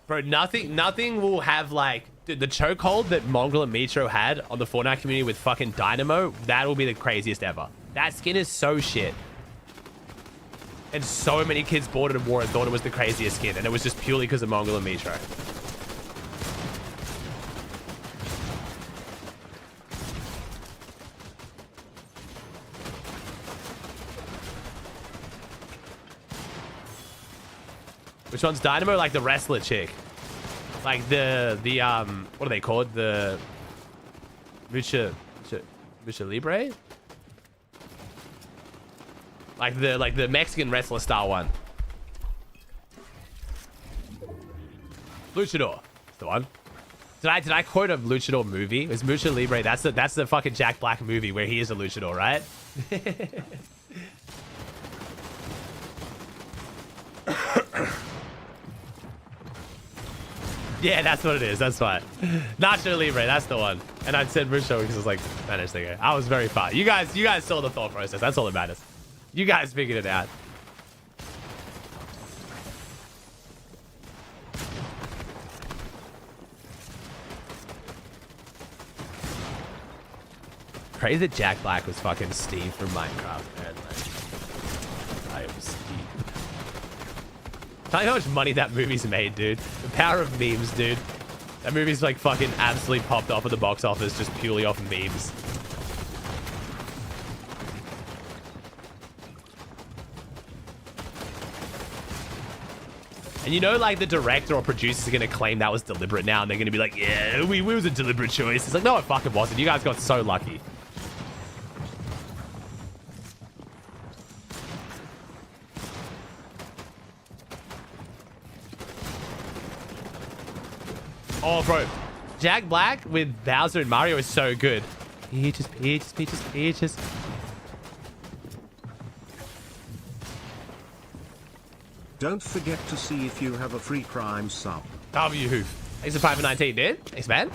Speaker 1: Bro, nothing will have like, dude, the chokehold that Mongrel and Mitro had on the Fortnite community with fucking Dynamo, that will be the craziest ever. That skin is so shit. And so many kids bought it and wore it and thought it was the craziest skin, and it was just purely because of Mongrel and Mitro. Which one's Dynamo? Like the wrestler chick. Like the what are they called? The Lucha Libre? Like the Mexican wrestler style one. Luchador. That's the one. Did I quote a Luchador movie? It's Lucha Libre. That's the fucking Jack Black movie where he is a Luchador, right? Yeah, that's what it is. That's fine. Nacho Libre, that's the one. And I said Russo because it's like Spanish thing. I was very fine. You guys saw the thought process. That's all that matters. You guys figured it out. Crazy that Jack Black was fucking Steve from Minecraft, man. Like, I am Steve. Tell you how much money that movie's made, dude. The power of memes, dude. That movie's like fucking absolutely popped off at the box office just purely off memes. And you know, like, the director or producers are going to claim that was deliberate now, and they're going to be like, yeah, it was a deliberate choice. It's like, no, it fucking wasn't. You guys got so lucky. Oh, bro. Jack Black with Bowser and Mario is so good. Peaches, peaches, peaches, peaches.
Speaker 11: Don't forget to see if you have a free Prime sub.
Speaker 1: W Hoof. Thanks for 5 for 19, dude. Thanks, man.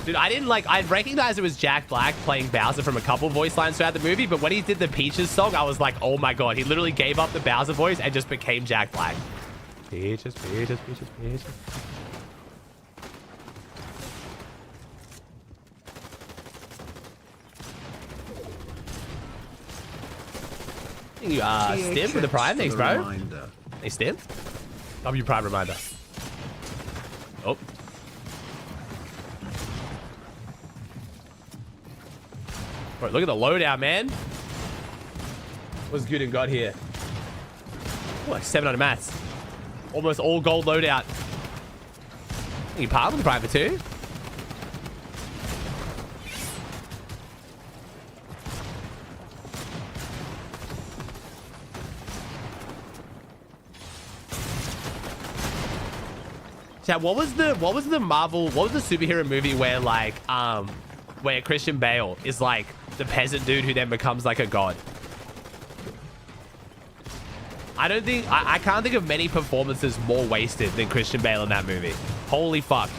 Speaker 1: Dude, I recognized it was Jack Black playing Bowser from a couple voice lines throughout the movie, but when he did the Peaches song, I was like, oh my god, he literally gave up the Bowser voice and just became Jack Black. Peaches, peaches, peaches, peaches. You Stim for the Prime, thanks, bro. Hey, Stim. W Prime reminder. Oh. Bro, look at the loadout, man. was good and got here. Ooh, like 700 mats. Almost all gold loadout. You part with the private too? Chat, what was the superhero movie where like where Christian Bale is like the peasant dude who then becomes like a god? I can't think of many performances more wasted than Christian Bale in that movie. Holy fuck.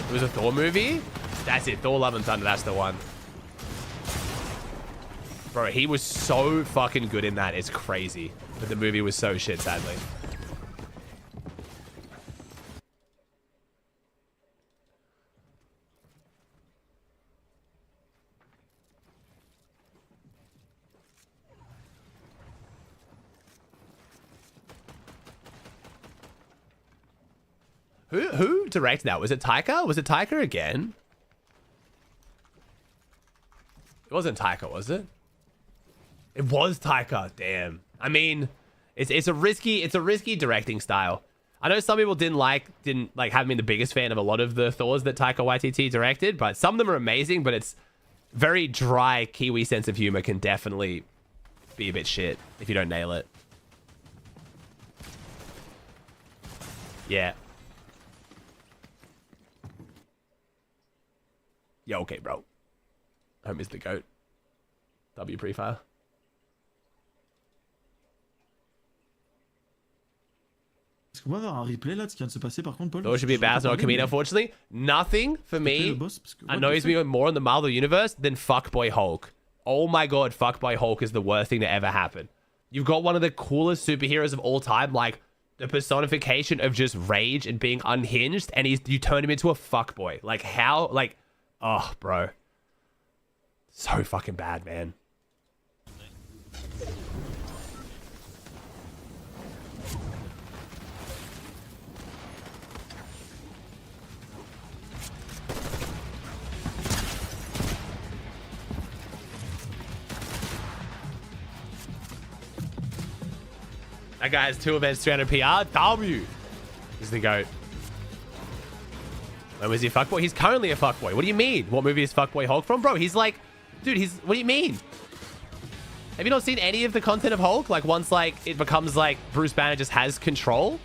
Speaker 1: It was a Thor movie? That's it. Thor Love and Thunder. That's the one. Bro, he was so fucking good in that. It's crazy. But the movie was so shit, sadly. Who directed that? Was it Taika? Was it Taika again? It wasn't Taika, was it? It was Taika. Damn. I mean, it's a risky directing style. I know some people didn't have me the biggest fan of a lot of the Thors that Taika Waititi directed, but some of them are amazing, but it's very dry Kiwi sense of humor can definitely be a bit shit if you don't nail it. Yeah. Yeah, okay, bro. Home is the GOAT. W pre-fire.
Speaker 4: Est-ce qu'on va avoir un replay là de ce qui vient de se passer par contre, Paul?
Speaker 1: Thor should be a badass, not a comedian, unfortunately. Nothing for me annoys me more in the Marvel universe than Fuckboy Hulk. Oh my god, Fuckboy Hulk is the worst thing to ever happen. You've got one of the coolest superheroes of all time, like the personification of just rage and being unhinged, and you turn him into a fuckboy. Like how? Like, oh, bro. So fucking bad, man. That guy has 2 events, 300 PR. W is the GOAT. When was he a fuckboy? He's currently a fuckboy. What do you mean? What movie is Fuckboy Hulk from? Bro, he's like... Dude, what do you mean? Have you not seen any of the content of Hulk? Like, once, like, it becomes, like, Bruce Banner just has control?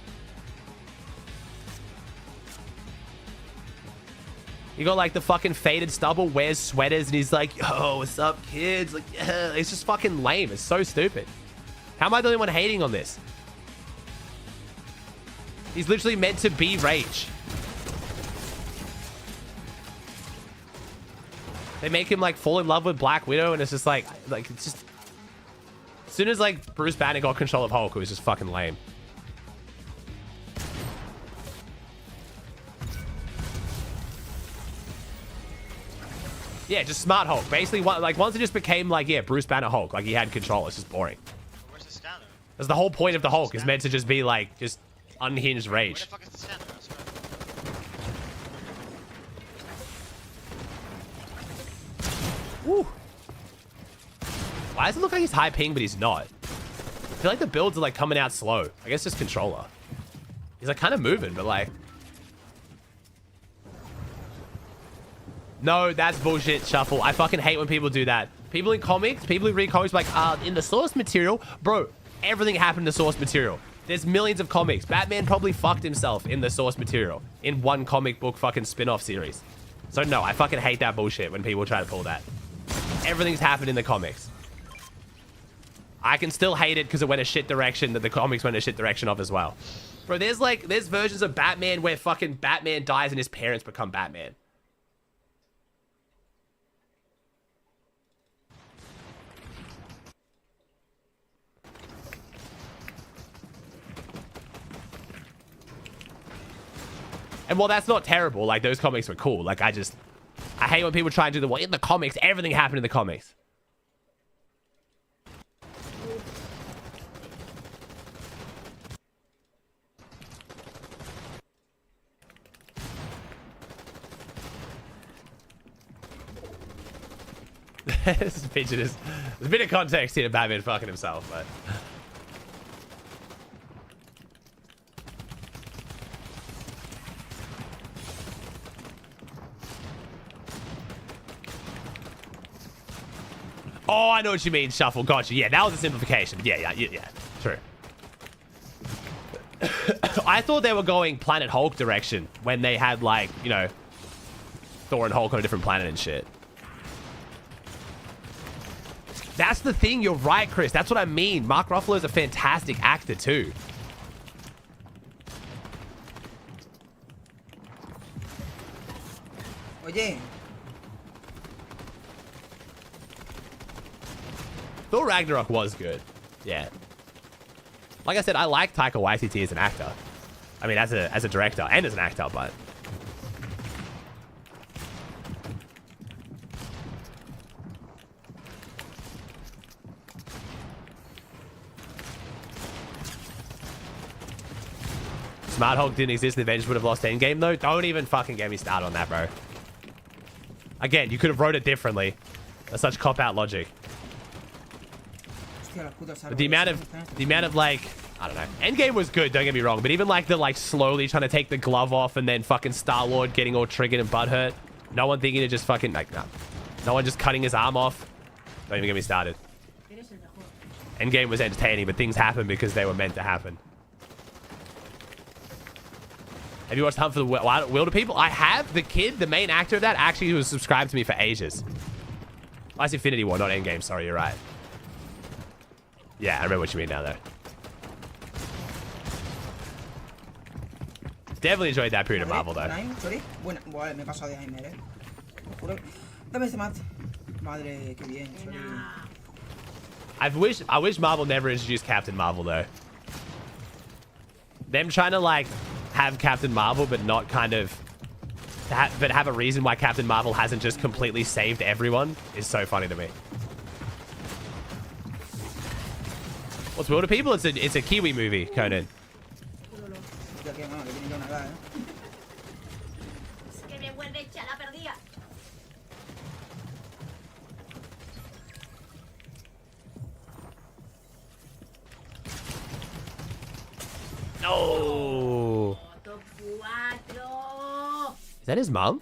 Speaker 1: You got, like, the fucking faded stubble, wears sweaters, and he's like, yo, what's up, kids? Like, yeah. It's just fucking lame. It's so stupid. How am I the only one hating on this? He's literally meant to be rage. They make him like fall in love with Black Widow, and it's just like it's just... As soon as like Bruce Banner got control of Hulk, it was just fucking lame. Yeah, just smart Hulk. Basically, like once it just became like, yeah, Bruce Banner Hulk, like he had control. It's just boring.
Speaker 8: Where's the scanner?
Speaker 1: That's the whole point of the Hulk, is meant to just be like just unhinged rage.
Speaker 8: Where the fuck is the scanner?
Speaker 1: Woo. Why does it look like he's high ping, but he's not? I feel like the builds are like coming out slow. I guess just controller. He's like kind of moving, but like... No, that's bullshit, Shuffle. I fucking hate when people do that. People in comics, people who read comics like, in the source material, bro, everything happened in the source material. There's millions of comics. Batman probably fucked himself in the source material in one comic book fucking spin-off series. So no, I fucking hate that bullshit when people try to pull that. Everything's happened in the comics. I can still hate it because it went a shit direction that the comics went a shit direction of as well. Bro, there's versions of Batman where fucking Batman dies and his parents become Batman. And while that's not terrible, like those comics were cool. Like I hate when people try and do the, well, in the comics, everything happened in the comics. This picture is... There's a bit of context here to Batman fucking himself, but... Oh, I know what you mean, Shuffle. Gotcha. Yeah, that was a simplification. Yeah. True. I thought they were going Planet Hulk direction when they had, like, you know, Thor and Hulk on a different planet and shit. That's the thing. You're right, Chris. That's what I mean. Mark Ruffalo is a fantastic actor, too.
Speaker 10: Oye.
Speaker 1: Thor Ragnarok was good. Yeah. Like I said, I like Taika Waititi as an actor. I mean, as a director and as an actor, but... Smart Hulk didn't exist, the Avengers would have lost Endgame, though. Don't even fucking get me started on that, bro. Again, you could have wrote it differently. That's such cop-out logic. But the amount of, like, I don't know. Endgame was good, don't get me wrong. But even, like, the, like, slowly trying to take the glove off and then fucking Star-Lord getting all triggered and butthurt. No one thinking to just fucking, like, no one just cutting his arm off. Don't even get me started. Endgame was entertaining, but things happened because they were meant to happen. Have you watched Hunt for the Wilder People? I have. The kid, the main actor of that, actually was subscribed to me for ages. Oh, that's Infinity War, not Endgame. Sorry, you're right. Yeah, I remember what you mean now, though. Definitely enjoyed that period of Marvel, though.
Speaker 10: Sorry. Bueno, me he pasado de Aimer, Juro. Dame este mat. Madre, qué bien. Sorry.
Speaker 1: I wish Marvel never introduced Captain Marvel, though. Them trying to, like, have Captain Marvel, but not kind of... but have a reason why Captain Marvel hasn't just completely saved everyone is so funny to me. What's Wilder People? It's a Kiwi movie, Conan. No. Is that his mum?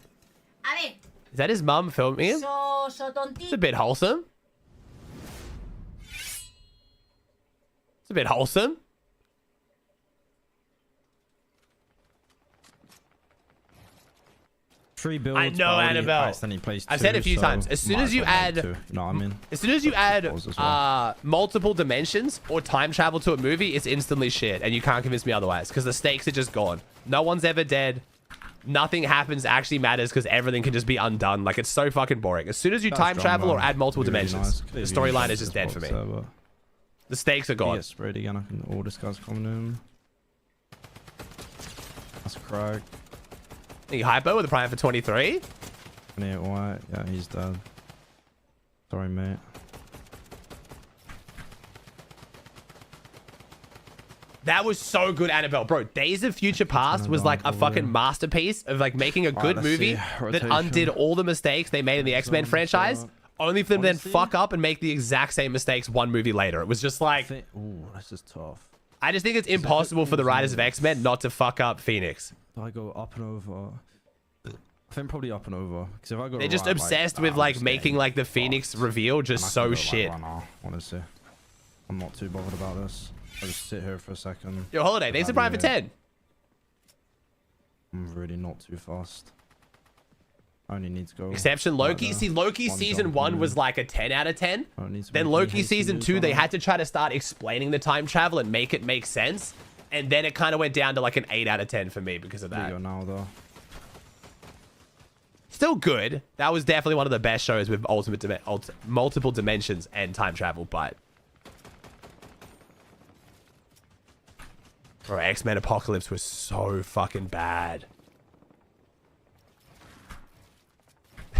Speaker 1: Is that his mum filming him? It's a bit wholesome. It's a bit wholesome.
Speaker 3: Free builds,
Speaker 1: I know, Annabelle. I've said it a few times. As soon as you add,
Speaker 3: you know what I mean?
Speaker 1: As soon as you add multiple dimensions or time travel to a movie, it's instantly shit, and you can't convince me otherwise because the stakes are just gone. No one's ever dead. Nothing happens actually matters because everything can just be undone. Like, it's so fucking boring. As soon as you time travel or add multiple dimensions, the storyline is just dead for me. The stakes are gone.
Speaker 3: Get sprayed again. I can. All this guy's coming in. That's a crack.
Speaker 1: Are you hypo with a prime for 23?
Speaker 3: Yeah, white. Yeah, he's dead. Sorry, mate.
Speaker 1: That was so good, Annabelle. Bro, Days of Future Past was like a fucking masterpiece of like making a good movie that undid all the mistakes they made in the X-Men franchise, only for them to then fuck up and make the exact same mistakes one movie later. It was just like...
Speaker 3: Ooh, this is tough.
Speaker 1: I just think it's impossible for the writers of X-Men not to fuck up Phoenix.
Speaker 3: Do I go up and over? I think probably up and over. Because if I go
Speaker 1: They're just obsessed with like making like the Phoenix reveal just so shit.
Speaker 3: Right now, honestly. I'm not too bothered about this. I'll just sit here for a second.
Speaker 1: Yo, Holiday, thanks for prime for 10.
Speaker 3: I'm really not too fast. I only need to go.
Speaker 1: Exception Loki. See, Loki season 1 was like a 10 out of 10. Then Loki season 2, they had to try to start explaining the time travel and make it make sense. And then it kind of went down to like an 8 out of 10 for me because of that.
Speaker 3: There you go now, though.
Speaker 1: Still good. That was definitely one of the best shows with multiple dimensions and time travel, but... Bro, X-Men Apocalypse was so fucking bad.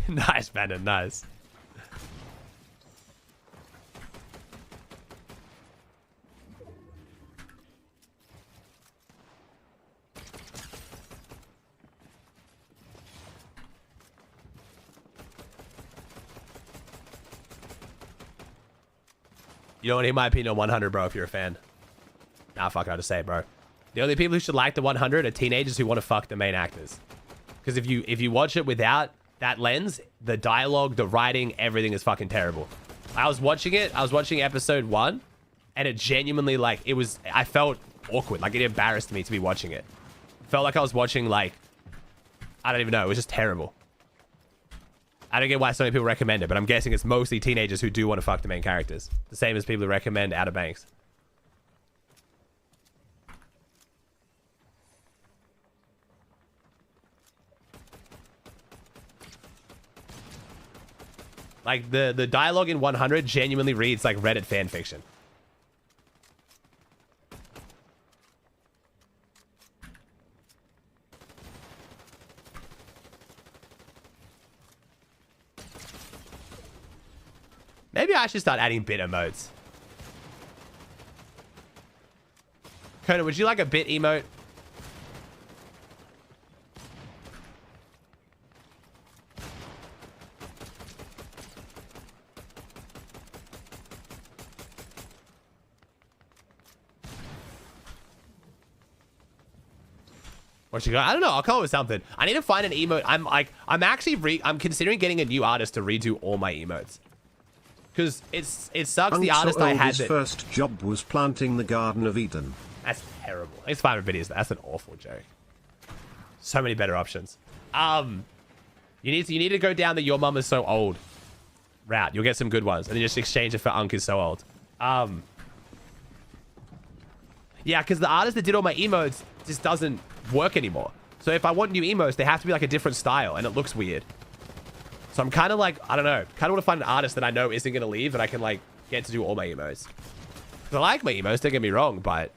Speaker 1: Nice, Brandon. Nice. You don't need my opinion on 100, bro, if you're a fan. Nah, fuck, I'll just say it, bro. The only people who should like the 100 are teenagers who want to fuck the main actors. Because if you watch it without that lens, the dialogue, the writing, everything is fucking terrible. I was watching episode 1, and it genuinely, like, I felt awkward. Like, it embarrassed me to be watching it. Felt like I was watching, like, I don't even know. It was just terrible. I don't get why so many people recommend it, but I'm guessing it's mostly teenagers who do want to fuck the main characters. The same as people who recommend Outer Banks. Like, the dialogue in 100 genuinely reads like Reddit fanfiction. Maybe I should start adding bit emotes. Conan, would you like a bit emote? What you got? I don't know. I'll come up with something. I need to find an emote. I'm considering getting a new artist to redo all my emotes. Because it sucks the artist I had.
Speaker 11: His first job was planting the Garden of Eden.
Speaker 1: That's terrible. It's 500 videos. That's an awful joke. So many better options. You need to go down the your mum is so old route. You'll get some good ones, and then just exchange it for Unk is so old. Yeah, because the artist that did all my emotes just doesn't work anymore. So if I want new emotes, they have to be like a different style, and it looks weird. So I'm kind of like, I don't know, kind of want to find an artist that I know isn't going to leave and I can like get to do all my emotes. Because I like my emotes, don't get me wrong, but...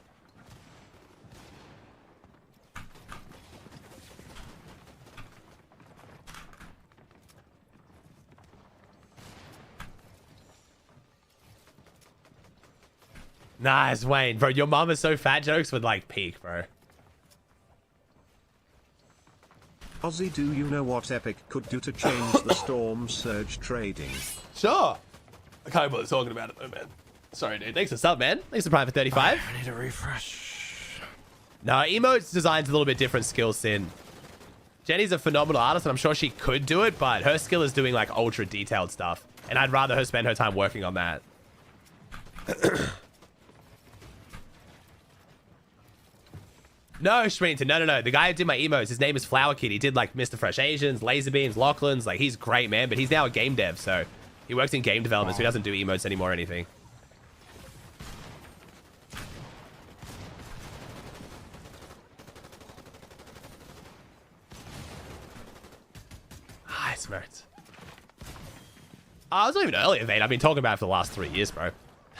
Speaker 1: Nice, Wayne. Bro, your mom is so fat jokes would like peak, bro.
Speaker 11: Aussie, do you know what Epic could do to change the storm surge trading?
Speaker 1: Sure. I can't bother talking about it though, man. Sorry, dude. Thanks for sub, man. Thanks for Prime for 35.
Speaker 3: I need a refresh.
Speaker 1: No, emotes design's a little bit different skill sin. Jenny's a phenomenal artist, and I'm sure she could do it, but her skill is doing like ultra detailed stuff, and I'd rather her spend her time working on that. No, Shrinton, no. The guy who did my emotes, his name is Flower Kid. He did like Mr. Fresh Asians, Laser Beams, Lachlan's. Like, he's great, man. But he's now a game dev, so he works in game development, so he doesn't do emotes anymore or anything. Ah, it's merit. I was not even earlier, mate. I've been talking about it for the last 3 years, bro.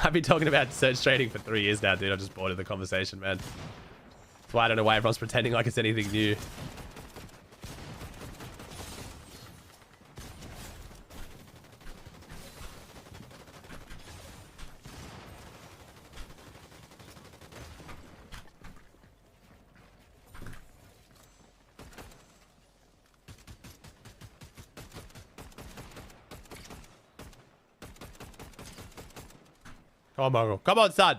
Speaker 1: I've been talking about search trading for 3 years now, dude. I'm just bored of the conversation, man. That's why I don't know why everyone's pretending like it's anything new. Come on, Mongrel. Come on, son.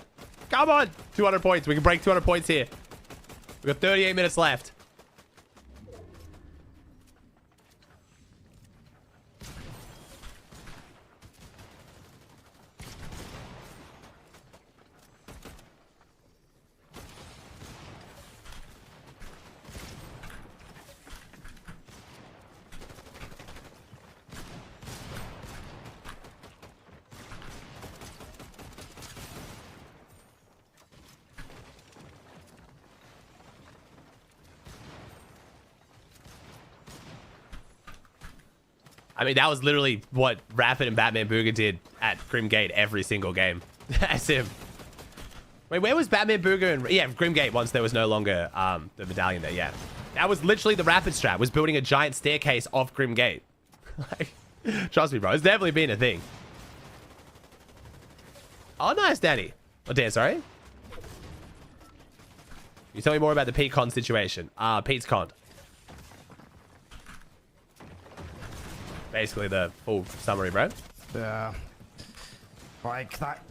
Speaker 1: Come on. 200 points. We can break 200 points here. We've got 38 minutes left. I mean, that was literally what Rapid and Batman Booger did at Grimgate every single game. That's him. Wait, where was Batman Booger and... Yeah, Grimgate once there was no longer the medallion there, yeah. That was literally the Rapid strat, was building a giant staircase off Grimgate. Like, trust me, bro. It's definitely been a thing. Oh, nice, Danny. Oh, Dan, sorry. You tell me more about the Pete Con situation. Pete's Con. Basically the full summary, bro.
Speaker 3: Yeah. Like that.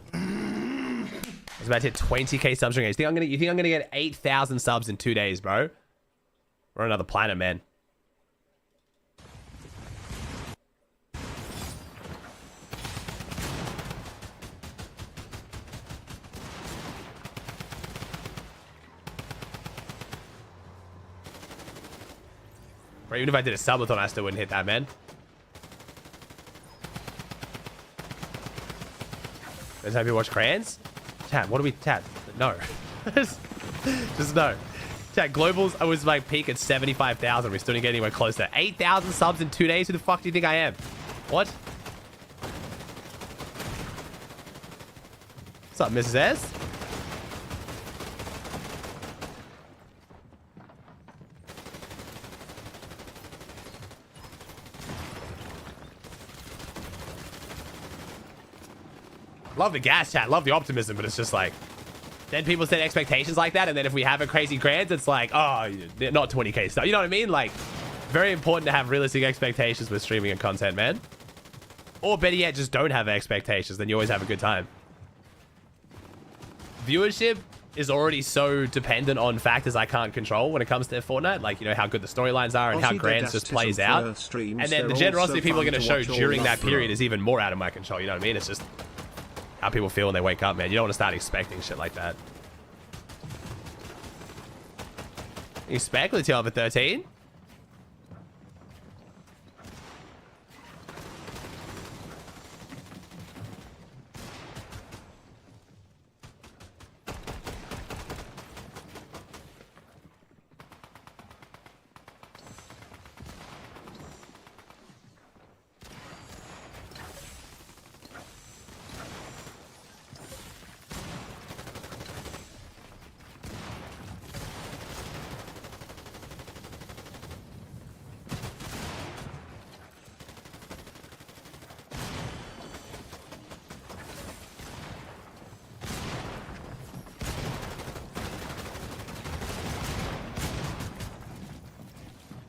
Speaker 1: I was about to hit 20k subs in 8 days. You think I'm gonna get 8,000 subs in 2 days, bro? We're on another planet, man. Or even if I did a subathon, I still wouldn't hit that, man. There's how people watch crayons? Chat, what do we... Chat, no. Just no. Chat, globals, I was like peak at 75,000. We still didn't get anywhere close to 8,000 subs in 2 days. Who the fuck do you think I am? What? What's up, Mrs. S? Love the gas, chat. Love the optimism, but it's just like... Then people set expectations like that, and then if we have a crazy grand, it's like, oh, not 20k stuff. You know what I mean? Like, very important to have realistic expectations with streaming and content, man. Or better yet, just don't have expectations. Then you always have a good time. Viewership is already so dependent on factors I can't control when it comes to Fortnite. Like, you know, how good the storylines are and how Grands just plays out. And then the generosity people are going to show during that period is even more out of my control. You know what I mean? It's just... how people feel when they wake up, man. You don't want to start expecting shit like that. You speculative over 13?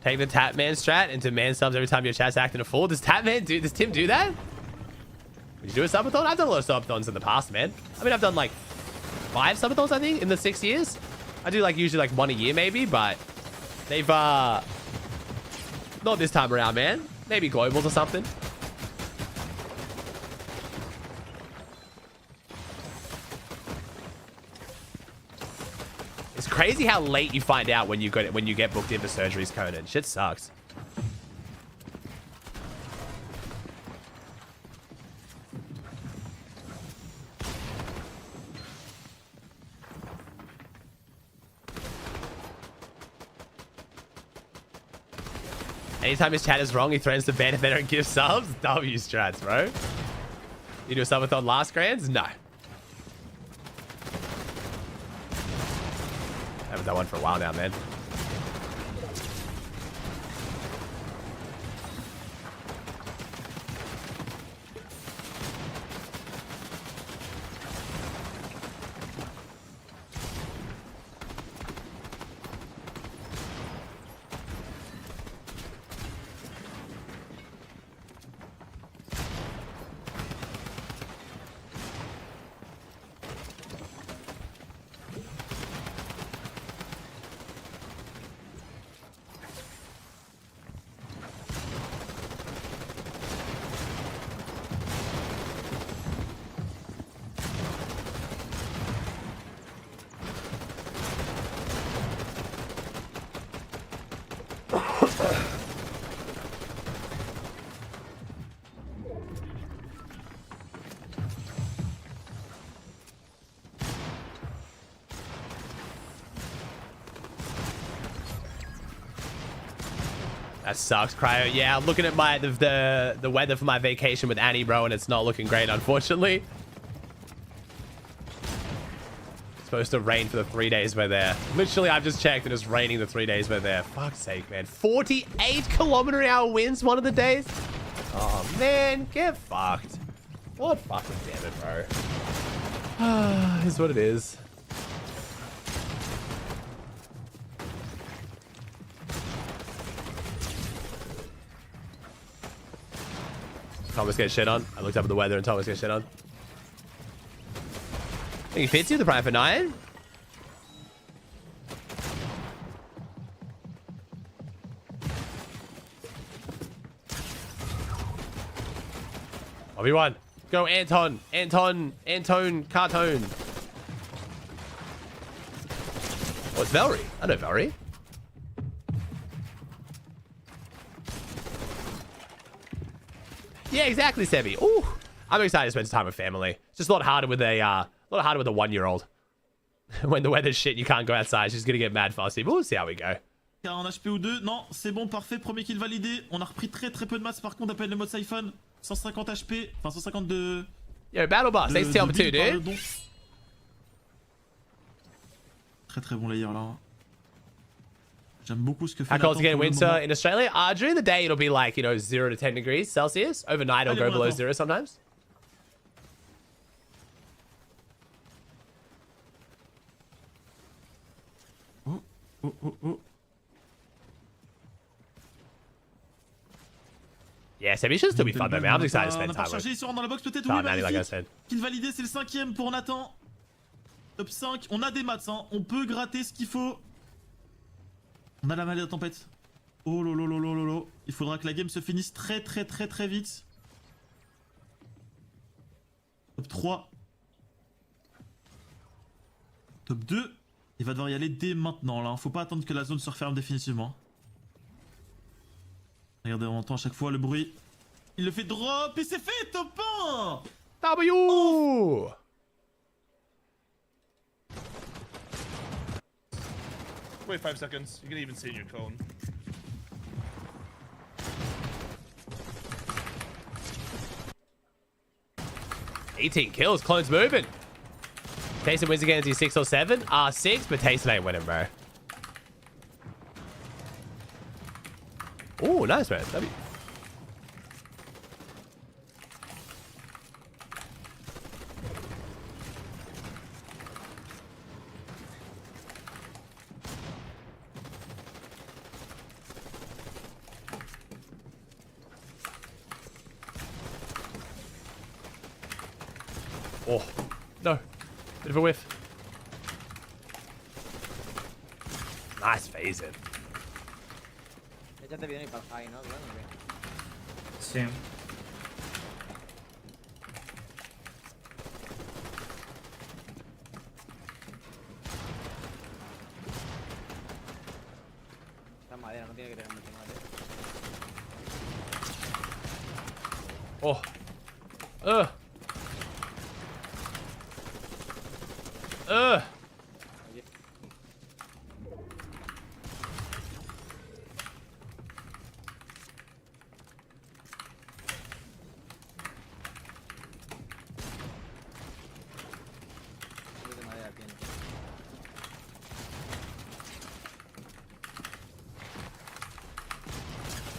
Speaker 1: Take the Tapman strat into man subs every time your chat's acting a fool. Does Tapman do... Does Tim do that? Did you do a subathon? I've done a lot of subathons in the past, man. I mean, I've done like 5 subathons, I think, in the 6 years. I do like usually like 1 a year maybe, but they've not this time around, man. Maybe globals or something. It's crazy how late you find out when you get booked in for surgeries, Conan. Shit sucks. Anytime his chat is wrong, he threatens to ban if they don't give subs. W strats, bro. You do a subathon last grands? No. I haven't done one for a while now, man. That sucks, Cryo. Yeah, I'm looking at the weather for my vacation with Annie, bro, and it's not looking great, unfortunately. It's supposed to rain for the 3 days we're there. Literally, I've just checked and it's raining the 3 days we're there. Fuck's sake, man. 48 km/h winds one of the days? Oh, man. Get fucked. What fucking damn it, bro. Is what it is. Thomas gets shit on. I looked up at the weather and Thomas gets shit on. I think he fits you, the prime for 9. Everyone, go Anton, Cartone. Oh, it's Valerie. I know Valerie. Yeah, exactly, Sebi. Ooh, I'm excited to spend time with family. It's just a lot harder with a 1-year-old. When the weather's shit, you can't go outside. She's gonna get mad fussy. But we'll see how we go.
Speaker 4: Un HP ou deux, non, c'est bon, parfait, premier kill validé. On a repris très peu de masse par contre, appelle le mode Siphon. 150 HP, enfin 150 de...
Speaker 1: Yo, Battle Boss, thanks to too, dude.
Speaker 4: Très bon layer là. J'aime beaucoup ce que fait
Speaker 1: How cold to get in
Speaker 4: pour le
Speaker 1: winter
Speaker 4: moment.
Speaker 1: in Australia? During the day, it'll be like, 0 to 10 degrees Celsius. Overnight, it'll go below 0 sometimes.
Speaker 4: Oh.
Speaker 1: Yeah, Sebi should still be fun though, man. I'm excited to spend time with.
Speaker 4: Il se rend dans la box peut-être,
Speaker 1: Oh,
Speaker 4: oui,
Speaker 1: Nanny, like I
Speaker 4: magnifique.
Speaker 1: said.
Speaker 4: Kill validé, c'est le 5ème pour Nathan. Top 5, on a des mats, hein. On peut gratter ce qu'il faut. On a la mêlée de tempête. Oh lolo. Il faudra que la game se finisse très vite. Top 3. Top 2. Il va devoir y aller dès maintenant là. Faut pas attendre que la zone se referme définitivement. Regardez, on entend à chaque fois le bruit. Il le fait drop et c'est fait, top 1.
Speaker 1: W.
Speaker 4: Oh.
Speaker 9: 25 seconds. You can even see in your cone.
Speaker 1: $18 kills, clone's moving. Tayson wins against you 6 or 7. 6, but Tayson ain't winning, bro. Ooh, nice, man. W. Oh, no. Bit of a whiff. Nice phasing.
Speaker 7: Ya te viene para high, ¿no?
Speaker 12: Sí.
Speaker 7: Esta madera no tiene que tener mucho madera.
Speaker 1: Oh.
Speaker 7: De madera tiene.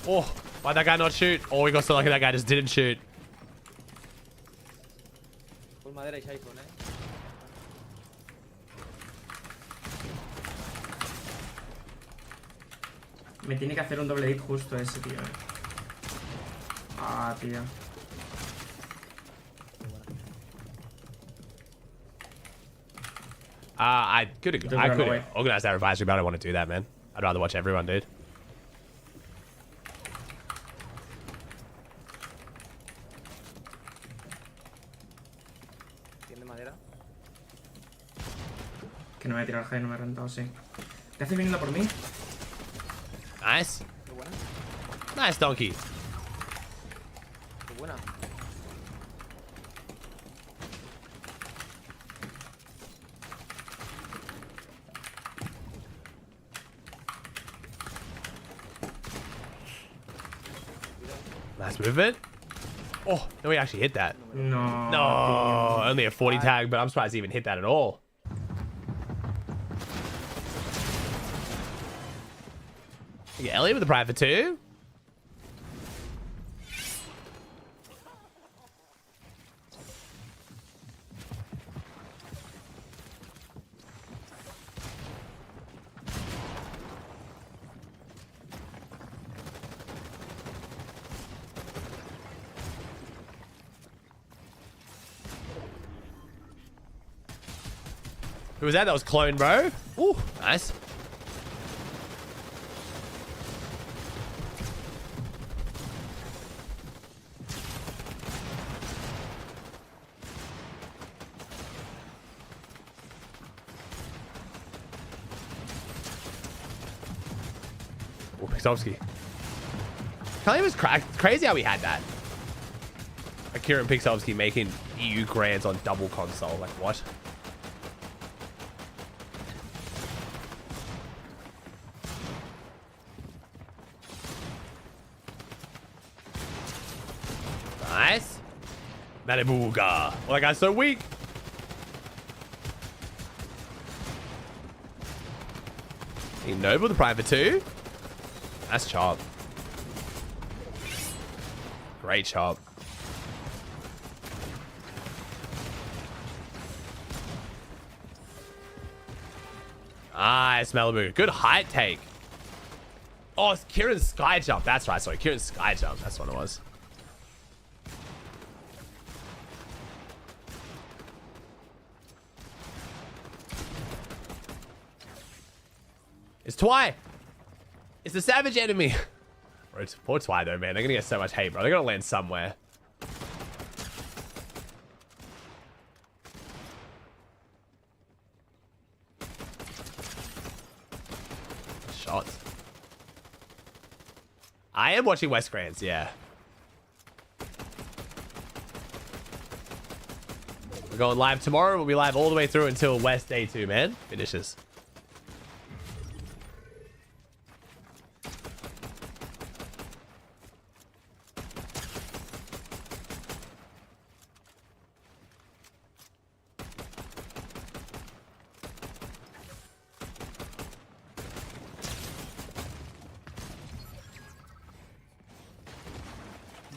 Speaker 1: Oh, why'd that guy not shoot? Oh, we got so lucky that guy just didn't shoot.
Speaker 7: Full madera y Siphon,
Speaker 12: Me tiene que hacer un doble hit justo ese, tío. Ah, tío.
Speaker 1: I could organize that advisory, but I don't want to do that, man. I'd rather watch everyone, dude.
Speaker 7: ¿Tiene madera?
Speaker 12: Que no me voy a tirar high, no me he rentado, sí. ¿Qué hace viniendo por mí?
Speaker 1: Nice.
Speaker 7: Qué buena.
Speaker 1: Nice, donkey.
Speaker 7: Qué buena.
Speaker 1: Nice movement. Oh, no, he actually hit that.
Speaker 12: No.
Speaker 1: No, only a 40 tag, but I'm surprised he even hit that at all. Yeah, Elliot with the private 2. Who was that? That was Clone, bro. Ooh, nice. Oh, Pixovsky. Can't it was crazy how we had that. Akira and Pixovsky making EU grands on double console. Like, what? Nice. Malibuga. Well, that guy's so weak. Noble the private two. That's chop. Great chop. Nice, Malibu. Good height take. Oh, it's Kieran's sky jump. That's right. Sorry, Kieran's sky jump. That's what it was. It's Twy. It's the savage enemy. Bro, it's poor Twy though, man. They're gonna get so much hate, bro. They're gonna land somewhere. Shots. I am watching West Grants, yeah. We're going live tomorrow. We'll be live all the way through until West Day 2, man. Finishes.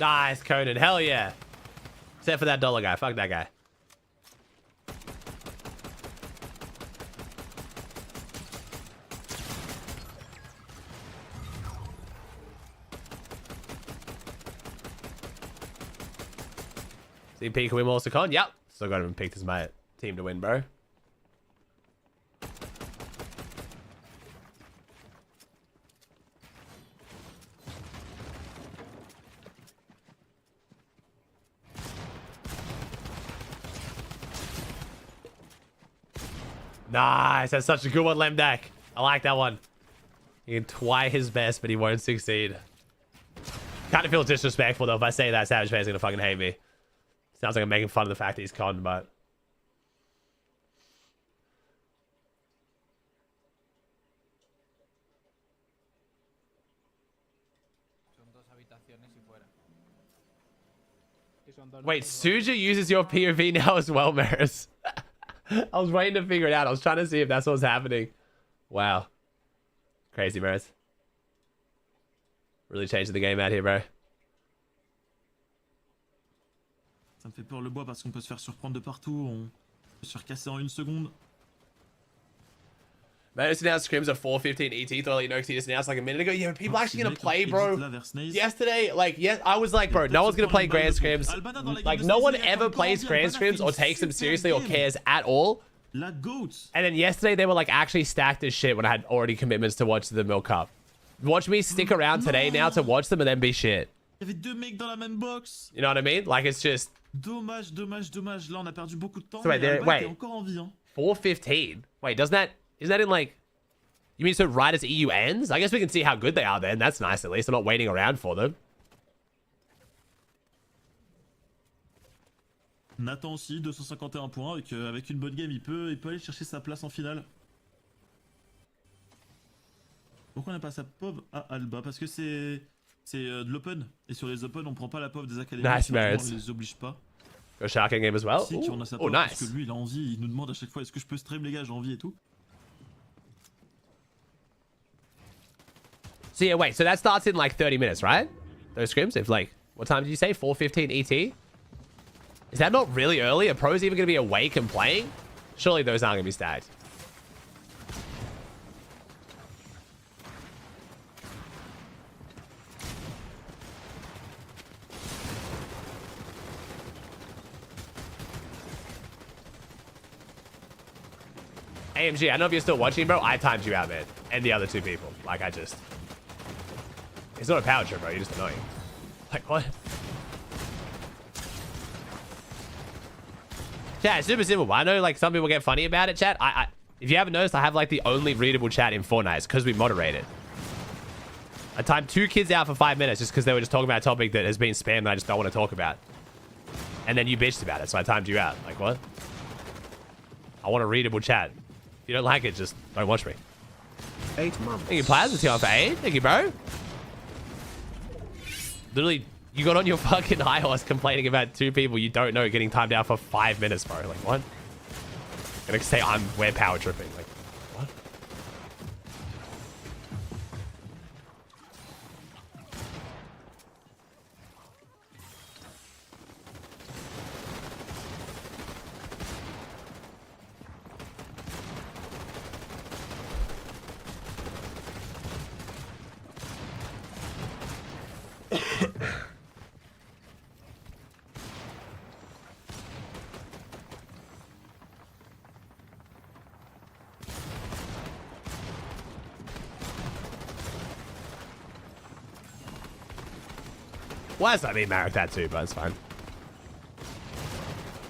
Speaker 1: Nice, Conan. Hell yeah. Except for that dollar guy. Fuck that guy. CP can win Monster Con? Yep. Still got him picked as my team to win, bro. Nice. That's such a good one, Lemdak. I like that one. He can try his best, but he won't succeed. Kind of feels disrespectful, though. If I say that, Savage Fan's going to fucking hate me. Sounds like I'm making fun of the fact that he's conned, but... Wait, Suja uses your POV now as well, Maris. I was waiting to figure it out. I was trying to see if that's what was happening. Wow. Crazy, Maris. Really changing the game out here, bro.
Speaker 4: Ça me fait peur le bois parce qu'on peut se faire surprendre de partout. On peut se faire casser en 1 seconde.
Speaker 1: Maris announced scrims at 4:15 ET. Thought, you know, because he just announced like a minute ago. Yeah, but people actually gonna play, bro. Yesterday, like, yes, I was like, bro, no one's gonna play Grand Scrims. Like, no one ever plays Grand Scrims or takes them seriously or cares at all. And then yesterday, they were like actually stacked as shit when I had already commitments to watch the Milk Cup. Watch me stick around today now to watch them and then be shit.
Speaker 4: Il y avait 2 mecs dans la même box.
Speaker 1: You know what I mean? Like, it's just...
Speaker 4: Dommage, dommage, dommage. Là, on a perdu beaucoup de temps.
Speaker 1: So wait, wait.
Speaker 4: Encore en vie, hein.
Speaker 1: 4:15? Wait, doesn't that... Isn't that in like... You mean so right as EU ends? I guess we can see how good they are then. That's nice at least. I'm not waiting around for them.
Speaker 4: Nathan aussi, 251 points. Avec une bonne game, il peut aller chercher sa place en finale. Pourquoi on n'a pas sa POV à Alba? Parce que c'est de l'open. Et sur les open, on prend pas la POV des académies.
Speaker 1: Nice,
Speaker 4: on les oblige pas.
Speaker 1: Go Sharking game as well.
Speaker 4: Si, on a sa POV parce que lui, il a envie. Il nous demande à chaque fois, est-ce que je peux stream, les gars? J'ai envie et tout.
Speaker 1: So yeah, wait. So that starts in like 30 minutes, right? Those scrims. If like, what time did you say? 4:15 ET? Is that not really early? Are pros even going to be awake and playing? Surely those aren't going to be stacked. AMG, I don't know if you're still watching, bro. I timed you out, man. And the other two people. Like, I just... It's not a power trip, bro. You're just annoying. Like, what? Chat, it's super simple. I know, like, some people get funny about it, chat. If you haven't noticed, I have, like, the only readable chat in Fortnite. It's because we moderate it. I timed 2 kids out for 5 minutes just because they were just talking about a topic that has been spammed and I just don't want to talk about. And then you bitched about it, so I timed you out. Like, what? I want a readable chat. If you don't like it, just don't watch me.
Speaker 11: 8 months.
Speaker 1: Thank you, Plasma Team for 8. Thank you, bro. Literally, you got on your fucking high horse complaining about 2 people you don't know getting timed out for 5 minutes, bro. Like, what? Gonna say we're power tripping. Like, what? Why does that mean Marek that too, but it's fine.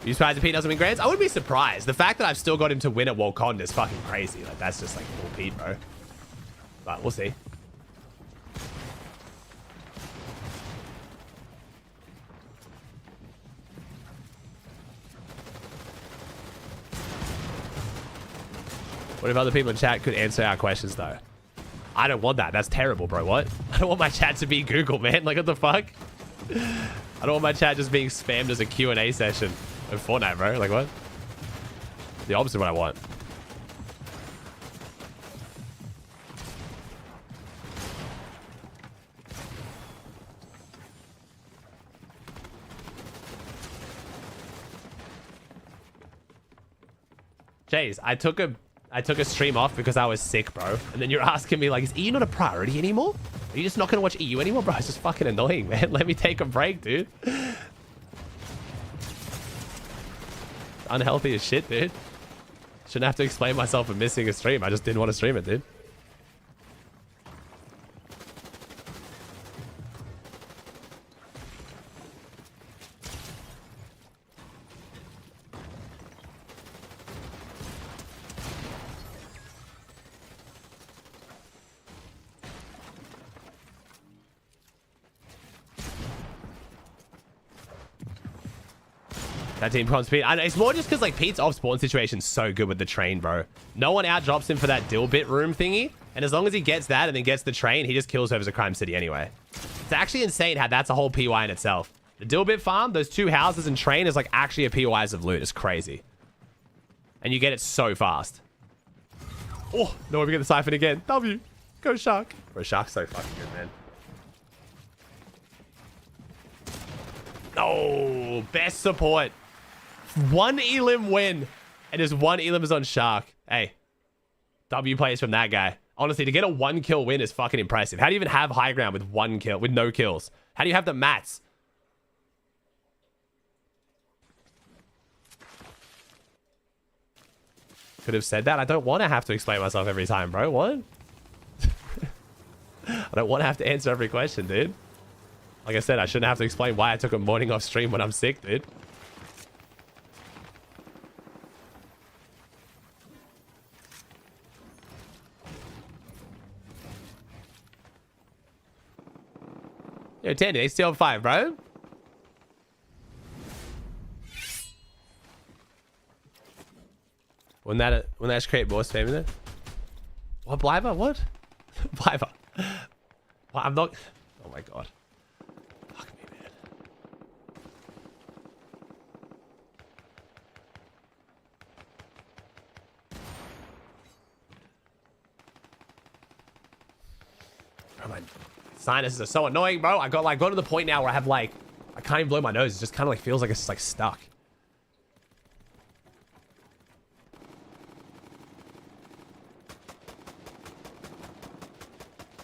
Speaker 1: You surprised if Pete doesn't win grants? I wouldn't be surprised. The fact that I've still got him to win at Walcon is fucking crazy. Like, that's just like full Pete, bro. But we'll see. What if other people in chat could answer our questions, though? I don't want that. That's terrible, bro. What? I don't want my chat to be Google, man. Like, what the fuck? I don't want my chat just being spammed as a Q&A session in Fortnite, bro. Like, what? The opposite of what I want. Jays, I took a stream off because I was sick, bro. And then you're asking me, like, is EU not a priority anymore? Are you just not going to watch EU anymore? Bro, it's just fucking annoying, man. Let me take a break, dude. Unhealthy as shit, dude. Shouldn't have to explain myself for missing a stream. I just didn't want to stream it, dude. That team comps Pete. And it's more just because like Pete's off spawn situation's so good with the train, bro. No one out drops him for that dill bit room thingy. And as long as he gets that and then gets the train, he just kills whoever's a crime city anyway. It's actually insane how that's a whole PY in itself. The dill bit farm, those 2 houses and train is like actually a PY's of loot. It's crazy. And you get it so fast. Oh, no, we get the siphon again. W. Go Shark. Bro, Shark's so fucking good, man. Oh, best support. 1 elim win. And his 1 elim is on Shark. Hey, W plays from that guy. Honestly, to get a 1 kill win is fucking impressive. How do you even have high ground with 1 kill, with no kills? How do you have the mats? Could have said that. I don't want to have to explain myself every time, bro. What? I don't want to have to answer every question, dude. Like I said, I shouldn't have to explain why I took a morning off stream when I'm sick, dude. Yo, Tandy, they still have 5, bro. Wouldn't that create more spam in it? What, Bliver? What? Bliver. Well, I'm not... Oh my god. Fuck me, man. Bro, my sinuses are so annoying, bro. I got to the point now where I have like... I can't even blow my nose. It just kind of like feels like it's like stuck.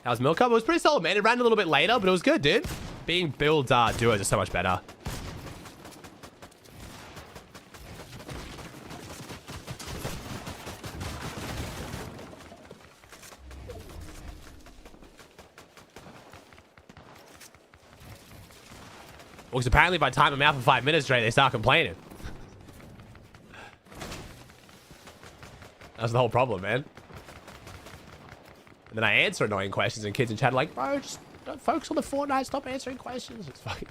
Speaker 1: How's Milk Cup? It was pretty solid, man. It ran a little bit later, but it was good, dude. Being build duos is so much better. Because apparently by time I'm out for 5 minutes straight, they start complaining. That's the whole problem, man. And then I answer annoying questions and kids in chat are like, bro, just don't focus on the Fortnite. Stop answering questions. It's fucking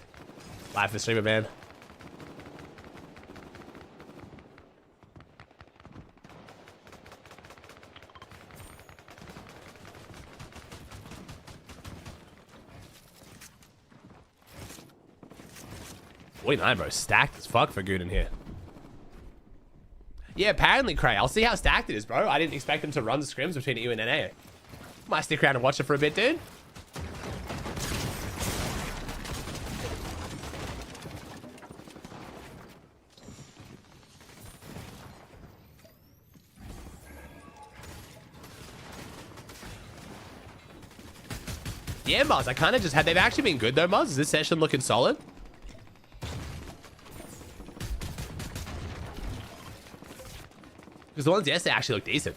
Speaker 1: life for streamer, man. $49, bro. Stacked as fuck for good in here. Yeah, apparently, Cray. I'll see how stacked it is, bro. I didn't expect them to run the scrims between EU and NA. Might stick around and watch it for a bit, dude. Yeah, Muzz. I kind of just had... They've actually been good, though, Muzz. Is this session looking solid? Because the ones yesterday actually look decent.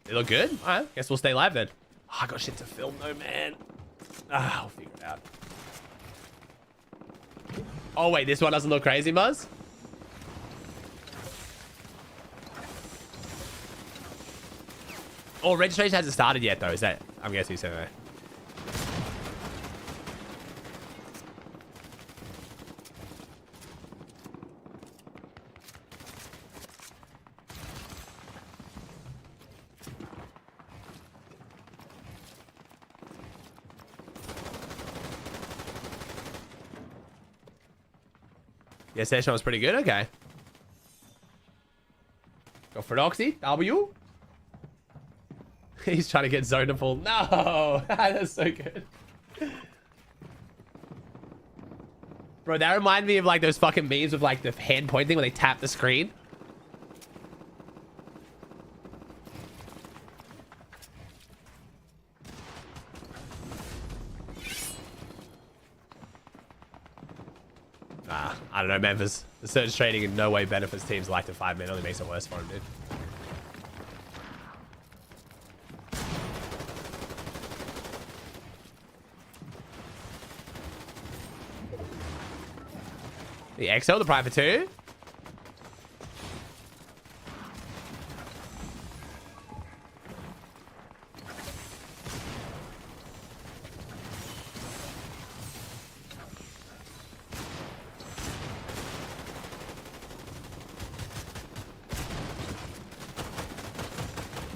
Speaker 1: They look good? Alright, guess we'll stay live then. Oh, I got shit to film though, man. Ah, I'll figure it out. Oh, wait, this one doesn't look crazy, Muzz? Oh, registration hasn't started yet, though. Is that... I'm guessing you said that. Yeah, session was pretty good. Okay. Go for Oxy. W. He's trying to get zone to pull. No. That's so good. Bro, that reminded me of like those fucking memes with like the hand pointing when they tap the screen. I don't know, Memphis. The surge trading in no way benefits teams like the 5 man, only makes it worse for them, dude. The XL, the prime for 2.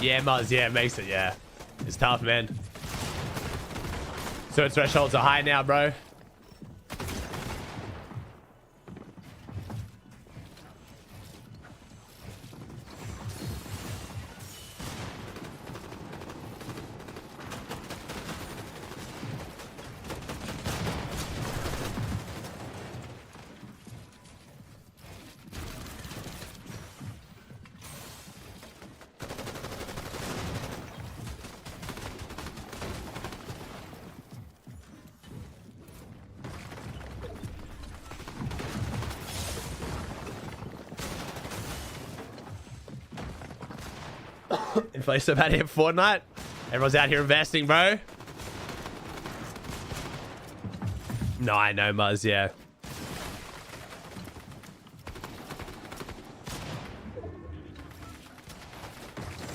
Speaker 1: Yeah, Muzz, yeah, it makes it, yeah. It's tough, man. Search thresholds are high now, bro. Inflation about to hit Fortnite. Everyone's out here investing, bro. No, I know, Muzz, yeah.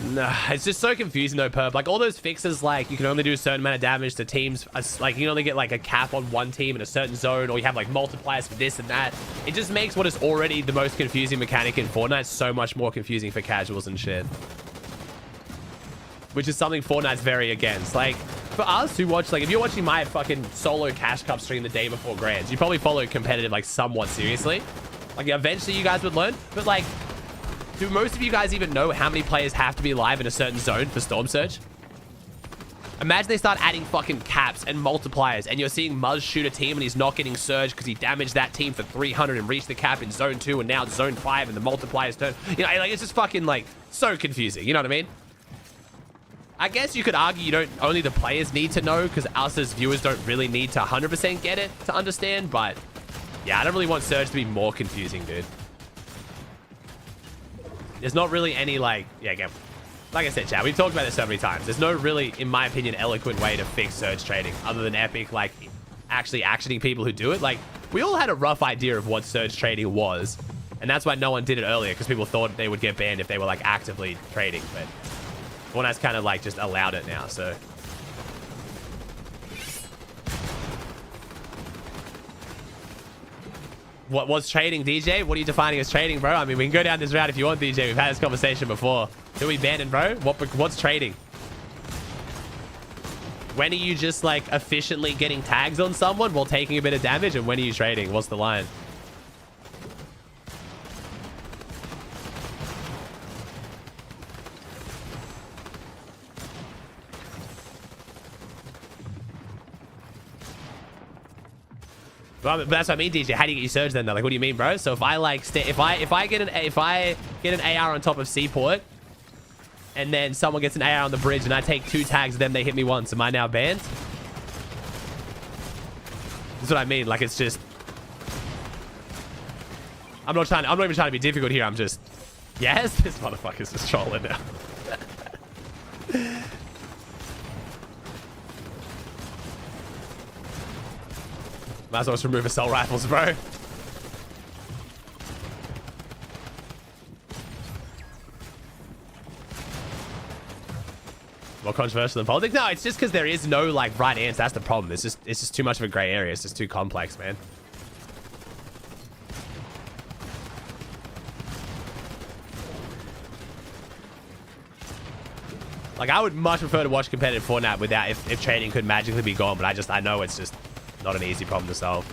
Speaker 1: Nah, it's just so confusing though, Perp. Like all those fixes, like you can only do a certain amount of damage to teams. Like you can only get like a cap on one team in a certain zone, or you have like multipliers for this and that. It just makes what is already the most confusing mechanic in Fortnite so much more confusing for casuals and shit. Which is something Fortnite's very against. Like, for us who watch, like, if you're watching my fucking solo Cash Cup stream the day before Grands, you probably follow competitive, like, somewhat seriously. Like, eventually you guys would learn. But, like, do most of you guys even know how many players have to be live in a certain zone for Storm Surge? Imagine they start adding fucking caps and multipliers, and you're seeing Muzz shoot a team and he's not getting Surge because he damaged that team for 300 and reached the cap in Zone 2, and now it's Zone 5 and the multipliers turn. You know, like, it's just fucking, like, so confusing. You know what I mean? I guess you could argue you don't, only the players need to know, because us as viewers don't really need to 100% get it to understand, but yeah, I don't really want Surge to be more confusing, dude. There's not really any, like, yeah, again, like I said, chat, we've talked about this so many times. There's no really, in my opinion, eloquent way to fix Surge trading other than Epic, like, actually actioning people who do it. Like, We all had a rough idea of what surge trading was. And that's why no one did it earlier, because people thought they would get banned if they were like actively trading. But Fortnite's kind of like just allowed it now, so. What's trading, DJ? What are you defining as trading, bro? I mean, we can go down this route if you want, DJ. We've had this conversation before. Who are we banning, bro? What's trading? When are you just like efficiently getting tags on someone while taking a bit of damage? And when are you trading? What's the line? Well, but that's what I mean, DJ. How do you get your surge then? Though? Like, what do you mean, bro? So if I like, if I get an AR on top of Seaport, and then someone gets an AR on the bridge, and I take 2 tags, and then they hit me once, am I now banned? That's what I mean. Like, it's just, I'm not even trying to be difficult here. I'm just, yes, this motherfucker's just trolling now. Might as well just remove assault rifles, bro. More controversial than politics? No, it's just because there is no like right answer. That's the problem. It's just too much of a gray area. It's just too complex, man. Like, I would much prefer to watch competitive Fortnite without if trading could magically be gone, but I know it's just not an easy problem to solve.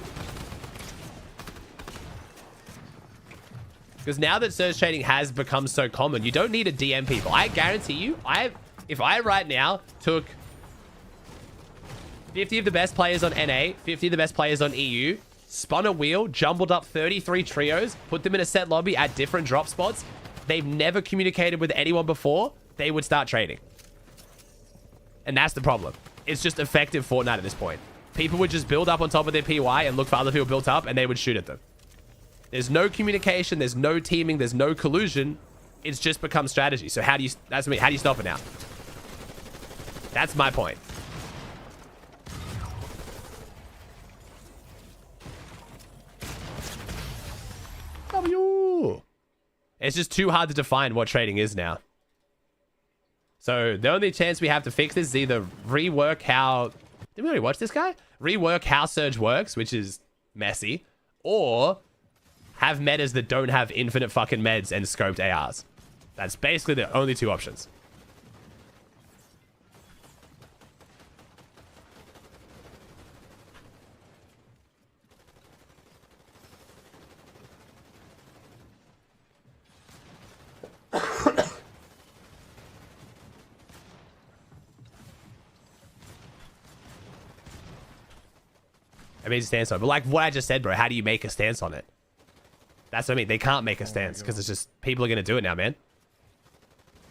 Speaker 1: Because now that surge trading has become so common, you don't need to DM people. I guarantee you, if I right now took 50 of the best players on NA, 50 of the best players on EU, spun a wheel, jumbled up 33 trios, put them in a set lobby at different drop spots, they've never communicated with anyone before, they would start trading. And that's the problem. It's just effective Fortnite at this point. People would just build up on top of their PY and look for other people built up, and they would shoot at them. There's no communication, there's no teaming, there's no collusion. It's just become strategy. So how do you stop it now? That's my point. W. It's just too hard to define what trading is now. So the only chance we have to fix this is either rework how... Did we already watch this guy? Rework how Surge works, which is messy. Or have metas that don't have infinite fucking meds and scoped ARs. That's basically the only 2 options. I made a stance on it. But like what I just said, bro, how do you make a stance on it? That's what I mean. They can't make a stance because it's just people are going to do it now, man.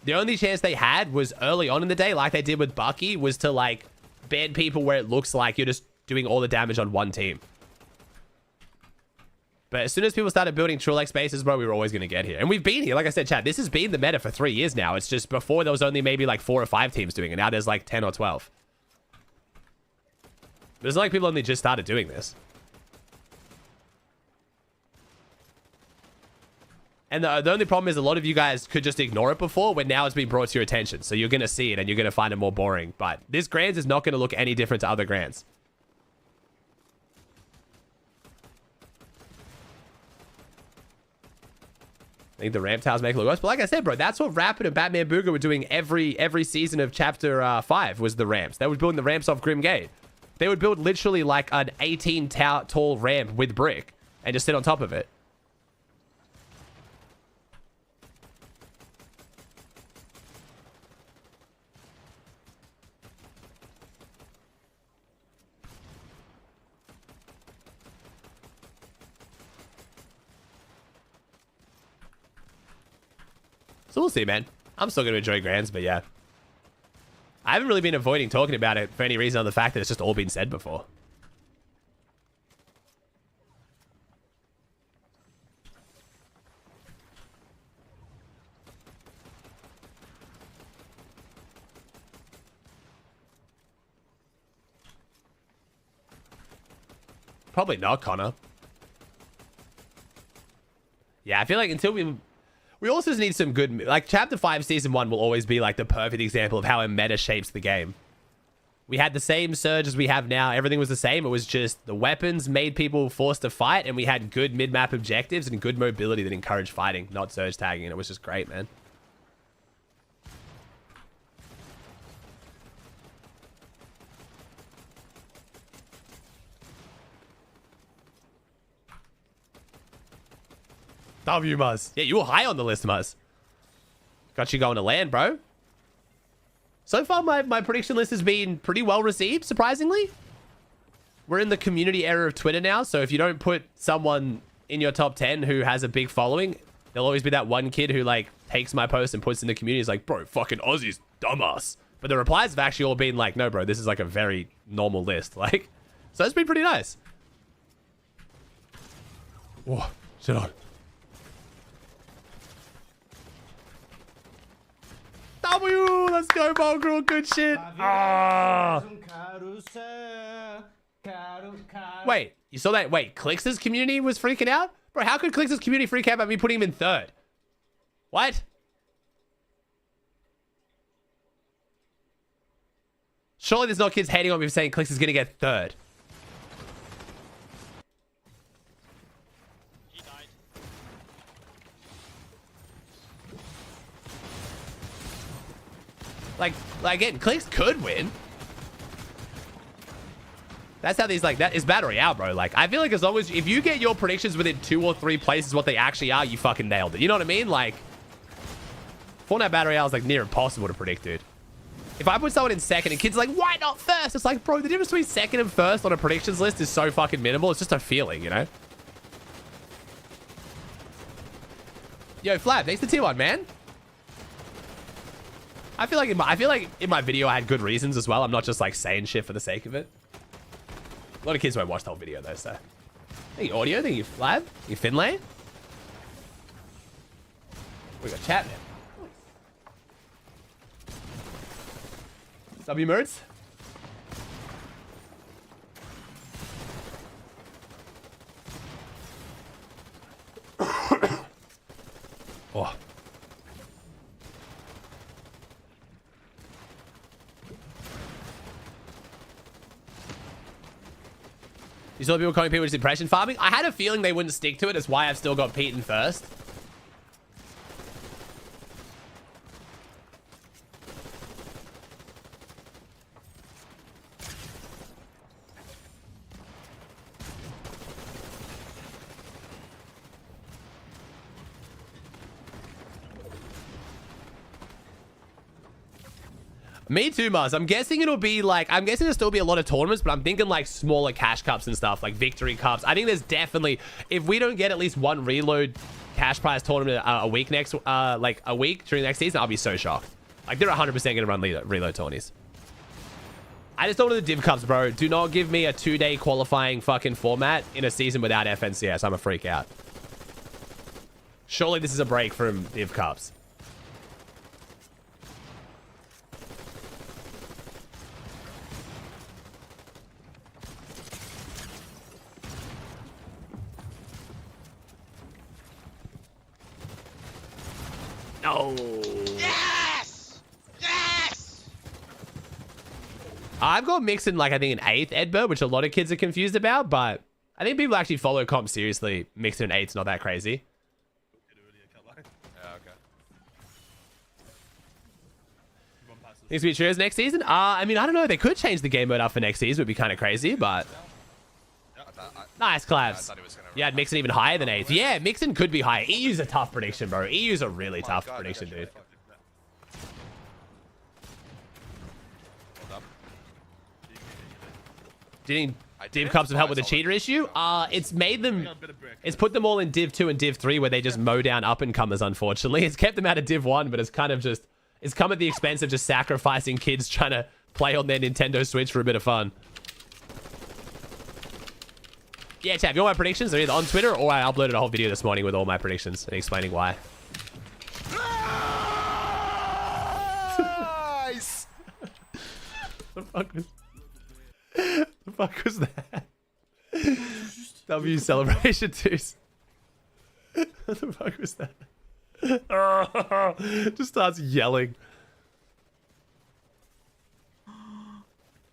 Speaker 1: The only chance they had was early on in the day, like they did with Bucky, was to like ban people where it looks like you're just doing all the damage on one team. But as soon as people started building Trulex bases, bro, we were always going to get here. And we've been here. Like I said, chat, this has been the meta for 3 years now. It's just before there was only maybe like 4 or 5 teams doing it. Now there's like 10 or 12. But it's like people only just started doing this. And the only problem is a lot of you guys could just ignore it before, when now it's been brought to your attention. So you're going to see it and you're going to find it more boring. But this Grands is not going to look any different to other Grands. I think the ramp towers make it look worse. But like I said, bro, that's what Rapid and Batman Booger were doing every season of Chapter 5 was the ramps. They were building the ramps off Grim Gate. They would build literally like an 18 tall ramp with brick and just sit on top of it. So we'll see, man. I'm still going to enjoy Grands, but yeah. I haven't really been avoiding talking about it for any reason other than the fact that it's just all been said before. Probably not, Connor. Yeah, I feel like until we also just need some good, like Chapter 5 Season 1 will always be like the perfect example of how a meta shapes the game. We had the same surge as we have now. Everything was the same. It was just the weapons made people forced to fight, and we had good mid-map objectives and good mobility that encouraged fighting, not surge tagging, and it was just great, man. W, Muzz. Yeah, you were high on the list, Muzz. Got you going to land, bro. So far, my prediction list has been pretty well received, surprisingly. We're in the community era of Twitter now, so if you don't put someone in your top 10 who has a big following, there'll always be that one kid who, like, takes my post and puts in the community. He's like, bro, fucking Aussie's dumbass. But the replies have actually all been like, no, bro, this is, like, a very normal list. Like, so it's been pretty nice. Whoa, shit on. W, let's go, Mongrel. Good shit. Ah. Wait, you saw that? Wait, Clix's community was freaking out? Bro, how could Clix's community freak out about me putting him in third? What? Surely there's not kids hating on me for saying Clix is going to get third. Like again, Clix could win. That's how these, like, that is Battle Royale, bro. Like, I feel like as long as, if you get your predictions within 2 or 3 places what they actually are, you fucking nailed it. You know what I mean? Like, Fortnite Battle Royale is, like, near impossible to predict, dude. If I put someone in second and kids are like, why not first? It's like, bro, the difference between second and first on a predictions list is so fucking minimal. It's just a feeling, you know? Yo, Flab, thanks to tier 1, man. I feel like in my video I had good reasons as well. I'm not just like saying shit for the sake of it. A lot of kids won't watch the whole video though, so. Thank you, Audio. Thank you, Flab. Thank you, Finlay. We got chat, man. W Merds. Oh. You saw people calling people just impression farming? I had a feeling they wouldn't stick to it. That's why I've still got Pete in first. Me too, Muzz. I'm guessing it'll be like, I'm guessing there'll still be a lot of tournaments, but I'm thinking like smaller cash cups and stuff, like victory cups. I think there's definitely, if we don't get at least one reload cash prize tournament a week next, like a week during next season, I'll be so shocked. Like they're 100% going to run reload tourneys. I just don't know the div cups, bro. Do not give me a 2-day qualifying fucking format in a season without FNCS. I'm a freak out. Surely this is a break from div cups. No.
Speaker 8: Yes! Yes!
Speaker 1: I've got Mixon, like, I think an 8th Edbird, which a lot of kids are confused about, but I think people actually follow comp seriously. Mixon an 8's not that crazy.
Speaker 6: Yeah, okay.
Speaker 1: Things to be true as next season? I mean, I don't know. They could change the game mode up for next season. It would be kind of crazy, but... Nice, Clavs. Yeah, I'd Mixon even higher than 8th. Yeah, Mixon could be higher. EU's a tough prediction, bro. EU's a really tough prediction, dude. Do you think Div Cups have helped with the cheater issue? It's made them... It's put them all in Div 2 and Div 3 where they just mow down up-and-comers, unfortunately. It's kept them out of Div 1, but it's kind of just... It's come at the expense of just sacrificing kids trying to play on their Nintendo Switch for a bit of fun. Yeah, chat, if you want my predictions, they're either on Twitter or I uploaded a whole video this morning with all my predictions and explaining why.
Speaker 8: Nice!
Speaker 1: The fuck was that? W celebration twos. What the fuck was that? Just starts yelling.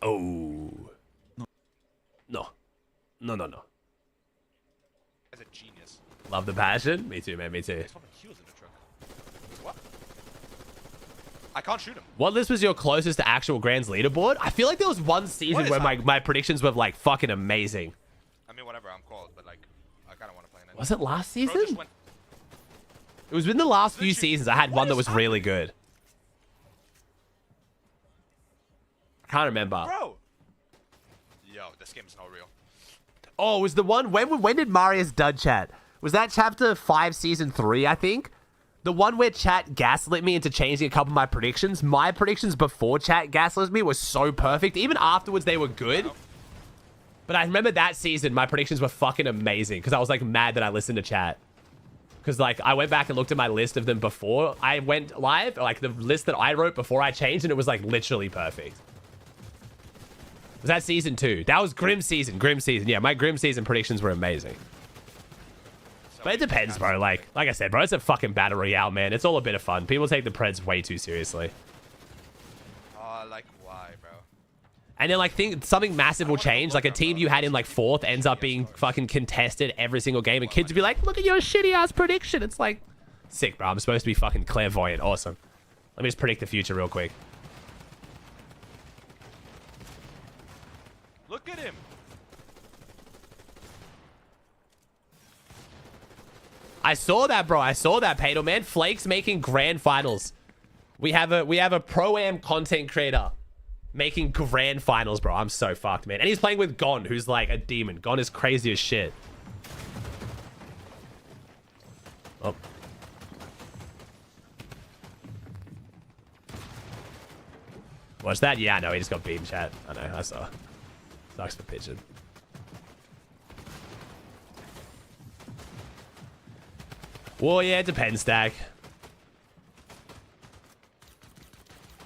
Speaker 1: Oh. No. No, no, no.
Speaker 6: As a genius.
Speaker 1: Love the passion. Me too, man. Me too.
Speaker 6: He was in the truck. What? I can't shoot him.
Speaker 1: What list was your closest to actual Grands leaderboard? I feel like there was one season where my predictions were like fucking amazing.
Speaker 6: I mean, whatever, I'm called, but like, I kind of want to play in it.
Speaker 1: Was it last season? It was in the last few seasons. I had one that was really good. I can't remember.
Speaker 6: Bro! Yo, this game's not real.
Speaker 1: Oh, it was the one... When did Marius dud chat? Was that chapter 5, season 3, I think? The one where chat gaslit me into changing a couple of my predictions. My predictions before chat gaslit me were so perfect. Even afterwards, they were good. But I remember that season, my predictions were fucking amazing. Because I was like mad that I listened to chat. Because like I went back and looked at my list of them before I went live. Like the list that I wrote before I changed. And it was like literally perfect. Was that season 2? That was Grim season. Grim season. Yeah, my Grim season predictions were amazing. But it depends, bro. Like I said, bro, it's a fucking battle royale, man. It's all a bit of fun. People take the Preds way too seriously.
Speaker 6: Like why, bro?
Speaker 1: And then like think something massive will change. Like a team you had in like 4th ends up being fucking contested every single game, and kids will be like, "Look at your shitty ass prediction." It's like sick, bro. I'm supposed to be fucking clairvoyant. Awesome. Let me just predict the future real quick.
Speaker 6: Look at him.
Speaker 1: I saw that, bro. I saw that, Pato, man. Flake's making grand finals. We have a pro-am content creator making grand finals, bro. I'm so fucked, man. And he's playing with Gon, who's like a demon. Gon is crazy as shit. Oh. Watch that? Yeah, I know. He just got beaten, chat. I know. I saw. Sucks for Pigeon. Well, yeah, it depends, Stack.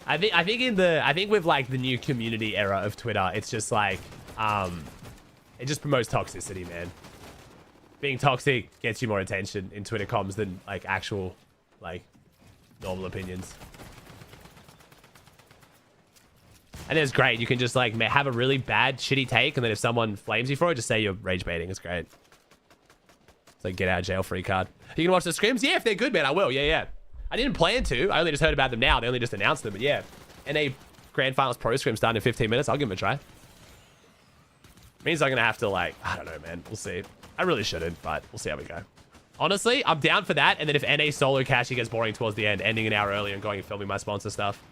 Speaker 1: I think with like the new community era of Twitter, it's just like it just promotes toxicity, man. Being toxic gets you more attention in Twitter comms than like actual like normal opinions. And it's great. You can just like have a really bad, shitty take, and then if someone flames you for it, just say you're rage baiting. It's great. It's like get out of jail free card. You can watch the scrims? Yeah, if they're good, man, I will. Yeah. I didn't plan to. I only just heard about them now. They only just announced them. But yeah, NA Grand Finals Pro Scrim starting in 15 minutes. I'll give them a try. Means I'm going to have to like, I don't know, man. We'll see. I really shouldn't, but we'll see how we go. Honestly, I'm down for that. And then if NA solo caching gets boring towards the end, ending an hour early and going and filming my sponsor stuff.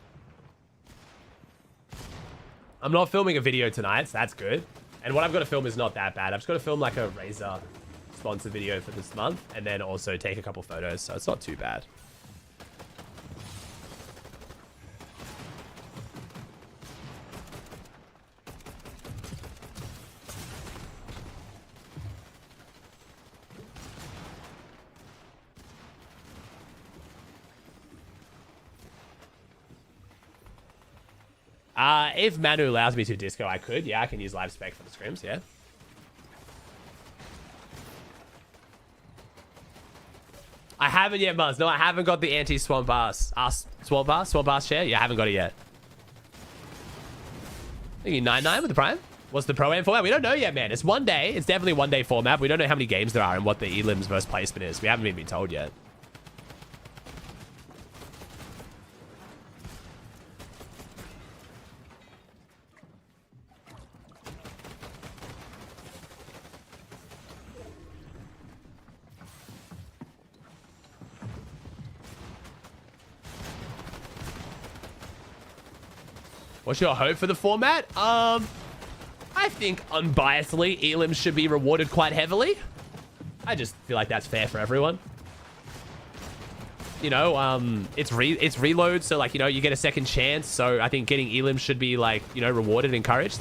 Speaker 1: I'm not filming a video tonight, so that's good. And what I've got to film is not that bad. I've just got to film like a Razer sponsor video for this month and then also take a couple photos, so it's not too bad. If Manu allows me to disco, I could. Yeah, I can use live spec for the scrims, yeah. I haven't yet, Muzz. No, I haven't got the anti-swamp ass. Swamp ass share? Yeah, I haven't got it yet. I think you 9-9 with the Prime? What's the Pro-Am format? We don't know yet, man. It's one day. It's definitely one day format. We don't know how many games there are and what the elims versus placement is. We haven't even been told yet. What's your hope for the format? I think unbiasedly, elims should be rewarded quite heavily. I just feel like that's fair for everyone. You know, it's reload, so like, you know, you get a second chance. So I think getting elims should be like, you know, rewarded and encouraged.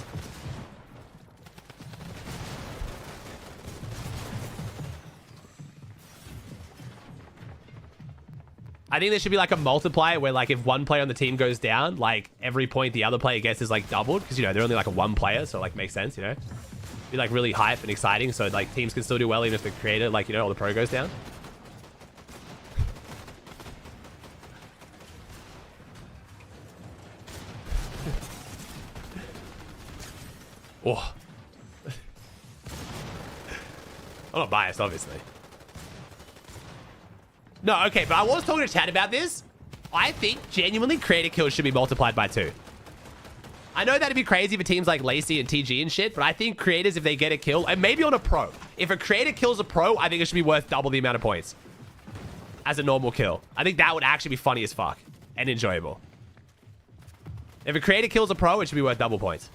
Speaker 1: I think there should be like a multiplier where like if one player on the team goes down, like every point the other player gets is like doubled because, you know, they're only like a one player. So like makes sense, you know, be like really hype and exciting. So like teams can still do well even if the creator, like, you know, or the pro goes down. Oh. I'm not biased, obviously. No, okay, but I was talking to chat about this. I think genuinely creator kills should be multiplied by 2. I know that'd be crazy for teams like Lacey and TG and shit, but I think creators, if they get a kill, and maybe on a pro, if a creator kills a pro, I think it should be worth double the amount of points as a normal kill. I think that would actually be funny as fuck and enjoyable. If a creator kills a pro, it should be worth double points.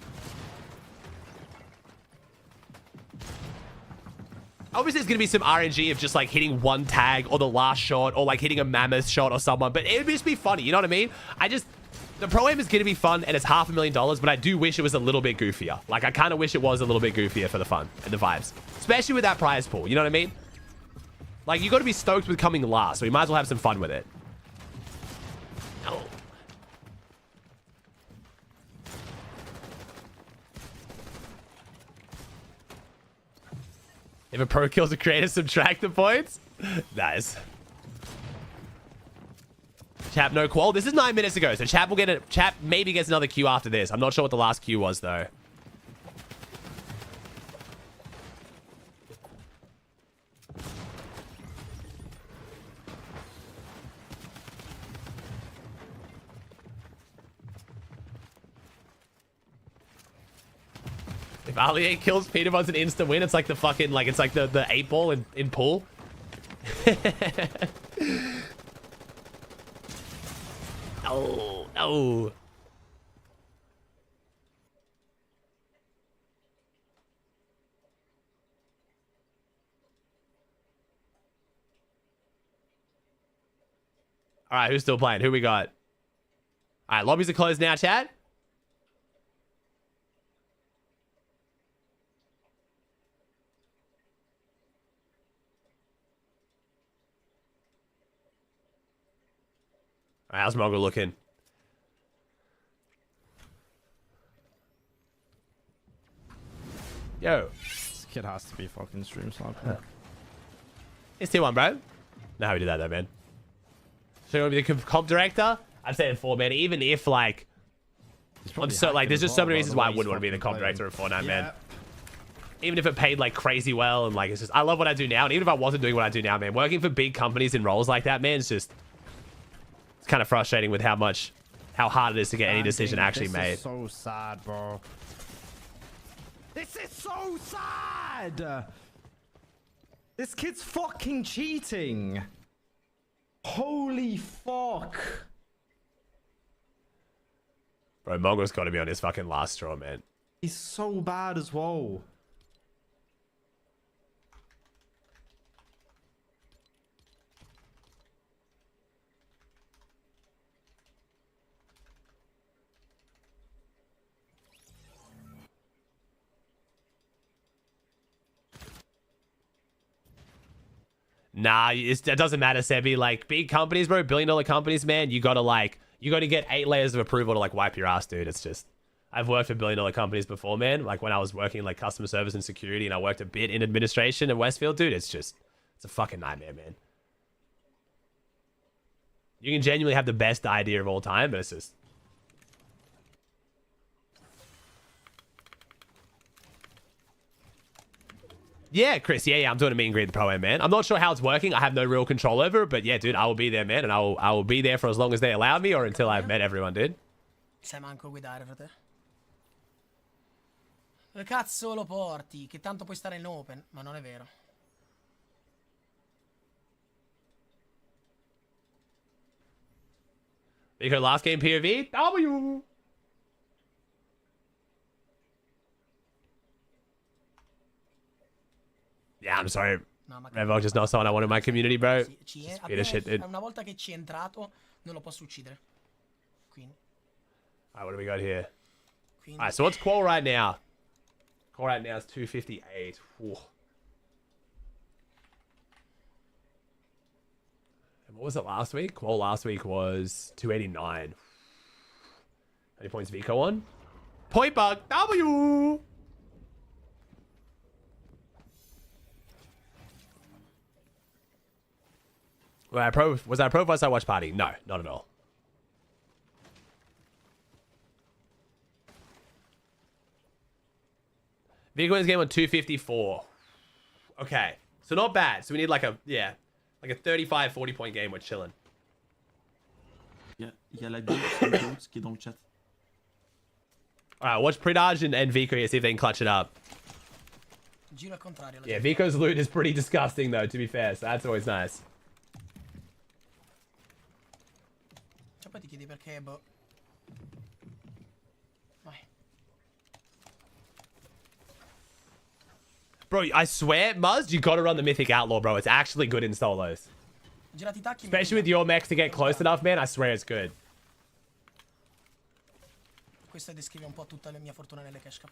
Speaker 1: Obviously, there's going to be some RNG of just like hitting one tag or the last shot or like hitting a mammoth shot or someone, but it would just be funny. You know what I mean? The pro aim is going to be fun and it's $500,000, but I do wish it was a little bit goofier. Like, I kind of wish it was a little bit goofier for the fun and the vibes, especially with that prize pool. You know what I mean? Like, you got to be stoked with coming last, so you might as well have some fun with it. Oh. If a pro kills a creator, subtract the points. Nice. Chap, no qual. This is 9 minutes ago, so Chap will get a... Chap maybe gets another queue after this. I'm not sure what the last queue was, though. If Ali kills Peter Von's an instant win, it's like the fucking... Like, it's like the 8 ball in pool. No, no. All right, who's still playing? Who we got? All right, lobbies are closed now, chat. All right, how's Mongo looking? Yo.
Speaker 3: This kid has to be fucking stream sniper.
Speaker 1: It's T1, bro. Know how we do that, though, man. So you want to be the comp director? I'd say it 4, man. Even if, like... So, like, there's just so many reasons why I wouldn't want to be the comp director of Fortnite, man. Even if it paid, like, crazy well, and, like, it's just... I love what I do now, and even if I wasn't doing what I do now, man, working for big companies in roles like that, man, it's just... It's kind of frustrating with how hard it is to get any decision actually made.
Speaker 3: This is so sad, bro. This is so sad! This kid's fucking cheating. Holy fuck.
Speaker 1: Bro, Mongo's got to be on his fucking last straw, man.
Speaker 3: He's so bad as well.
Speaker 1: Nah, it doesn't matter, Sebi. Like, big companies, bro, billion-dollar companies, man, you gotta get 8 layers of approval to, like, wipe your ass, dude. It's just... I've worked for billion-dollar companies before, man. Like, when I was working, like, customer service and security, and I worked a bit in administration in Westfield, dude, it's a fucking nightmare, man. You can genuinely have the best idea of all time, but it's just... Yeah, Chris. Yeah, I'm doing a meet and greet at the Pro Am, man. I'm not sure how it's working. I have no real control over it, but yeah, dude, I will be there, man, and I will be there for as long as they allow me or until I've met everyone, dude.
Speaker 10: Sai manco guidare, frate. Dove cazzo lo porti? Che tanto puoi stare in open, ma non è vero.
Speaker 1: Because last game POV, W. Yeah, I'm sorry. Revok is not someone I want in my community, bro. Shit, dude.
Speaker 10: Una volta che ci è entrato, non lo posso uccidere. Quindi.
Speaker 1: Alright, what do we got here? Alright, so what's qual right now? Qual right now is 258. Whew. And what was it last week? Qual last week was 289. How many points Vico on? Point bug W. Was that a pro versus I watch party? No, not at all. Vico wins game on 254. Okay. So not bad. So we need like a, yeah, like a 35, 40 point game. We're chilling.
Speaker 4: Il y a la goat qui est dans le chat.
Speaker 1: All right, watch Pridage and Vico here, see if they can clutch it up. Yeah, Vico's loot is pretty disgusting though, to be fair. So that's always nice. Bro, I swear, Muzz, you gotta run the Mythic Outlaw, bro. It's actually good in solos. Especially with your mechs to get close enough, man. I swear it's good.
Speaker 10: Questa descrive un po' tutta la mia fortuna nelle cash cap.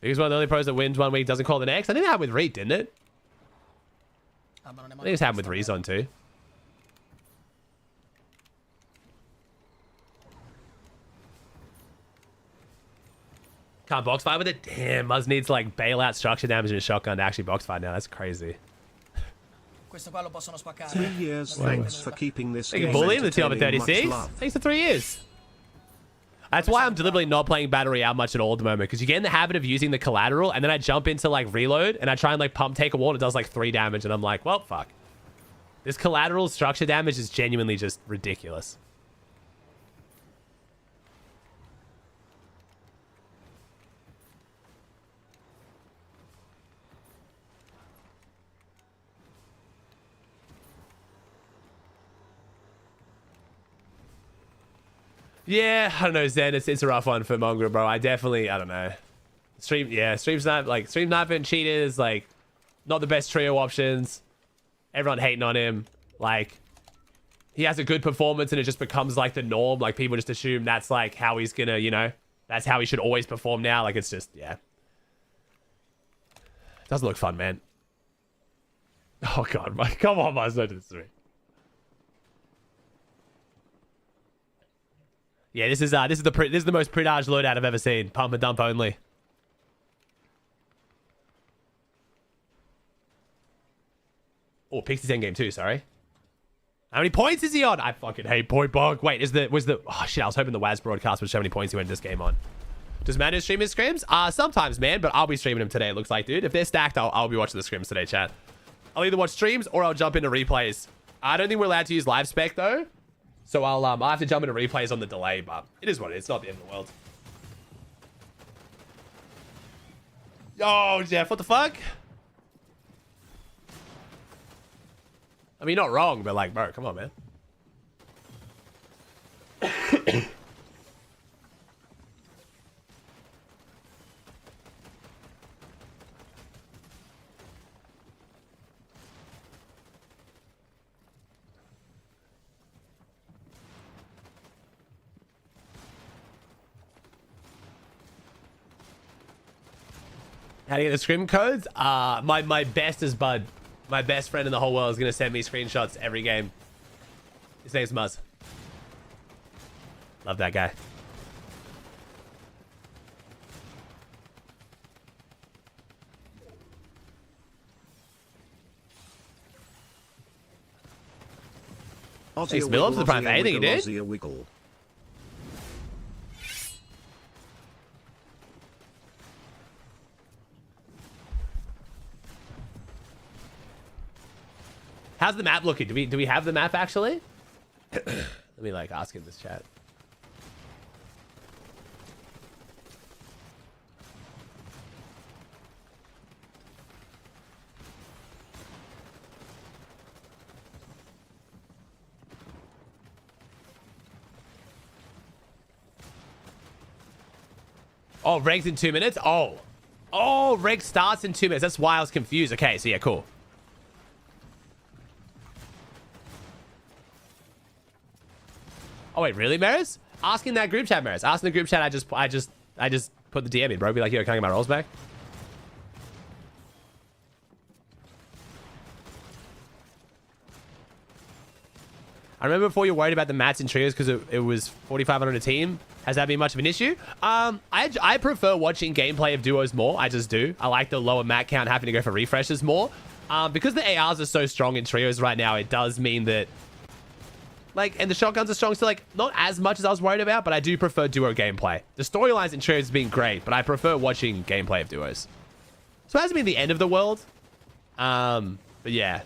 Speaker 1: He's one of the only pros that wins one week, doesn't call the next. I think it happened with Reed, didn't it? I think it's happened with Rezon too. Can't box fight with it? Damn, Muzz needs like bailout structure damage and a shotgun to actually box fight now. That's crazy.
Speaker 11: 3 years, thanks for keeping this game
Speaker 1: Bully in the team over
Speaker 11: entertaining.
Speaker 1: 36.
Speaker 11: Much love.
Speaker 1: Thanks for 3 years. That's why I'm deliberately not playing Battle Royale much at all at the moment, because you get in the habit of using the collateral, and then I jump into like reload, and I try and like pump take a wall, and it does like 3 damage, and I'm like, well, fuck. This collateral structure damage is genuinely just ridiculous. Yeah, I don't know, Zen. It's a rough one for Mongrel, bro. I don't know. Stream sniper and cheaters, like, not the best trio options. Everyone hating on him. Like, he has a good performance and it just becomes like the norm. Like, people just assume that's like how he's gonna, you know, that's how he should always perform now. Like, it's just, yeah. Doesn't look fun, man. Oh god, Mike. Come on, Mike. Don't do this to me. Yeah, this is the most Pridage loadout I've ever seen. Pump and dump only. Oh, Pixie's endgame too, sorry. How many points is he on? I fucking hate Point Bog. Wait, oh shit, I was hoping the Waz broadcast would show how many points he went this game on. Does Manu stream his scrims? Sometimes, man, but I'll be streaming them today, it looks like, dude. If they're stacked, I'll be watching the scrims today, chat. I'll either watch streams or I'll jump into replays. I don't think we're allowed to use live spec though. So I'll have to jump into replays on the delay, but it is what it is. It's not the end of the world. Yo, Jeff, what the fuck? I mean, you're not wrong, but like, bro, come on, man. How to get the scrim codes? My best is Bud. My best friend in the whole world is going to send me screenshots every game. His name's Muzz. Love that guy. Thanks, Millup, for the prime. Anything you did? How's the map looking? Do we have the map actually? Let me like ask in this chat. Oh, reg's in 2 minutes? Oh, reg starts in 2 minutes. That's why I was confused. Okay, so yeah, cool. Oh wait, really, Maris? Asking that group chat, Maris. Asking the group chat. I just put the DM in, bro. Be like, yo, can I get my rolls back? I remember before you were worried about the mats and trios because it was 4,500 a team. Has that been much of an issue? I prefer watching gameplay of duos more. I just do. I like the lower mat count, having to go for refreshes more. Because the ARs are so strong in trios right now, it does mean that Like, and the shotguns are strong, so like, not as much as I was worried about, but I do prefer duo gameplay. The storylines in trios have been great, but I prefer watching gameplay of duos. So it hasn't been the end of the world. But yeah.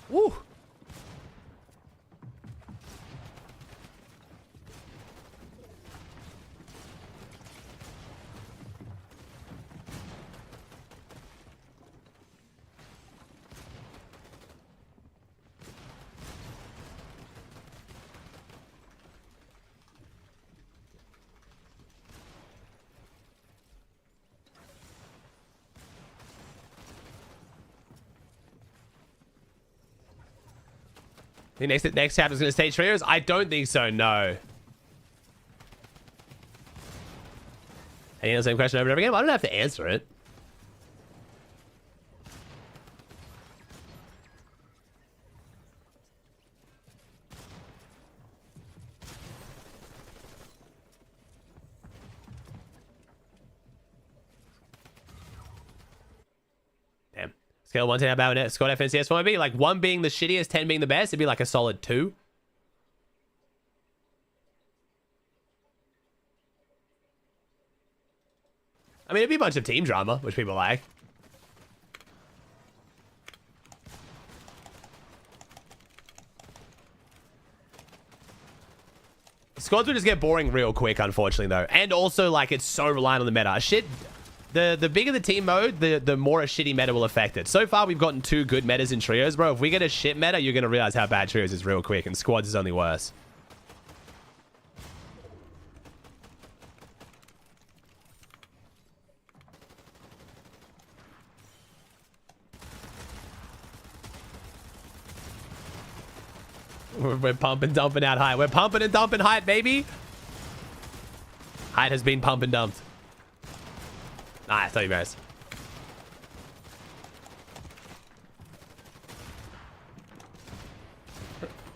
Speaker 1: Woo. The next chapter is going to stay trios? I don't think so, no. Hey, the same question over and over again? I don't have to answer it. Damn. Scale 1 to 10 about squad FNCS for me. Like 1 being the shittiest, 10 being the best. It'd be like a solid 2. I mean, it'd be a bunch of team drama, which people like. Squads would just get boring real quick, unfortunately, though. And also, like, it's so reliant on the meta. Shit, the bigger the team mode, the more a shitty meta will affect it. So far, we've gotten 2 good metas in trios, bro. If we get a shit meta, you're going to realize how bad trios is real quick, and squads is only worse. We're pumping, dumping out height. We're pumping and dumping height, baby. Height has been pump and dumped. Nice, tell you guys.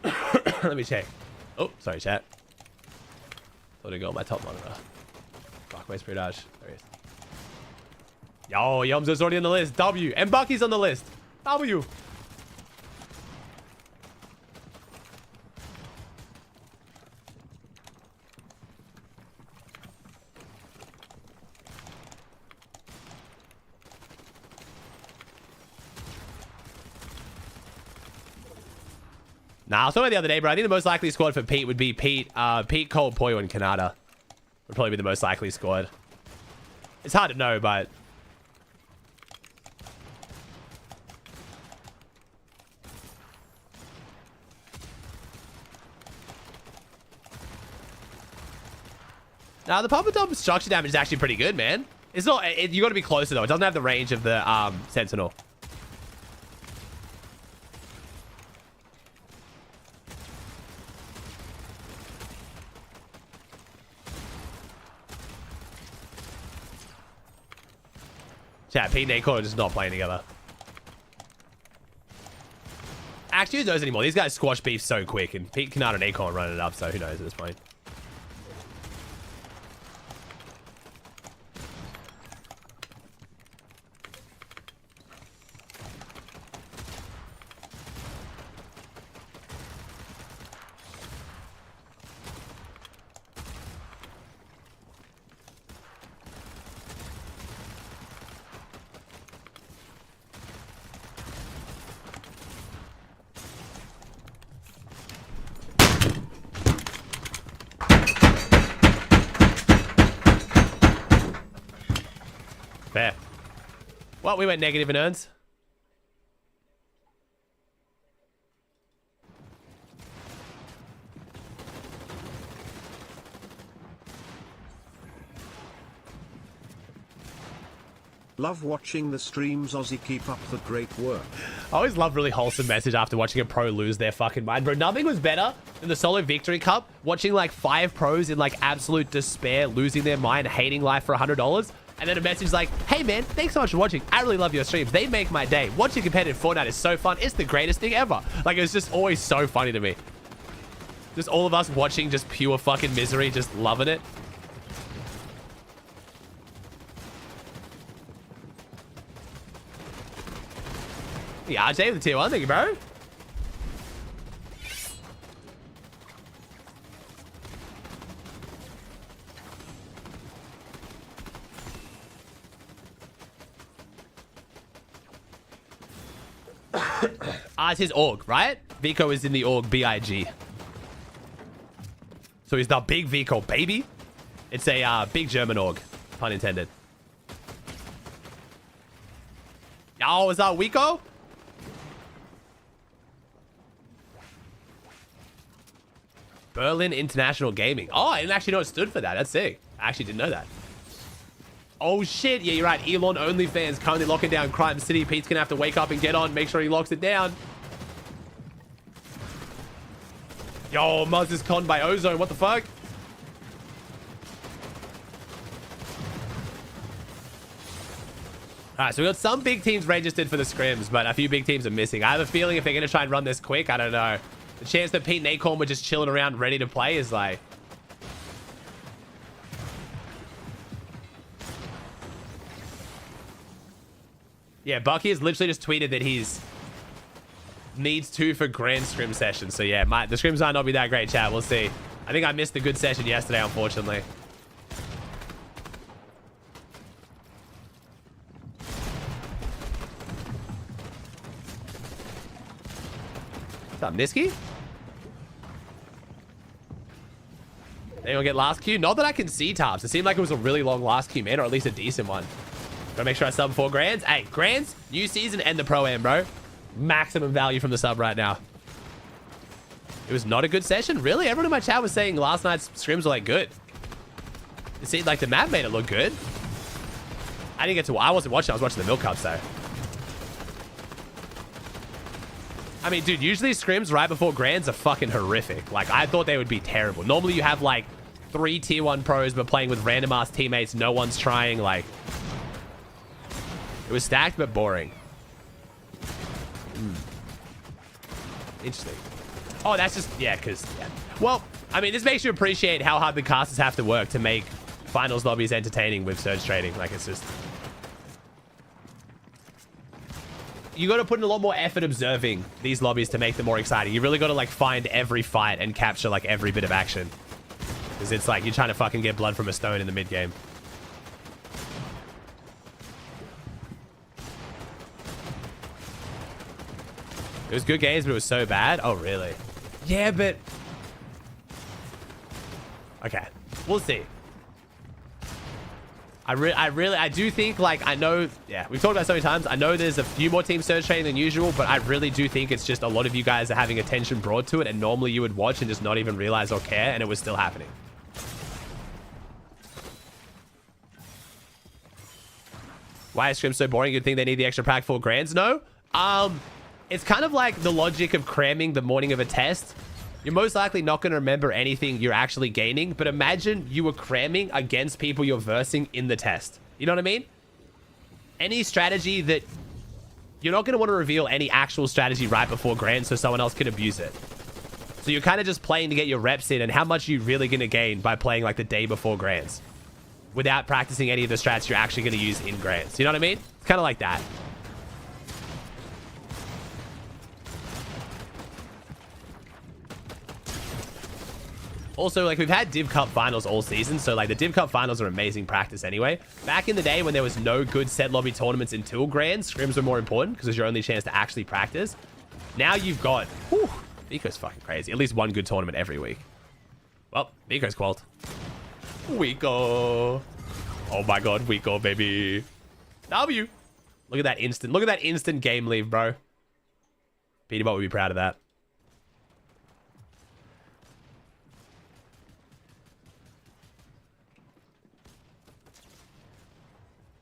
Speaker 1: Let me check. Oh, sorry, chat. Thought I'd go on my top monitor. Fuck, where's Pre-Dodge? There he is. Yo, Yumzo's already on the list. W. And Bucky's on the list. W. Nah, I was talking about the other day, bro. I think the most likely squad for Pete would be Pete, Colt, Poyo, and Kanata. Would probably be the most likely squad. It's hard to know, but... Now, the pump and dump structure damage is actually pretty good, man. It's not... you got to be closer, though. It doesn't have the range of the Sentinel. Chat, Pete and Acorn are just not playing together. Actually, who knows anymore? These guys squash beef so quick, and Pete, Kanata, and Acorn running it up, so who knows at this point. Fair. Well, we went negative in earns.
Speaker 11: Love watching the streams, Aussie. Keep up the great work.
Speaker 1: I always love really wholesome message after watching a pro lose their fucking mind. Bro, nothing was better than the solo victory cup. Watching like 5 pros in like absolute despair, losing their mind, hating life for $100. And then a message like, hey man, thanks so much for watching. I really love your streams. They make my day. Watching competitive Fortnite is so fun. It's the greatest thing ever. Like, it's just always so funny to me. Just all of us watching just pure fucking misery, just loving it. Yeah, RJ with the tier 1. Thank you, bro. It's his org, right? Vico is in the org BIG. So he's the big Vico, baby. It's a big German org. Pun intended. Oh, is that Vico? Berlin International Gaming. Oh, I didn't actually know it stood for that. That's sick. I actually didn't know that. Oh, shit. Yeah, you're right. Elon OnlyFans currently locking down Crime City. Pete's going to have to wake up and get on. Make sure he locks it down. Yo, Muzz is conned by Ozone. What the fuck? Alright, so we got some big teams registered for the scrims, but a few big teams are missing. I have a feeling if they're going to try and run this quick, I don't know. The chance that Pete and Acorn were just chilling around ready to play is like... Yeah, Bucky has literally just tweeted that he's... needs 2 for grand scrim session. So yeah, the scrims might not be that great, chat. We'll see. I think I missed a good session yesterday, unfortunately. What's up, Niski? Anyone get last queue? Not that I can see, Tarps. It seemed like it was a really long last queue, man, or at least a decent one. Gotta make sure I sub 4 grands. Hey, grands, new season, and the Pro-Am, bro. Maximum value from the sub right now. It was not a good session? Really? Everyone in my chat was saying last night's scrims were, like, good. It seemed like the map made it look good. I didn't get to... I wasn't watching. I was watching the Milk Cups, though. I mean, dude, usually scrims right before grands are fucking horrific. Like, I thought they would be terrible. Normally, you have, like, 3 tier 1 pros, but playing with random-ass teammates. No one's trying, like... It was stacked, but boring. Interesting. Oh, that's just... Yeah, because... Yeah. Well, I mean, this makes you appreciate how hard the casters have to work to make finals lobbies entertaining with surge trading. Like, it's just... You got to put in a lot more effort observing these lobbies to make them more exciting. You really got to, like, find every fight and capture, like, every bit of action. Because it's like you're trying to fucking get blood from a stone in the mid-game. It was good games, but it was so bad. Oh, really? Yeah, but... Okay. We'll see. I do think, like, I know... Yeah, we've talked about it so many times. I know there's a few more teams surge trading than usual, but I really do think it's just a lot of you guys are having attention brought to it, and normally you would watch and just not even realize or care, and it was still happening. Why is scrim so boring? You'd think they need the extra pack 4 grands? No. It's kind of like the logic of cramming the morning of a test. You're most likely not going to remember anything you're actually gaining, but imagine you were cramming against people you're versing in the test. You know what I mean? Any strategy that... You're not going to want to reveal any actual strategy right before grand so someone else can abuse it. So you're kind of just playing to get your reps in, and how much are you really going to gain by playing like the day before grands without practicing any of the strats you're actually going to use in grands. You know what I mean? It's kind of like that. Also, like, we've had Div Cup finals all season, so, like, the Div Cup finals are amazing practice anyway. Back in the day when there was no good set lobby tournaments until grands, scrims were more important because it was your only chance to actually practice. Now you've got... Whew, Vico's fucking crazy. At least one good tournament every week. Well, Vico's qualled. Vico. Oh my god, Vico, baby. W. Look at that instant game leave, bro. Peterbot would be proud of that.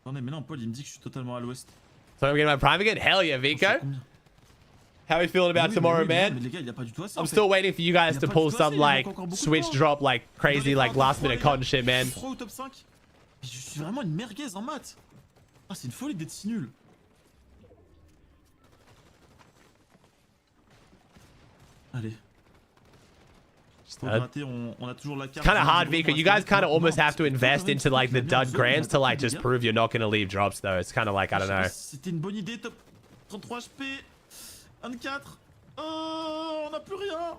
Speaker 4: Attendez, mais non, Paul, il me dit que je suis totalement à l'ouest.
Speaker 1: So I'm getting my prime again? Hell yeah, Vico. How are you feeling about tomorrow, man? I'm still waiting for you guys to pull some, like, switch drop, like, crazy, like, last minute con shit, man.
Speaker 4: Je suis vraiment une merguez en maths. Ah, c'est une folie d'être si nul. Allez.
Speaker 1: Kind of hard, Vico. You guys kind of almost have to invest into, like, the dud grands to, like, just prove you're not going to leave drops, though. It's kind of like, I don't know.
Speaker 4: C'était une bonne idée, top 33 HP. 24. Oh, on a plus rien.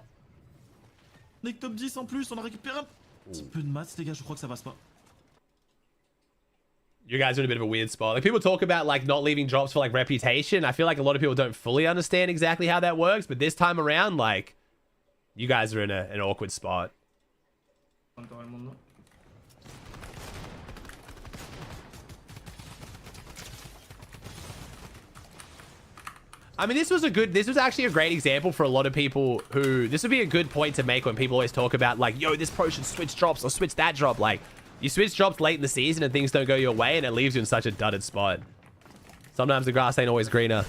Speaker 4: On est que top 10 en plus, on a récupéré un petit peu de maths, les gars, je crois que ça passe pas.
Speaker 1: You guys are in a bit of a weird spot. Like, people talk about, like, not leaving drops for, like, reputation. I feel like a lot of people don't fully understand exactly how that works. But this time around, like, you guys are in an awkward spot.
Speaker 12: Con todo el mundo.
Speaker 1: I mean, this was actually a great example for a lot of people who, this would be a good point to make when people always talk about, like, yo, this pro should switch drops or switch that drop. Like, you switch drops late in the season and things don't go your way and it leaves you in such a dudded spot. Sometimes the grass ain't always greener.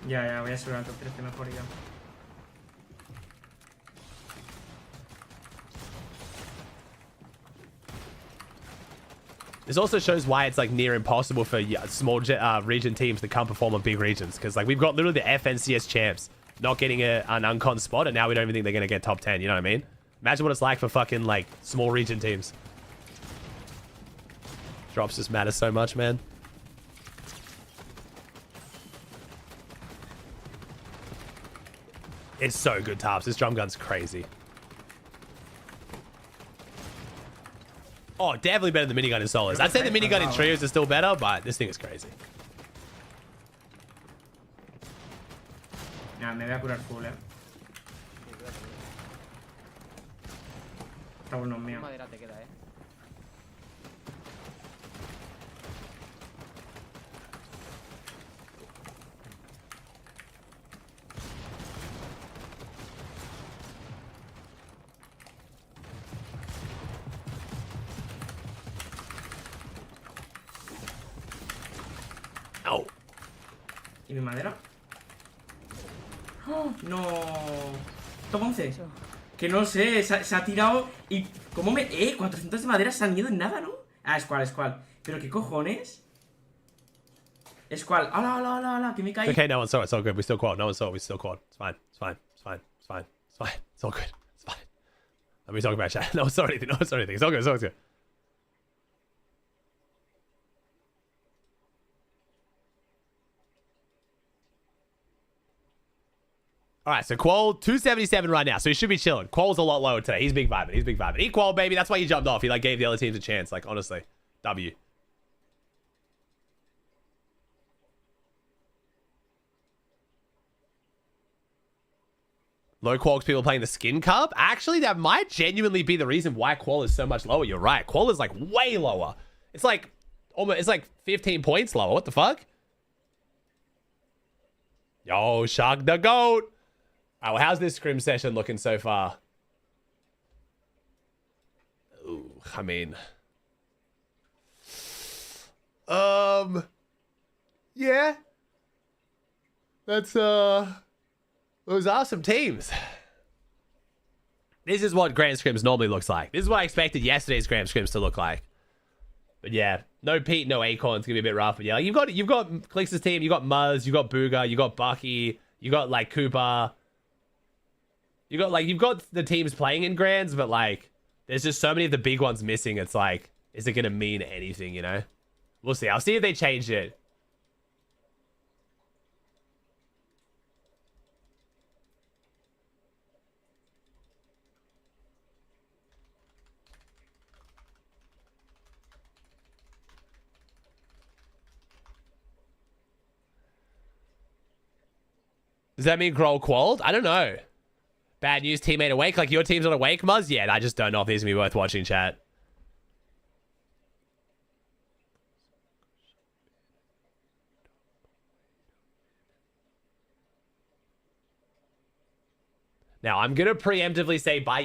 Speaker 12: Ya, voy a subir al top 13 mejor ya.
Speaker 1: This also shows why it's like near impossible for small region teams to come perform on big regions. Because like we've got literally the FNCS champs not getting an uncon spot and now we don't even think they're going to get top 10. You know what I mean? Imagine what it's like for fucking like small region teams. Drops just matter so much, man. It's so good, Tarps. This drum gun's crazy. Oh, definitely better than the minigun in solos. I'd say the minigun in trios is still better, but this thing is crazy.
Speaker 12: Ya, me voy a curar full, Está uno mío.
Speaker 7: Madera te queda,
Speaker 1: Au.
Speaker 12: ¿Y mi madera? ¡Oh, no! Top 11. Que no sé, se ha tirado y... ¿Cómo me...? 400 de madera se han ido en nada, ¿no? Ah, es cual. ¿Pero qué cojones? Es cual. ¡Hala! Que me caí.
Speaker 1: Okay, no one saw it. It's all good. We still quad. No one saw it. We still quad. It's fine. It's fine. It's fine. It's fine. It's fine. It's all good. It's fine. Let me talk about chat. No one saw anything. No one saw anything. It's all good. It's all good. All right, so Qual 277 right now, so he should be chilling. Qual's a lot lower today. He's big vibing. He's big vibing. He Qual, baby. That's why he jumped off. He like gave the other teams a chance. Like honestly, W. Low Qual's people playing the Skin Cup. Actually, that might genuinely be the reason why Qual is so much lower. You're right. Qual is like way lower. It's like almost. It's like 15 points lower. What the fuck? Yo, Shark the Goat. All right, well, how's this scrim session looking so far? Ooh, I mean... Yeah. That's, those are some teams. This is what Grand Scrims normally looks like. This is what I expected yesterday's Grand Scrims to look like. But yeah, no Pete, no Acorn. It's gonna be a bit rough. But yeah, you've got Clix's team. You got Muzz. You got Booger. You got Bucky. You got like Cooper. You've got the teams playing in Grands, but like, there's just so many of the big ones missing. It's like, is it gonna mean anything? You know, we'll see. I'll see if they change it. Does that mean Grohl qualled? I don't know. Bad news, teammate awake. Like your team's not awake, Muzz? Yeah, I just don't know if these are gonna be worth watching, chat. Now, I'm gonna preemptively say bye.